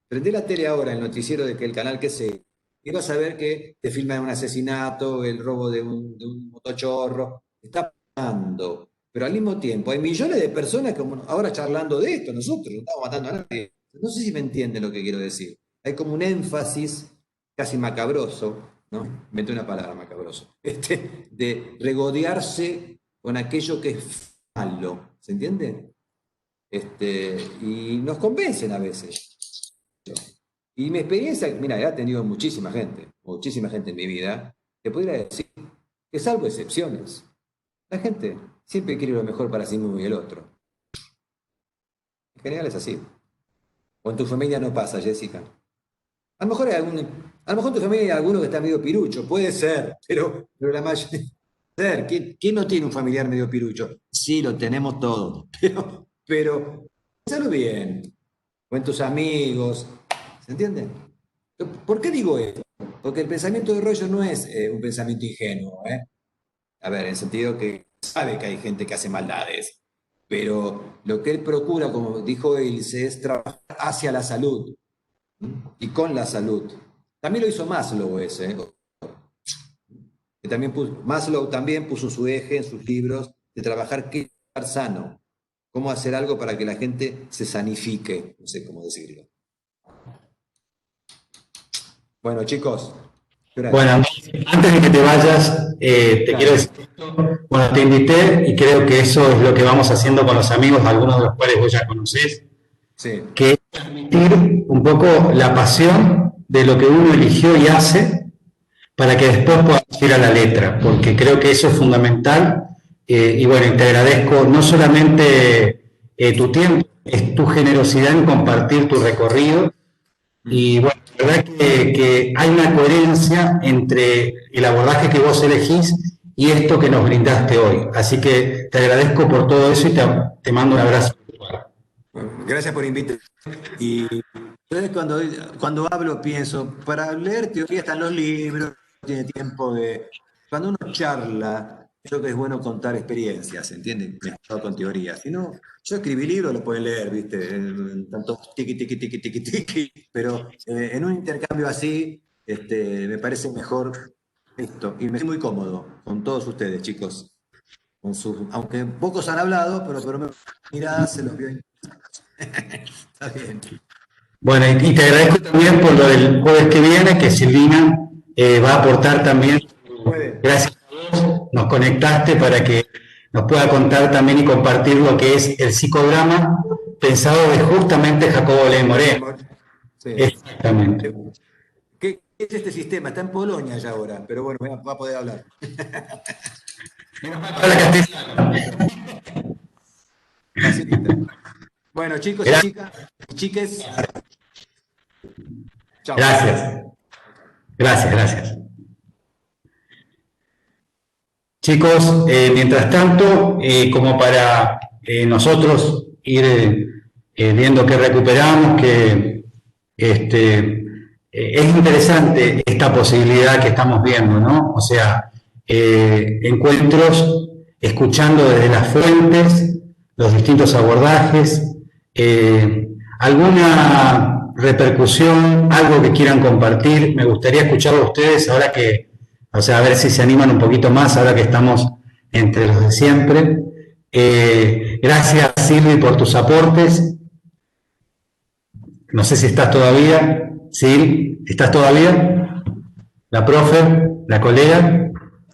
[SPEAKER 2] Prendé la tele ahora, el noticiero de que el canal que sé, y vas a ver que te filman un asesinato, el robo de un motochorro. Está pasando. Pero al mismo tiempo hay millones de personas como ahora charlando de esto, nosotros no estamos matando a nadie. No sé si me entienden lo que quiero decir. Hay como un énfasis casi macabroso, ¿no? Inventé una palabra, macabroso, de regodearse con aquello que es malo, ¿se entiende? Y nos convencen a veces. Y mi experiencia, mira, he tenido muchísima gente en mi vida, te podría decir que salvo excepciones, la gente siempre quiere lo mejor para sí mismo y el otro. En general es así. O en tu familia no pasa, Jessica. A lo mejor en tu familia hay alguno que está medio pirucho, puede ser, pero la mayoría... ¿Quién no tiene un familiar medio pirucho? Sí, lo tenemos todos, pero pensalo bien. O en tus amigos, ¿se entiende? ¿Por qué digo esto? Porque el pensamiento de Roger no es un pensamiento ingenuo, ¿eh? A ver, en el sentido que sabe que hay gente que hace maldades, pero lo que él procura, como dijo Ilse, es trabajar hacia la salud y con la salud. También lo hizo Maslow ese, ¿eh? Maslow también puso su eje en sus libros de trabajar qué estar sano, cómo hacer algo para que la gente se sanifique, no sé cómo decirlo. Bueno, chicos. Gracias.
[SPEAKER 1] Bueno, antes de que te vayas, te quiero decir esto. Bueno, te invité y creo que eso es lo que vamos haciendo con los amigos, algunos de los cuales vos ya conocés,
[SPEAKER 2] sí.
[SPEAKER 1] Que es transmitir un poco la pasión de lo que uno eligió y hace para que después puedas ir a la letra, porque creo que eso es fundamental. Y bueno, te agradezco no solamente tu tiempo, es tu generosidad en compartir tu recorrido. Y bueno, la verdad que hay una coherencia entre el abordaje que vos elegís y esto que nos brindaste hoy. Así que te agradezco por todo eso y te mando un abrazo.
[SPEAKER 2] Bueno, gracias por invitarme. Y entonces cuando hablo pienso, para leer teoría están los libros, no tiene tiempo de... Cuando uno charla, creo que es bueno contar experiencias, ¿entienden? Mezclado con teoría. Si no, yo escribí libros, lo pueden leer, ¿viste? Tanto tiqui, pero en un intercambio así, me parece mejor esto. Y me estoy muy cómodo con todos ustedes, chicos. Aunque pocos han hablado, pero mirá, se los vio. Está bien.
[SPEAKER 1] Bueno, y te agradezco también por lo del jueves que viene, que Silvina va a aportar también. Gracias a vos, nos conectaste para que nos pueda contar también y compartir lo que es el psicodrama pensado de justamente Jacobo Leigh Moreno.
[SPEAKER 2] Sí.
[SPEAKER 1] Exactamente.
[SPEAKER 2] ¿Qué es este sistema? Está en Polonia ya ahora, pero bueno, va a poder hablar.
[SPEAKER 1] Hola, castellano.
[SPEAKER 2] Bueno, chicos y chicas, chiques. Chao.
[SPEAKER 1] Gracias. Chicos, mientras tanto, como para nosotros ir viendo qué recuperamos, que es interesante esta posibilidad que estamos viendo, ¿no? O sea, encuentros escuchando desde las fuentes los distintos abordajes, alguna repercusión, algo que quieran compartir. Me gustaría escucharlo a ustedes ahora que, o sea, a ver si se animan un poquito más ahora que estamos entre los de siempre. Gracias, Silvi, por tus aportes. No sé si estás todavía. ¿Sí? ¿Estás todavía? La profe, la colega.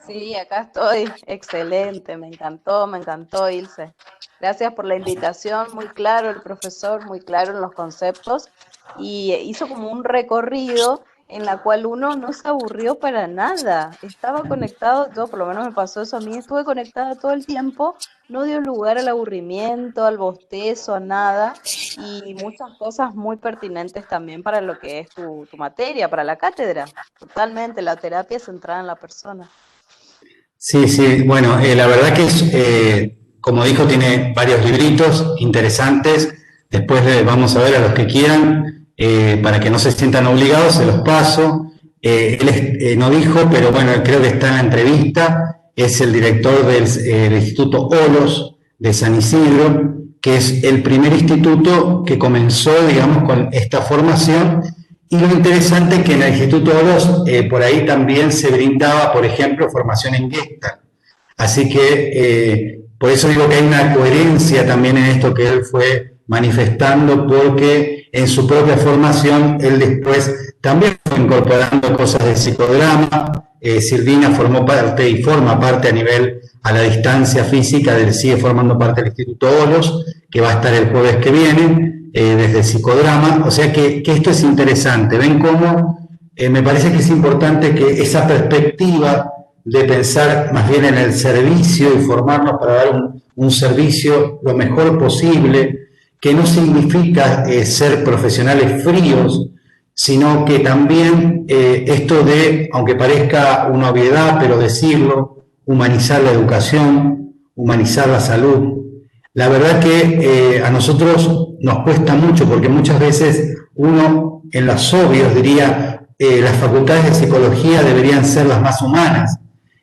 [SPEAKER 9] Sí, acá estoy. Excelente, me encantó, Ilse. Gracias por la invitación, muy claro el profesor, muy claro en los conceptos y hizo como un recorrido en la cual uno no se aburrió para nada. Estaba conectado, yo por lo menos me pasó eso a mí, estuve conectada todo el tiempo, no dio lugar al aburrimiento, al bostezo, a nada y muchas cosas muy pertinentes también para lo que es tu materia, para la cátedra. Totalmente, la terapia centrada en la persona.
[SPEAKER 1] Sí, sí, bueno, la verdad que es, como dijo, tiene varios libritos interesantes. Después vamos a ver a los que quieran, para que no se sientan obligados, se los paso. No dijo, pero bueno, creo que está en la entrevista, es el director del Instituto Olos de San Isidro, que es el primer instituto que comenzó, digamos, con esta formación. Y lo interesante es que en el Instituto Olos, por ahí también se brindaba, por ejemplo, formación en Gestalt. Así que por eso digo que hay una coherencia también en esto que él fue manifestando, porque en su propia formación él después también fue incorporando cosas de psicodrama. Silvina formó parte y forma parte a la distancia física, sigue formando parte del Instituto Olos, que va a estar el jueves que viene, desde psicodrama. O sea que esto es interesante. Ven cómo me parece que es importante que esa perspectiva de pensar más bien en el servicio y formarnos para dar un servicio lo mejor posible, que no significa ser profesionales fríos, sino que también esto de, aunque parezca una obviedad, pero decirlo, humanizar la educación, humanizar la salud. La verdad que a nosotros nos cuesta mucho, porque muchas veces uno en los obvios diría, las facultades de psicología deberían ser las más humanas,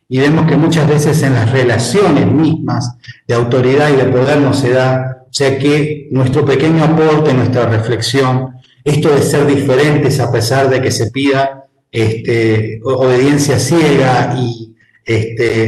[SPEAKER 1] y vemos que muchas veces en las relaciones mismas de autoridad y de poder no se da. O sea que nuestro pequeño aporte, nuestra reflexión, esto de ser diferentes a pesar de que se pida obediencia ciega y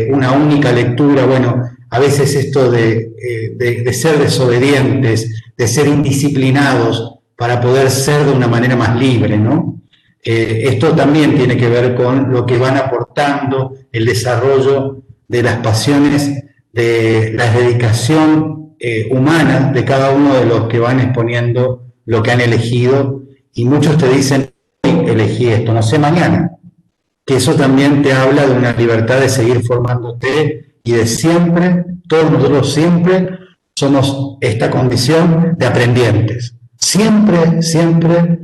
[SPEAKER 1] una única lectura, bueno, a veces esto de ser desobedientes, de ser indisciplinados para poder ser de una manera más libre, ¿no? Esto también tiene que ver con lo que van aportando el desarrollo de las pasiones, de la dedicación humana de cada uno de los que van exponiendo lo que han elegido, y muchos te dicen, hoy elegí esto, no sé mañana, que eso también te habla de una libertad de seguir formándote y de siempre, todos nosotros siempre somos esta condición de aprendientes. Siempre, siempre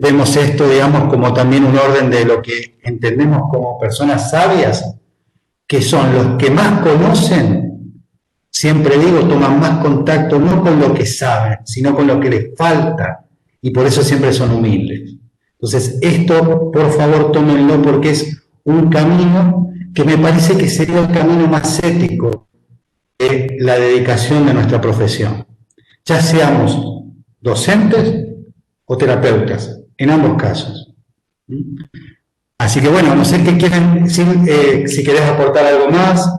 [SPEAKER 1] vemos esto, digamos, como también un orden de lo que entendemos como personas sabias, que son los que más conocen, siempre digo, toman más contacto no con lo que saben, sino con lo que les falta, y por eso siempre son humildes. Entonces, esto, por favor, tómenlo, porque es un camino que me parece que sería el camino más ético de la dedicación de nuestra profesión. Ya seamos docentes o terapeutas, en ambos casos. Así que bueno, no sé qué quieren, si querés aportar algo más.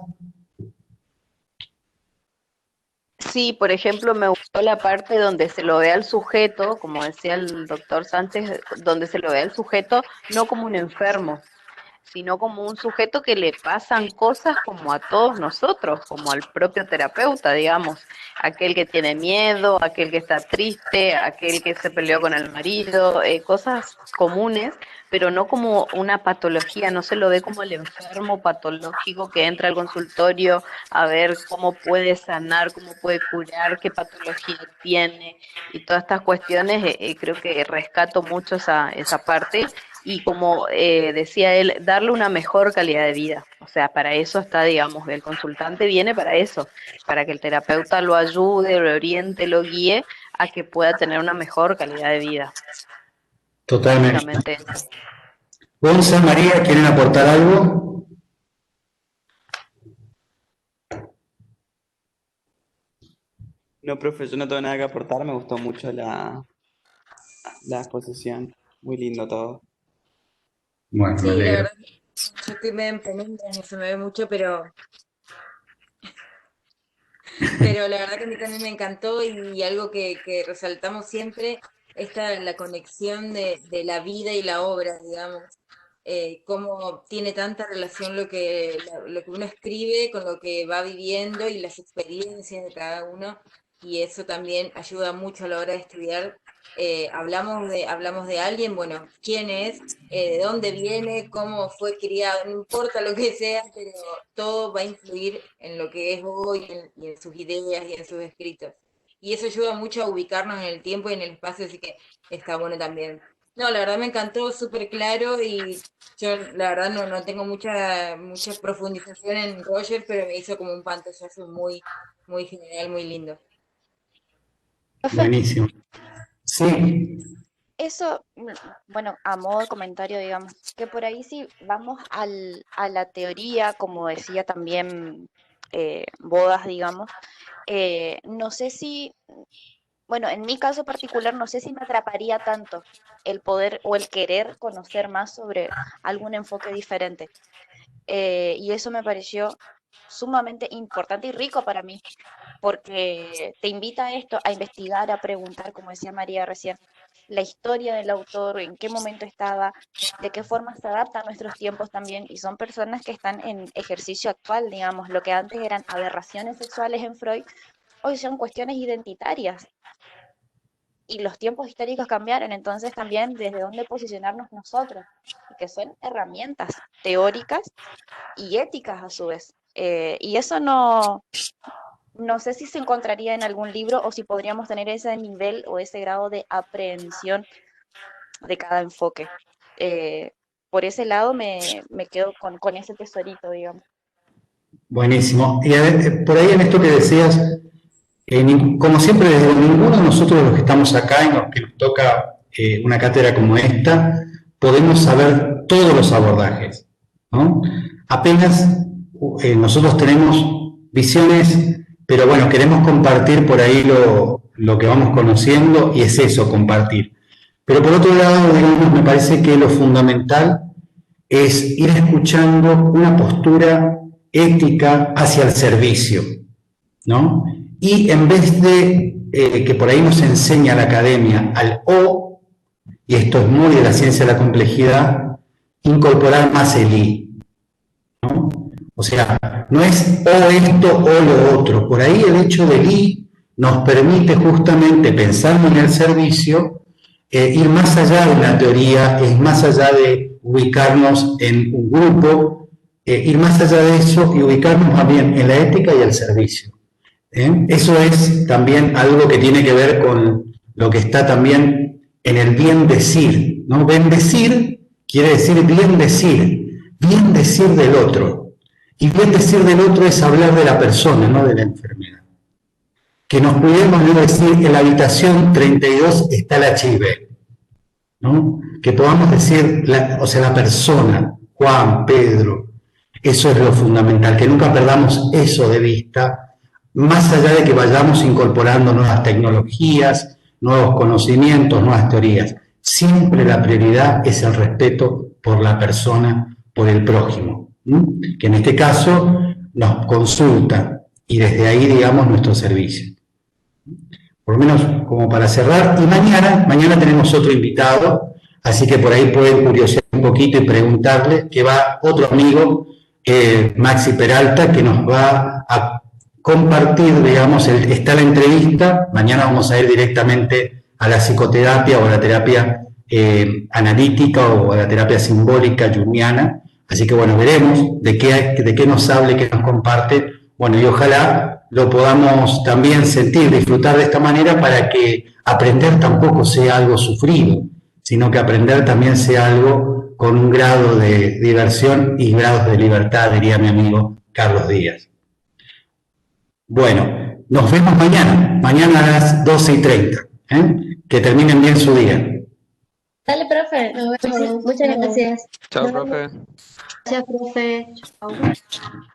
[SPEAKER 9] Sí, por ejemplo, me gustó la parte donde se lo ve al sujeto, como decía el doctor Sánchez, donde se lo ve al sujeto no como un enfermo, sino como un sujeto que le pasan cosas como a todos nosotros, como al propio terapeuta, digamos, aquel que tiene miedo, aquel que está triste, aquel que se peleó con el marido, cosas comunes, pero no como una patología, no se lo ve como el enfermo patológico que entra al consultorio a ver cómo puede sanar, cómo puede curar, qué patología tiene y todas estas cuestiones, creo que rescato mucho esa parte y como decía él, darle una mejor calidad de vida. O sea, para eso está, digamos, el consultante viene para eso, para que el terapeuta lo ayude, lo oriente, lo guíe a que pueda tener una mejor calidad de vida.
[SPEAKER 1] Totalmente.
[SPEAKER 9] Básicamente eso.
[SPEAKER 1] Gonza, María, ¿quieren aportar algo?
[SPEAKER 10] No, profe, yo no tengo nada que aportar, me gustó mucho la exposición. Muy lindo todo.
[SPEAKER 1] Bueno, me
[SPEAKER 11] Sí, la
[SPEAKER 1] alegro.
[SPEAKER 11] verdad, yo estoy medio en penumbra, no se me ve mucho, pero la verdad que a mí también me encantó y algo que resaltamos siempre, la conexión de la vida y la obra, digamos, cómo tiene tanta relación lo que uno escribe con lo que va viviendo y las experiencias de cada uno, y eso también ayuda mucho a la hora de estudiar. Hablamos de alguien, bueno, quién es, de dónde viene, cómo fue criado, no importa lo que sea, pero todo va a influir en lo que es hoy y en sus ideas y en sus escritos. Y eso ayuda mucho a ubicarnos en el tiempo y en el espacio, así que está bueno también. No, la verdad me encantó, súper claro y yo la verdad no tengo mucha profundización en Roger, pero me hizo como un pantallazo muy general, muy lindo.
[SPEAKER 8] Profe,
[SPEAKER 1] Buenísimo. Sí,
[SPEAKER 8] eso, bueno, a modo de comentario, digamos, que por ahí sí vamos a la teoría, como decía también Bodas, digamos, no sé si, bueno, en mi caso particular, no sé si me atraparía tanto el poder o el querer conocer más sobre algún enfoque diferente. Y eso me pareció sumamente importante y rico para mí, porque te invita a esto, a investigar, a preguntar, como decía María recién, la historia del autor, en qué momento estaba, de qué forma se adapta a nuestros tiempos también, y son personas que están en ejercicio actual, digamos, lo que antes eran aberraciones sexuales en Freud, hoy son cuestiones identitarias, y los tiempos históricos cambiaron, entonces también desde dónde posicionarnos nosotros, y que son herramientas teóricas y éticas a su vez. Y eso no sé si se encontraría en algún libro o si podríamos tener ese nivel o ese grado de aprehensión de cada enfoque. Por ese lado me quedo con ese tesorito, digamos.
[SPEAKER 1] buenísimo. Y a ver, por ahí en esto que decías, como siempre les digo, ninguno de nosotros los que estamos acá en los que nos toca una cátedra como esta, podemos saber todos los abordajes, ¿no? Apenas nosotros tenemos visiones, pero bueno, queremos compartir por ahí lo que vamos conociendo y es eso, compartir. Pero por otro lado, digamos, me parece que lo fundamental es ir escuchando una postura ética hacia el servicio, ¿no? Y en vez de que por ahí nos enseña la academia al o, y esto es muy de la ciencia de la complejidad, incorporar más el i, ¿no? O sea, no es o esto o lo otro. Por ahí el hecho del i nos permite justamente, pensando en el servicio, ir más allá de una teoría, ir más allá de ubicarnos en un grupo, ir más allá de eso y ubicarnos más bien en la ética y el servicio. Eso es también algo que tiene que ver con lo que está también en el bien decir, ¿no? Bendecir quiere decir bien decir del otro. Y bien decir del otro es hablar de la persona, no de la enfermedad. Que nos cuidemos de decir en la habitación 32 está la chive, ¿no? Que podamos decir, la persona, Juan, Pedro, eso es lo fundamental, que nunca perdamos eso de vista, más allá de que vayamos incorporando nuevas tecnologías, nuevos conocimientos, nuevas teorías. Siempre la prioridad es el respeto por la persona, por el prójimo, que en este caso nos consulta y desde ahí, digamos, nuestro servicio. Por lo menos como para cerrar. Y mañana tenemos otro invitado, así que por ahí pueden curiosear un poquito y preguntarle, que va otro amigo, Maxi Peralta, que nos va a compartir, digamos, está la entrevista. Mañana vamos a ir directamente a la psicoterapia o a la terapia analítica o a la terapia simbólica junguiana. Así que bueno, veremos de qué nos hable, qué nos comparte. Bueno, y ojalá lo podamos también sentir, disfrutar de esta manera para que aprender tampoco sea algo sufrido, sino que aprender también sea algo con un grado de diversión y grados de libertad, diría mi amigo Carlos Díaz. Bueno, nos vemos mañana a las 12:30. Que terminen bien su día.
[SPEAKER 6] Dale, profe, nos vemos. Muchas gracias.
[SPEAKER 3] Chao, profe.
[SPEAKER 6] Gracias, profe. Chao.